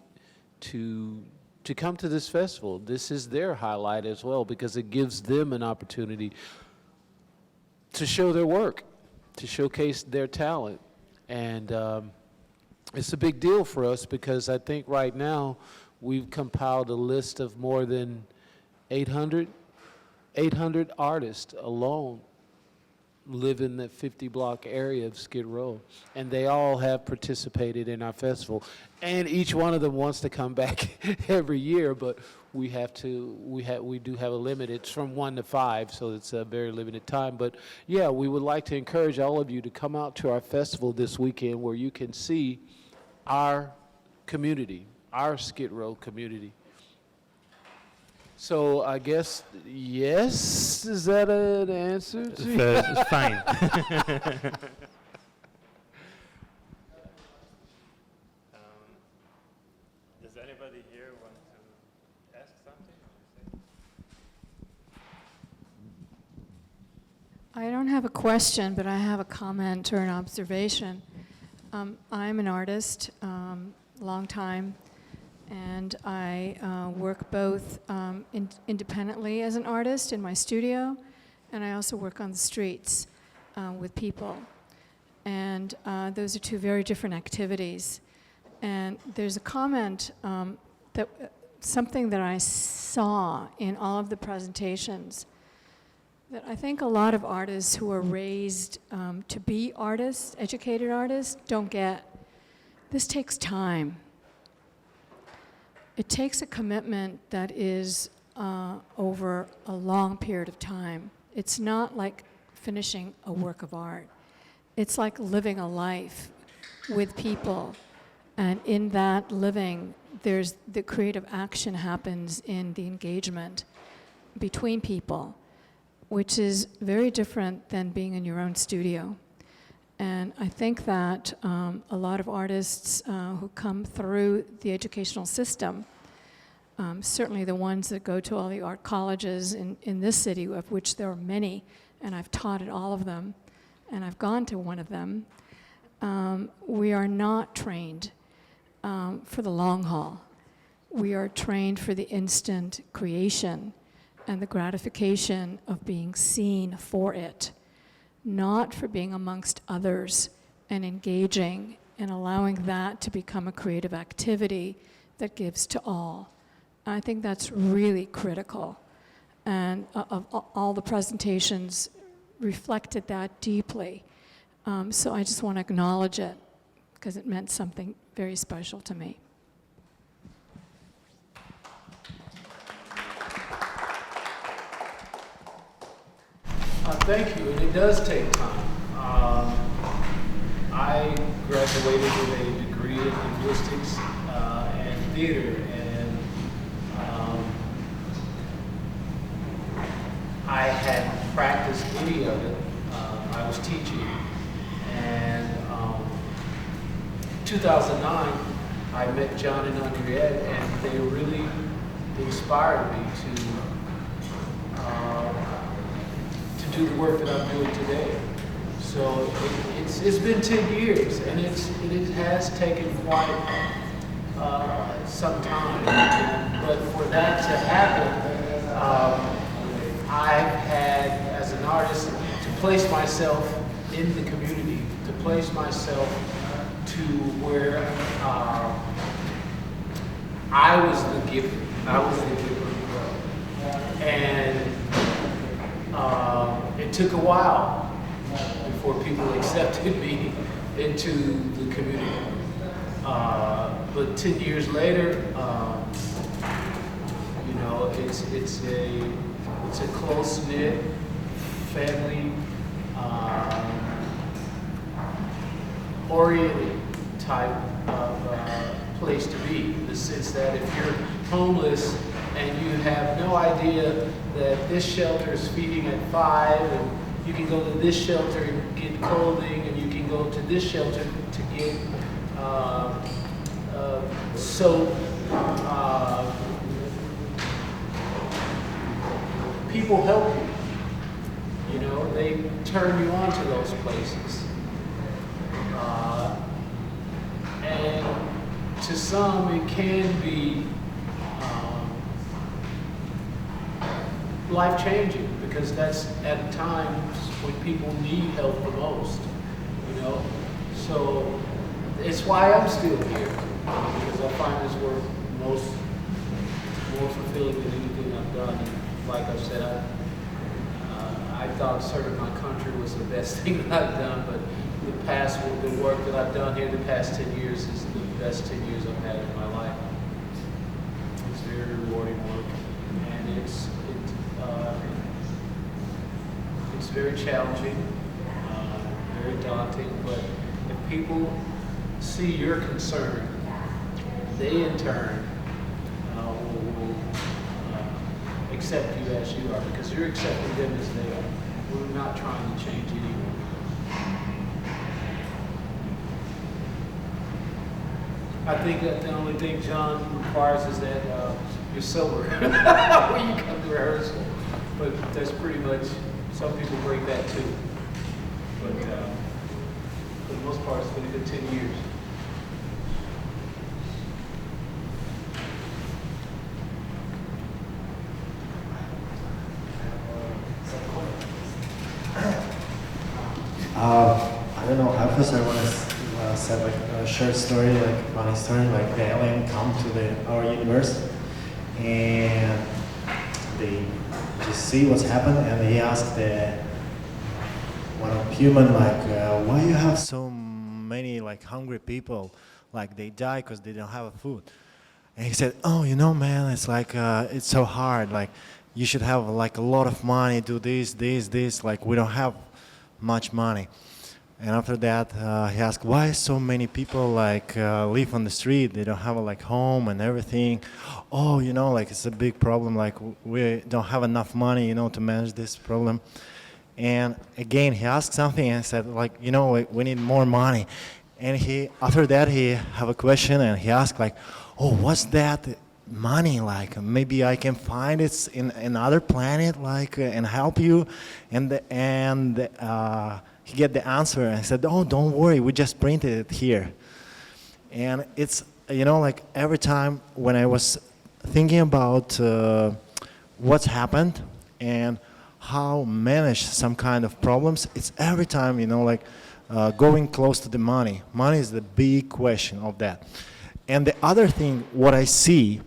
to come to this festival. This is their highlight as well, because it gives them an opportunity to show their work, to showcase their talent. And it's a big deal for us, because I think right now we've compiled a list of more than 800 artists alone live in that 50-block area of Skid Row, and they all have participated in our festival. And each one of them wants to come back every year, but we do have a limit. It's from 1 to 5, so it's a very limited time. But yeah, we would like to encourage all of you to come out to our festival this weekend, where you can see our community, our Skid Row community. So I guess, yes, is that an answer? It's fine. Does anybody here want to ask something? I don't have a question, but I have a comment or an observation. I'm an artist, long time, and I work both independently as an artist in my studio, and I also work on the streets with people. And those are two very different activities. And there's a comment something that I saw in all of the presentations, that I think a lot of artists who are raised to be artists, educated artists, don't get. This takes time. It takes a commitment that is over a long period of time. It's not like finishing a work of art. It's like living a life with people. And in that living, there's the creative action happens in the engagement between people, which is very different than being in your own studio. And I think that a lot of artists who come through the educational system, certainly the ones that go to all the art colleges in this city, of which there are many, and I've taught at all of them, and I've gone to one of them, we are not trained for the long haul. We are trained for the instant creation and the gratification of being seen for it, not for being amongst others and engaging and allowing that to become a creative activity that gives to all. I think that's really critical. And all the presentations reflected that deeply. So I just want to acknowledge it, because it meant something very special to me. Thank you, and it does take time. I graduated with a degree in linguistics and theater, and I hadn't practiced any of it. I was teaching, and 2009, I met John and Andriette, and they really inspired me to do the work that I'm doing today. So it's been 10 years, and it has taken quite some time. But for that to happen, I've had, as an artist, to place myself in the community, to place myself to where I was the giver. And it took a while before people accepted me into the community. But 10 years later, you know, it's a close-knit family oriented type of place to be, in the sense that if you're homeless and you have no idea that this shelter is feeding at 5, and you can go to this shelter and get clothing, and you can go to this shelter to get soap. People help you. You know, they turn you on to those places. And to some, it can be life-changing, because that's at times when people need help the most, you know. So it's why I'm still here, because I find this work more fulfilling than anything I've done. And like I've said, I thought serving my country was the best thing that I've done, but the work that I've done here the past 10 years is the best 10 years I've had in my life. It's very rewarding work, and it's very challenging, very daunting, but if people see your concern, they in turn will accept you as you are, because you're accepting them as they are. We're not trying to change anyone. I think that the only thing John requires is that you're sober when you come to rehearsal. But that's pretty much, some people break that too. But for the most part, it's been a good 10 years. I don't know, at first I want to say like a short story, like a funny story, like the alien come to our universe and they just see what's happened, and he asked one of human like, why you have so many like hungry people, like they die because they don't have a food. And he said, oh, you know, man, it's like, it's so hard, like you should have like a lot of money, do this, like we don't have much money. And after that, he asked, why so many people like live on the street? They don't have a like home and everything. Oh, you know, like it's a big problem. Like we don't have enough money, you know, to manage this problem. And again, he asked something and said, like, you know, we need more money. And after that, he have a question and he asked like, oh, what's that money like? Maybe I can find it in another planet, like, and help you. He get the answer and said, oh, don't worry, we just printed it here. And it's, you know, like every time when I was thinking about what's happened and how manage some kind of problems, it's every time, you know, like going close to the money. Money is the big question of that. And the other thing, what I see,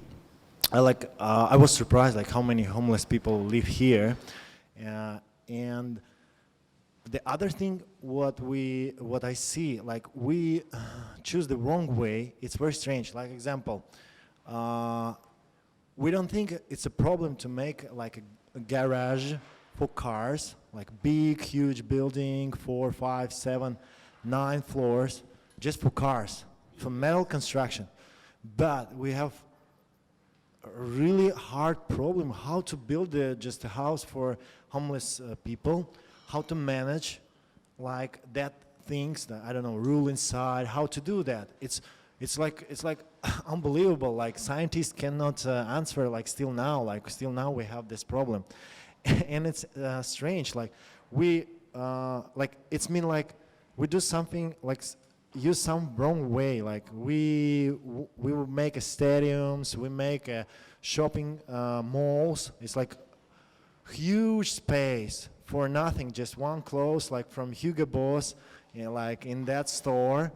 I was surprised like how many homeless people live here. And the other thing, what I see, like we choose the wrong way. It's very strange. Like example, we don't think it's a problem to make like a garage for cars, like big, huge building, 4, 5, 7, 9 floors, just for cars, for metal construction. But we have a really hard problem how to build just a house for homeless people. How to manage like that things that I don't know, rule inside, how to do that. It's like unbelievable. Like scientists cannot answer like still now we have this problem. And it's strange, like we like it's mean like we do something like use some wrong way, like we will make a stadiums, we make a shopping malls. It's like huge space for nothing, just one clothes like from Hugo Boss, you know, like in that store,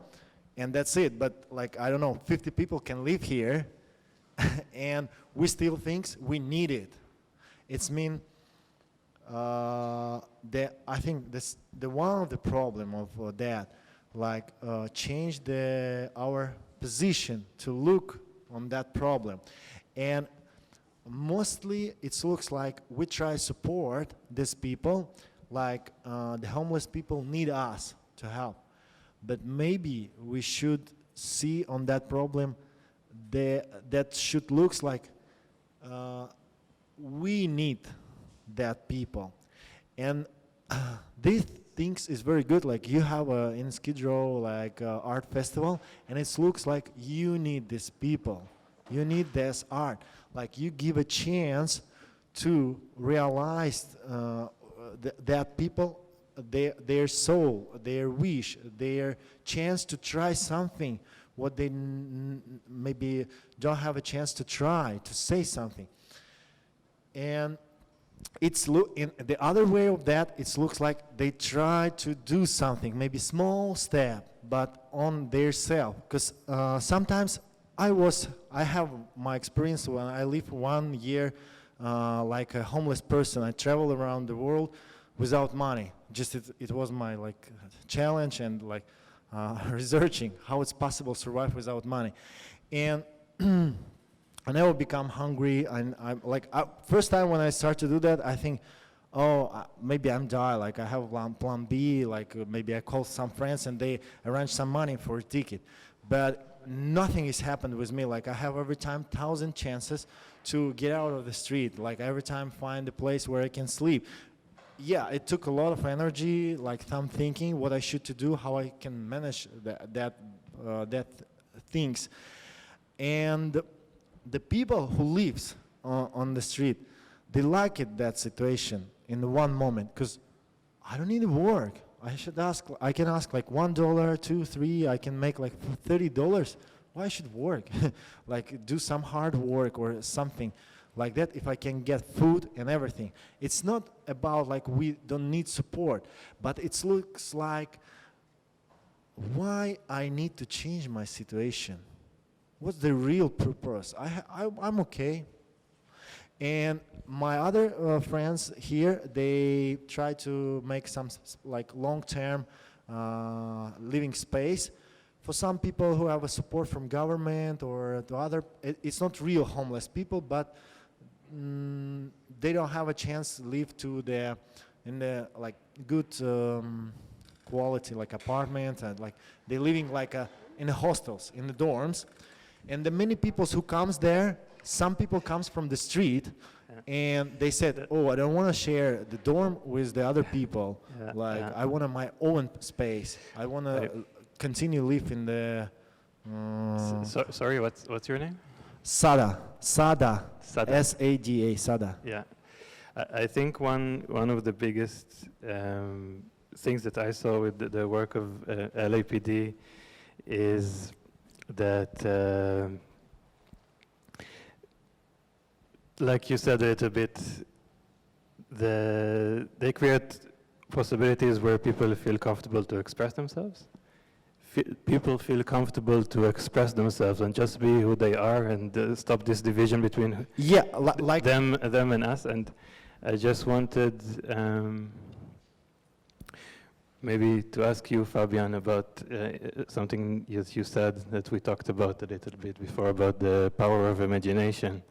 and that's it. But like I don't know, 50 people can live here, and we still think we need it. It's mean that I think the one of the problem of that, like change our position to look on that problem, and mostly it looks like we try to support these people, like the homeless people need us to help, but maybe we should see on that problem that should looks like we need that people. And these things is very good. Like you have in Skid Row like art festival, and it looks like you need these people, you need this art. Like you give a chance to realize that people, their soul, their wish, their chance to try something, what they maybe don't have a chance to try, to say something. And it's in the other way of that, it looks like they try to do something, maybe small step, but on their self. Because sometimes I have my experience when I lived 1 year like a homeless person. I traveled around the world without money. Just it was my like challenge and like researching how it's possible to survive without money. And I never become hungry, and I'm like, first time when I start to do that, I think, oh, maybe I'm die, like I have plan B, like maybe I call some friends and they arrange some money for a ticket. But nothing has happened with me. Like I have every time 1,000 chances to get out of the street, like every time find a place where I can sleep. Yeah, it took a lot of energy, like some thinking what I should to do, how I can manage that things. And the people who lives on the street, they like it, that situation in one moment, because I don't need to work. I can ask like $1, $2, $3, I can make like $30. Why I should work? Like do some hard work or something like that if I can get food and everything. It's not about like we don't need support, but it looks like why I need to change my situation. What's the real purpose? I'm okay. And my other friends here, they try to make some like long-term living space. For some people who have a support from government or the other, it's not real homeless people, but they don't have a chance to live in the like good quality like apartment, and like they're living like in the hostels, in the dorms. And the many people who comes there, some people comes from the street, and they said, oh, I don't want to share the dorm with the other people. I want my own space. I want to continue live in the... sorry, what's your name? Sada. S-A-D-A, Sada. Yeah. I think one of the biggest things that I saw with the work of LAPD is that, like you said a little bit, they create possibilities where people feel comfortable to express themselves. People feel comfortable to express themselves and just be who they are, and stop this division between like them and us. And I just wanted maybe to ask you, Fabian, about something you said that we talked about a little bit before, about the power of imagination,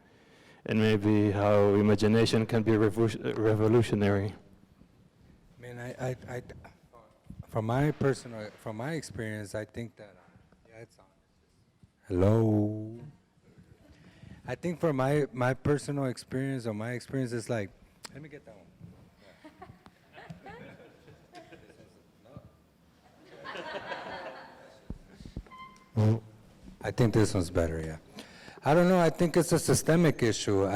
and maybe how imagination can be revolutionary. I mean, from my experience, I think that, yeah, it's on. Hello. I think from my personal experience, or my experience is like, let me get that one. I think this one's better, yeah. I don't know, I think it's a systemic issue.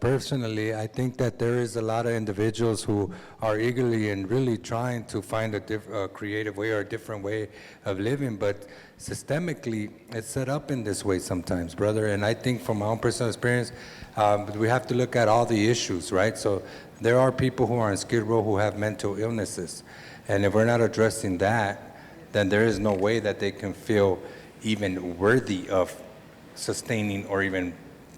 Personally, I think that there is a lot of individuals who are eagerly and really trying to find a creative way or a different way of living, but systemically, it's set up in this way sometimes, brother. And I think from my own personal experience, we have to look at all the issues, right? So there are people who are in Skid Row who have mental illnesses. And if we're not addressing that, then there is no way that they can feel even worthy of sustaining or even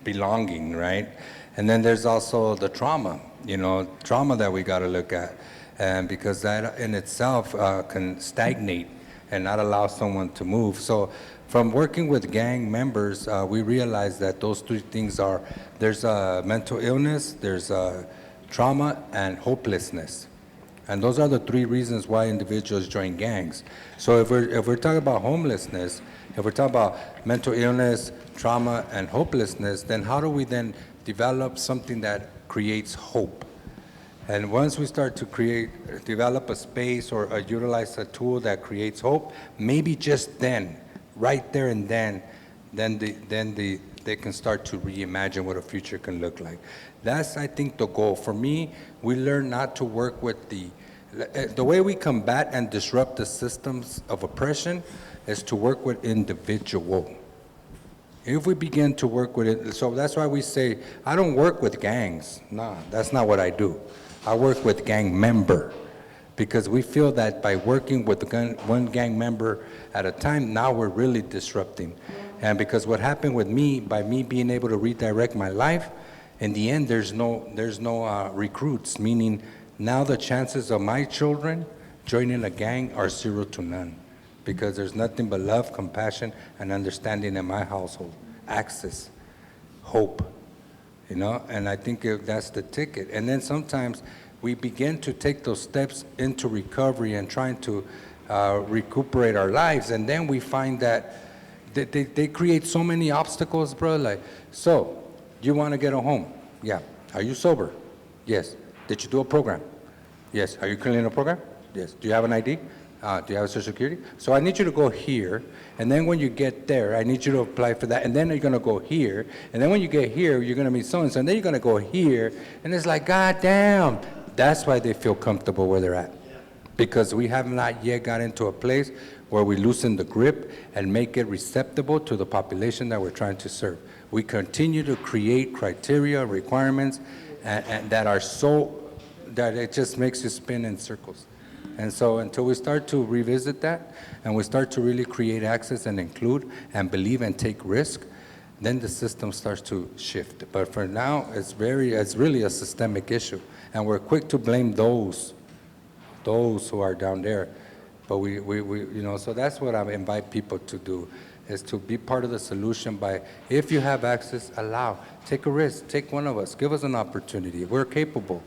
belonging, right? And then there's also the trauma that we got to look at, and because that in itself can stagnate and not allow someone to move. So from working with gang members, we realize that those three things are, there's mental illness, there's trauma, and hopelessness. And those are the three reasons why individuals join gangs. So if we're talking about homelessness, if we're talking about mental illness, trauma, and hopelessness, then how do we then develop something that creates hope? And once we start to develop a space or utilize a tool that creates hope, maybe just then, right there and then they can start to reimagine what a future can look like. That's, I think, the goal. For me, we learn not to work with the way we combat and disrupt the systems of oppression is to work with individual. If we begin to work with it, so that's why we say, I don't work with gangs. Nah, that's not what I do. I work with gang member, because we feel that by working with one gang member at a time, now we're really disrupting. And because what happened with me, by me being able to redirect my life, in the end, there's no recruits, meaning now the chances of my children joining a gang are 0 to none, because there's nothing but love, compassion, and understanding in my household, access, hope. You know, and I think that's the ticket. And then sometimes we begin to take those steps into recovery and trying to recuperate our lives, and then we find that they create so many obstacles, bro. Like, so, you want to get a home? Yeah. Are you sober? Yes. Did you do a program? Yes. Are you currently in a program? Yes. Do you have an ID? Do you have a Social Security? So I need you to go here, and then when you get there, I need you to apply for that, and then you're gonna go here, and then when you get here, you're gonna meet so-and-so, and then you're gonna go here, and it's like, God damn. That's why they feel comfortable where they're at. Because we have not yet got into a place where we loosen the grip and make it receptible to the population that we're trying to serve. We continue to create criteria, requirements, and that are so, that it just makes you spin in circles. And so until we start to revisit that, and we start to really create access and include and believe and take risk, then the system starts to shift. But for now, it's really a systemic issue. And we're quick to blame those who are down there. But we you know, so that's what I invite people to do, is to be part of the solution by, if you have access, take a risk, take one of us, give us an opportunity. We're capable.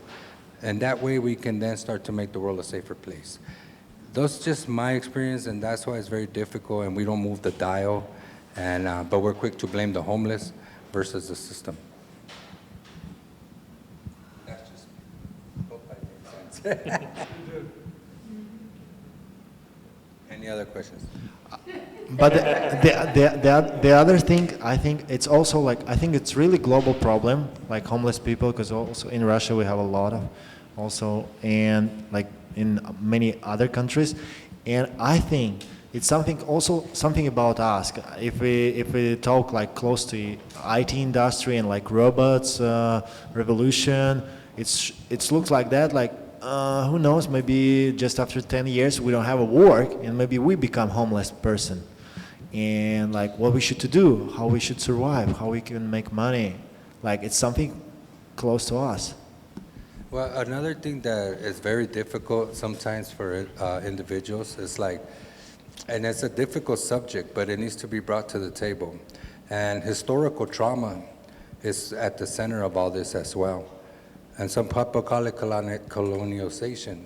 And that way we can then start to make the world a safer place. That's just my experience, and that's why it's very difficult, and we don't move the dial, and but we're quick to blame the homeless versus the system. That's just me. Hope I made sense. Any other questions? But the other thing, I think it's also like, I think it's really global problem, like homeless people, because also in Russia we have a lot of also, and like in many other countries. And I think it's something about us. If we talk like close to IT industry and like robots, revolution, it looks like that, like who knows, maybe just after 10 years we don't have a work, and maybe we become homeless person. And like what we should do, how we should survive, how we can make money. Like it's something close to us. Well, another thing that is very difficult sometimes for individuals is like, and it's a difficult subject, but it needs to be brought to the table. And historical trauma is at the center of all this as well. And some people call it colonialization,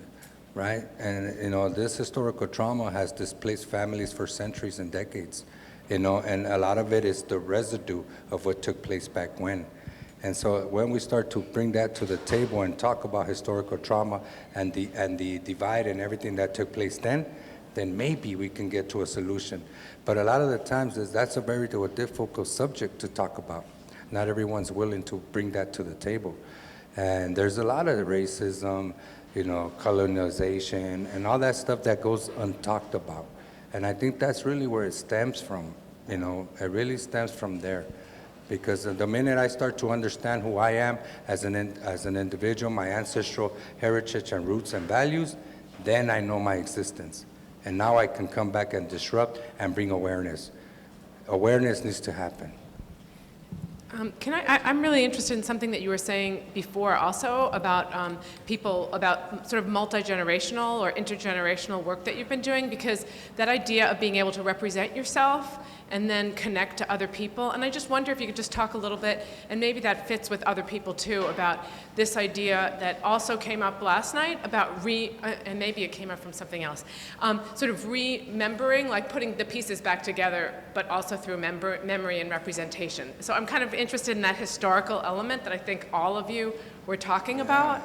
right? And you know, this historical trauma has displaced families for centuries and decades, you know, and a lot of it is the residue of what took place back when. And so when we start to bring that to the table and talk about historical trauma and the divide and everything that took place then maybe we can get to a solution. But a lot of the times that's a very difficult subject to talk about. Not everyone's willing to bring that to the table. And there's a lot of racism, you know, colonization, and all that stuff that goes untalked about. And I think that's really where it stems from, you know, it really stems from there. Because the minute I start to understand who I am as an individual, my ancestral heritage and roots and values, then I know my existence. And now I can come back and disrupt and bring awareness. Awareness needs to happen. I'm really interested in something that you were saying before also about people, about sort of multi-generational or intergenerational work that you've been doing, because that idea of being able to represent yourself and then connect to other people. And I just wonder if you could just talk a little bit, and maybe that fits with other people too, about this idea that also came up last night about and maybe it came up from something else, sort of remembering, like putting the pieces back together, but also through memory and representation. So I'm kind of interested in that historical element that I think all of you were talking about.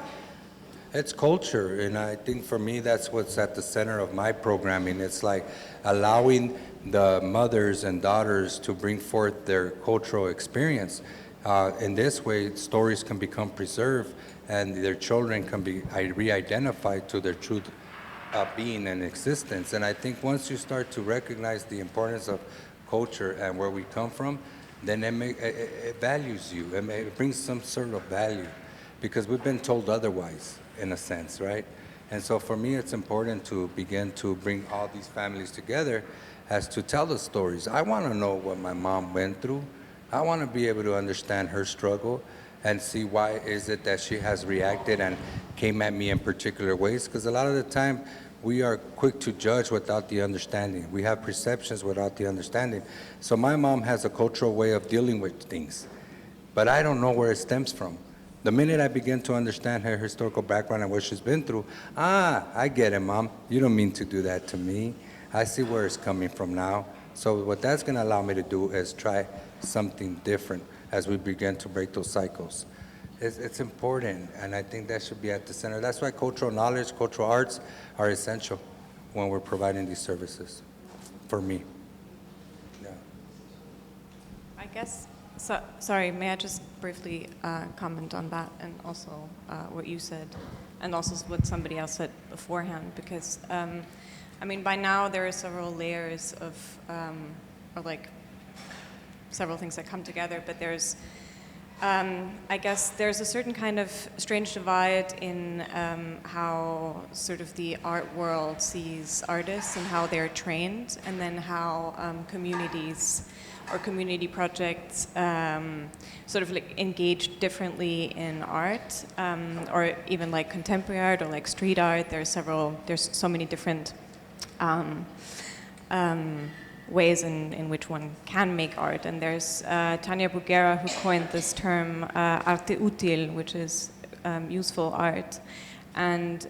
It's culture, and I think for me that's what's at the center of my programming. It's like allowing the mothers and daughters to bring forth their cultural experience. In this way, stories can become preserved, and their children can be re-identified to their true being and existence. And I think once you start to recognize the importance of culture and where we come from, then it values you. It brings some sort of value, because we've been told otherwise, in a sense, right? And so for me, it's important to begin to bring all these families together as to tell the stories. I want to know what my mom went through. I want to be able to understand her struggle and see why is it that she has reacted and came at me in particular ways. Because a lot of the time, we are quick to judge without the understanding. We have perceptions without the understanding. So my mom has a cultural way of dealing with things, but I don't know where it stems from. The minute I begin to understand her historical background and what she's been through, I get it, Mom. You don't mean to do that to me. I see where it's coming from now. So what that's going to allow me to do is try something different as we begin to break those cycles. It's important, and I think that should be at the center. That's why cultural knowledge, cultural arts are essential when we're providing these services, for me. Yeah. I guess, sorry, may I just briefly comment on that, and also what you said, and also what somebody else said beforehand, because, I mean, by now there are several layers of, or like, several things that come together, but there's, I guess there's a certain kind of strange divide in how sort of the art world sees artists and how they're trained, and then how communities or community projects sort of like engage differently in art, or even like contemporary art or like street art. There's so many different ways in which one can make art. And there's Tania Bruguera, who coined this term arte útil, which is useful art. And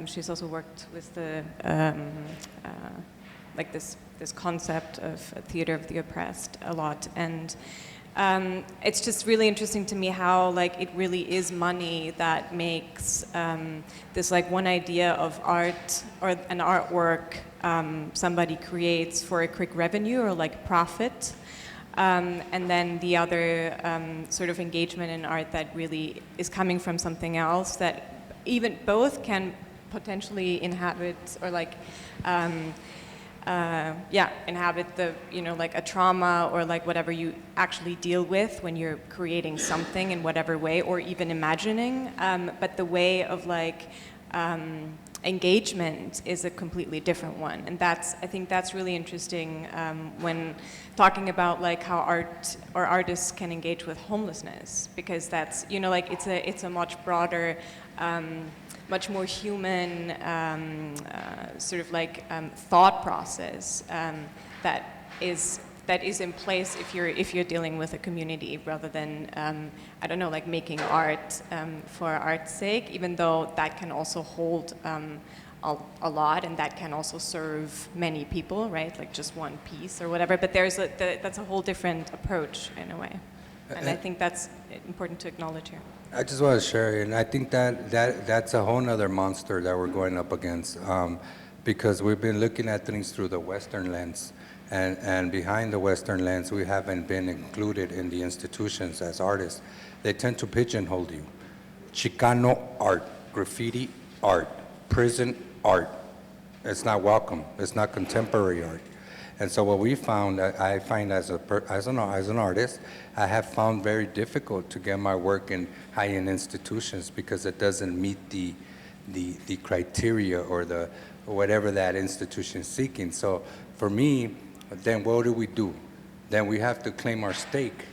she's also worked with the like this concept of theater of the oppressed a lot. And it's just really interesting to me how like it really is money that makes this like one idea of art or an artwork somebody creates for a quick revenue or like profit, and then the other sort of engagement in art that really is coming from something else that even both can potentially inhabit or like inhabit the, you know, like a trauma or like whatever you actually deal with when you're creating something in whatever way, or even imagining, but the way of like engagement is a completely different one. And I think that's really interesting when talking about like how art or artists can engage with homelessness, because that's, you know, like it's a much broader, much more human sort of like thought process that is in place if you're dealing with a community, rather than I don't know, like making art for art's sake, even though that can also hold a lot, and that can also serve many people, right? Like just one piece or whatever. But that's a whole different approach in a way, and I think that's important to acknowledge here. I just want to share, and I think that's a whole other monster that we're going up against, because we've been looking at things through the Western lens, and behind the Western lens, we haven't been included in the institutions as artists. They tend to pigeonhole you. Chicano art, graffiti art, prison art. It's not welcome. It's not contemporary art. And so what we found, I find as an artist, I have found very difficult to get my work in high-end institutions because it doesn't meet the criteria or whatever that institution is seeking. So for me, then what do? Then we have to claim our stake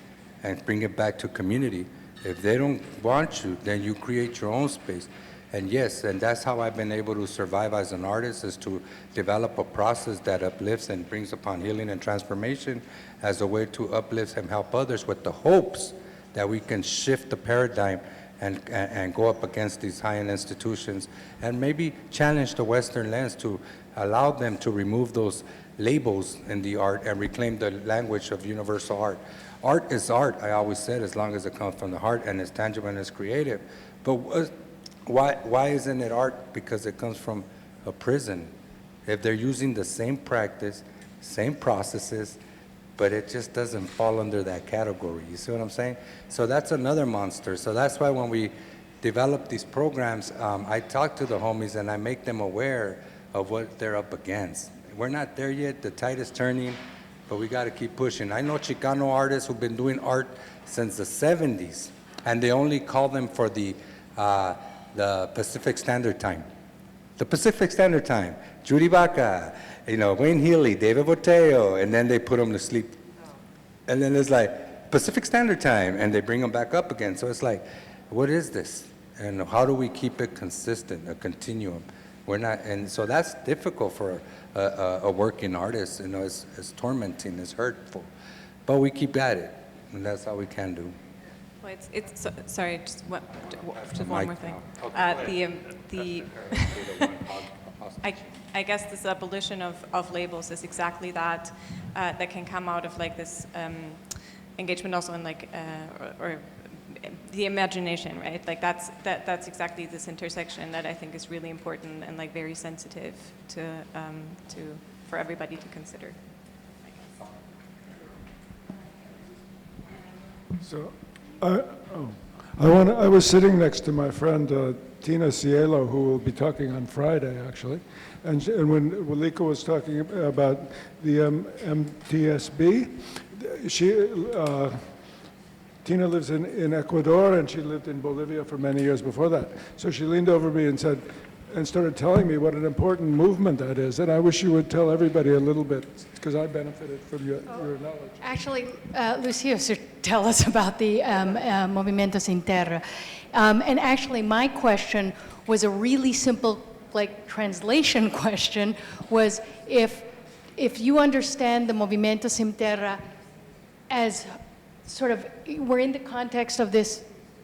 and bring it back to community. If they don't want you, then you create your own space. And yes, and that's how I've been able to survive as an artist, is to develop a process that uplifts and brings upon healing and transformation as a way to uplift and help others, with the hopes that we can shift the paradigm and go up against these high-end institutions and maybe challenge the Western lens to allow them to remove those labels in the art and reclaim the language of universal art. Art is art, I always said, as long as it comes from the heart and is tangible and is creative. But Why isn't it art? Because it comes from a prison. If they're using the same practice, same processes, but it just doesn't fall under that category. You see what I'm saying? So that's another monster. So that's why when we develop these programs, I talk to the homies and I make them aware of what they're up against. We're not there yet, the tide is turning, but we gotta keep pushing. I know Chicano artists who've been doing art since the 70s, and they only call them for the Pacific Standard Time. The Pacific Standard Time, Judy Baca, Wayne Healy, David Boteo, and then they put them to sleep. And then it's like, Pacific Standard Time, and they bring them back up again. So it's like, what is this? And how do we keep it consistent, a continuum? We're not, and so that's difficult for a working artist. It's tormenting, it's hurtful. But we keep at it, and that's all we can do. Well, sorry, just one more thing. I guess this abolition of labels is exactly that that can come out of like this engagement also in like or the imagination, right? Like that's exactly this intersection that I think is really important and like very sensitive to for everybody to consider. So, I was sitting next to my friend Tina Cielo, who will be talking on Friday, actually, and when Walika was talking about the MTSB, Tina lives in Ecuador, and she lived in Bolivia for many years before that. So she leaned over me and said, and started telling me what an important movement that is. And I wish you would tell everybody a little bit, because I benefited from your knowledge. Actually, Lucio should tell us about the Movimiento Sin Terra. And actually, my question was a really simple, like, translation question, was if you understand the Movimiento Sin Terra as sort of, we're in the context of this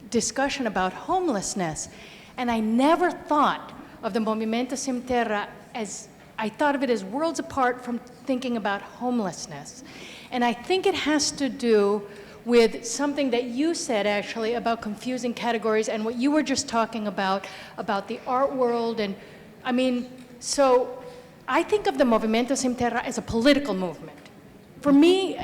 discussion about homelessness, and I never thought of the Movimiento Sin Terra as, I thought of it as worlds apart from thinking about homelessness. And I think it has to do with something that you said actually about confusing categories and what you were just talking about the art world. And I mean, so I think of the Movimiento Sin Terra as a political movement. For me,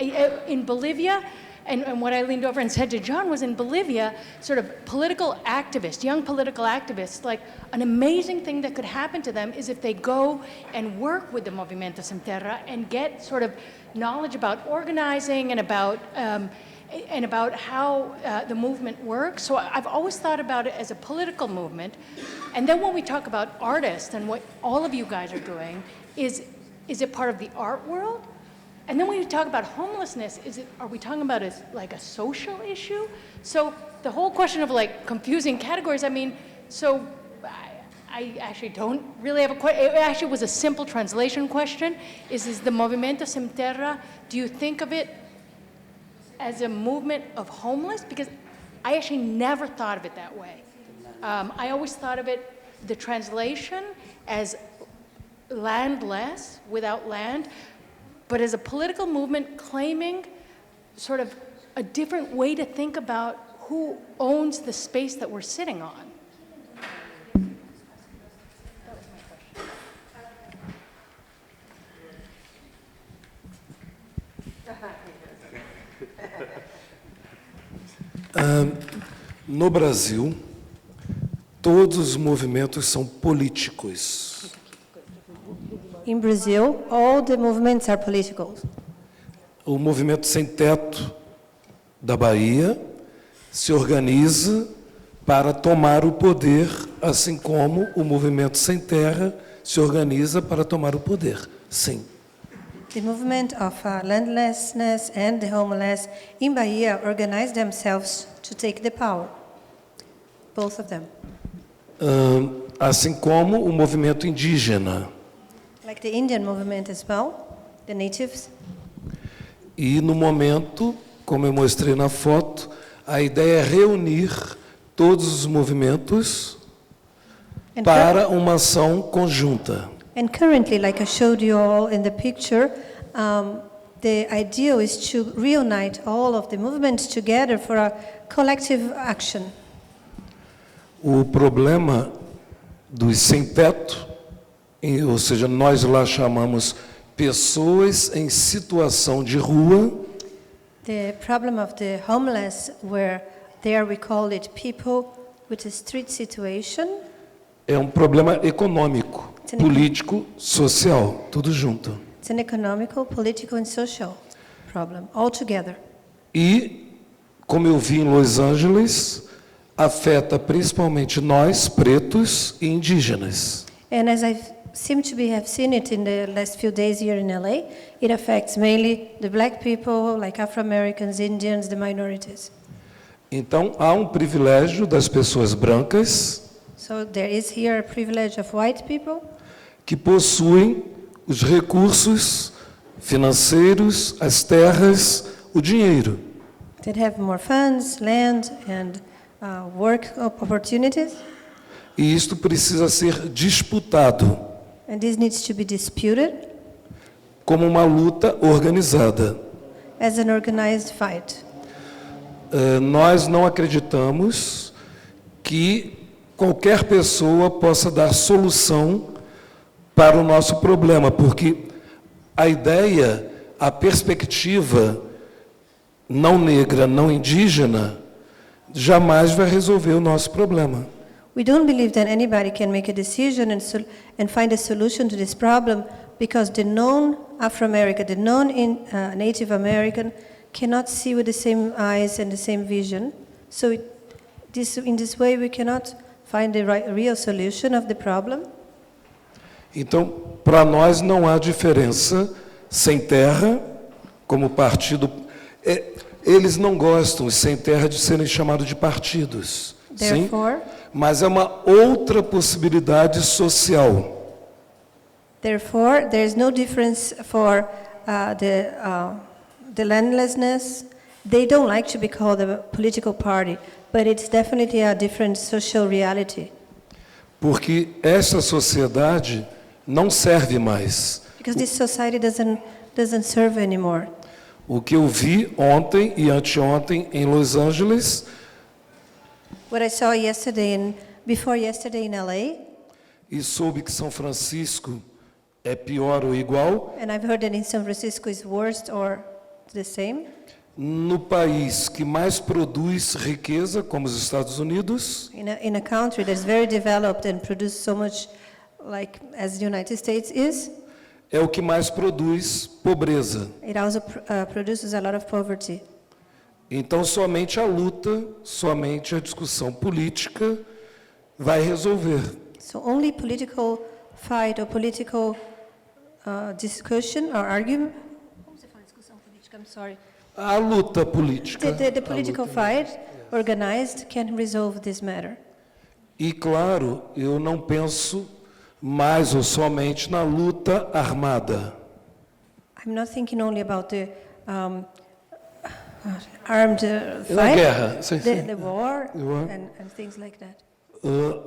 in Bolivia, and what I leaned over and said to John was, in Bolivia, sort of political activists, young political activists, like an amazing thing that could happen to them is if they go and work with the Movimiento Sin Terra and get sort of knowledge about organizing and about how the movement works. So I've always thought about it as a political movement. And then when we talk about artists and what all of you guys are doing, is it part of the art world? And then when you talk about homelessness, are we talking about as like a social issue? So the whole question of like confusing categories, I mean, so I actually don't really have a question. It actually was a simple translation question. Is the Movimiento Sin Terra, do you think of it as a movement of homeless? Because I actually never thought of it that way. I always thought of it, the translation, as landless, without land, but as a political movement claiming sort of a different way to think about who owns the space that we're sitting on. No Brasil, todos os movimentos são políticos. In Brazil, all the movements are political. O movimento Sem Teto da Bahia se organiza para tomar o poder, assim como o movimento Sem Terra se organiza para tomar o poder. Sim. The movement of landlessness and the homeless in Bahia organize themselves to take the power. Both of them. Assim como o movimento indígena. Like the Indian movement as well, the natives. E no momento, como eu mostrei na foto, a ideia é reunir todos os movimentos para uma ação conjunta. And currently, like I showed you all in the picture, the idea is to reunite all of the movements together for a collective action. o problema dos sem-teto, ou seja, nós lá chamamos pessoas em situação de rua. The problem of the homeless, where there we call it people with a street situation. É um problema econômico, político, social, tudo junto. It's an economical, political and social problem, all together. E, como eu vi em Los Angeles, afeta principalmente nós, pretos e indígenas. And as I seem to have seen it in the last few days here in LA, it affects mainly the black people, like Afro-Americans, Indians, the minorities. Então, há um privilégio das pessoas brancas So there is here a privilege of white people que possuem os recursos financeiros, as terras, o dinheiro. that have more funds, land, and work opportunities. E isto precisa ser disputado And this needs to be disputed como uma luta organizada. as an organized fight. Nós não acreditamos que qualquer pessoa possa dar solução para o nosso problema, porque a ideia, a perspectiva não negra, não indígena, jamais vai resolver o nosso problema. We don't believe that anybody can make a decision and find a solution to this problem, because the known Afro-American, the known Native American cannot see with the same eyes and the same vision. So in this way we cannot find the real solution of the problem. Então, para nós não há diferença sem terra, como partido. Eles não gostam, sem terra, de serem chamados de partidos. Therefore, sim? Mas é uma outra possibilidade social. Therefore, there is no difference for the landlessness. They don't like to be called a political party, but it's definitely a different social reality. Porque essa sociedade não serve mais. Because this society doesn't serve anymore. O que eu vi ontem e anteontem em Los Angeles, what I saw before yesterday in LA, e soube que São Francisco é pior ou igual, and I've heard that in San Francisco is worse or the same. No país que mais produz riqueza, como os Estados Unidos, in a country that's very developed and produces so much, like as the United States is, é o que mais produz pobreza. It also produces a lot of poverty. Então, somente a luta, somente a discussão política vai resolver. So only political fight or political discussion or argument. Como se fala discussão política? I'm sorry. A luta política. The political fight organized can resolve this matter. E claro, eu não penso mais ou somente na luta armada. I'm not thinking only about the armed Na fight, guerra, sim, the war, War. and things like that.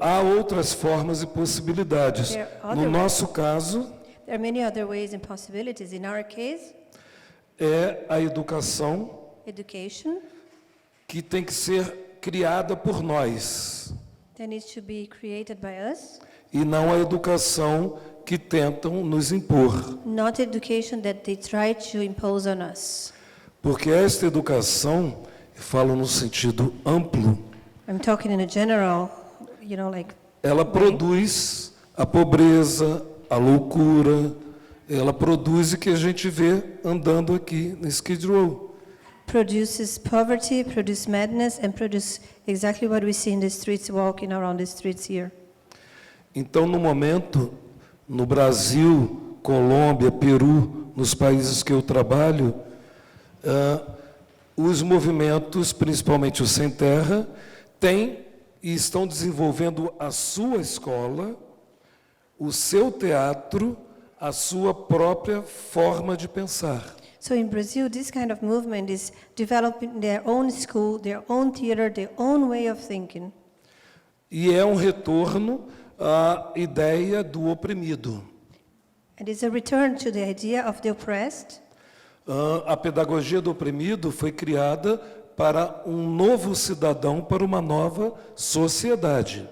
Há outras formas e possibilidades. There are No other nosso caso, There are many other ways and possibilities. In our case, é a educação education que tem que ser criada por nós, that needs to be created by us, e não a educação que tentam nos impor. not education that they try to impose on us. Porque esta educação, eu falo no sentido amplo, I'm talking in a general, like ela produz a pobreza, a loucura, ela produz o que a gente vê andando aqui na Skid Row. produces poverty, produces madness, and produces exactly what we see in the streets, walking around the streets here. Então, no momento, no Brasil, Colômbia, Peru, nos países que eu trabalho, os movimentos, principalmente os sem terra, têm e estão desenvolvendo a sua escola, o seu teatro, a sua própria forma de pensar. So in Brazil, this kind of movement is developing their own school, their own theater, their own way of thinking. E é um retorno à ideia do oprimido. And it's a return to the idea of the oppressed. A pedagogia do oprimido foi criada para novo cidadão, para uma nova sociedade.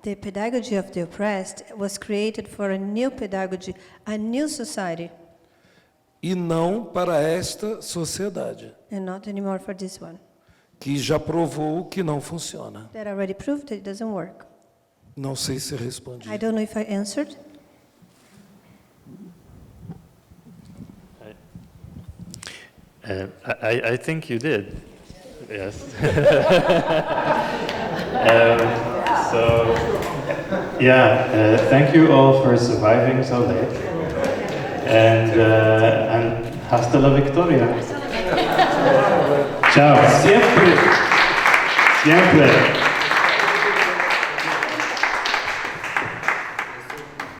The pedagogy of the oppressed was created for a new pedagogy, a new society. E não para esta sociedade, And not anymore for this one. que já provou que não funciona. That already proved that it doesn't work. Não sei se respondi. I don't know if I answered. I think you did. Yes. So, yeah, thank you all for surviving so late. And hasta la victoria. Ciao. Siempre. Siempre.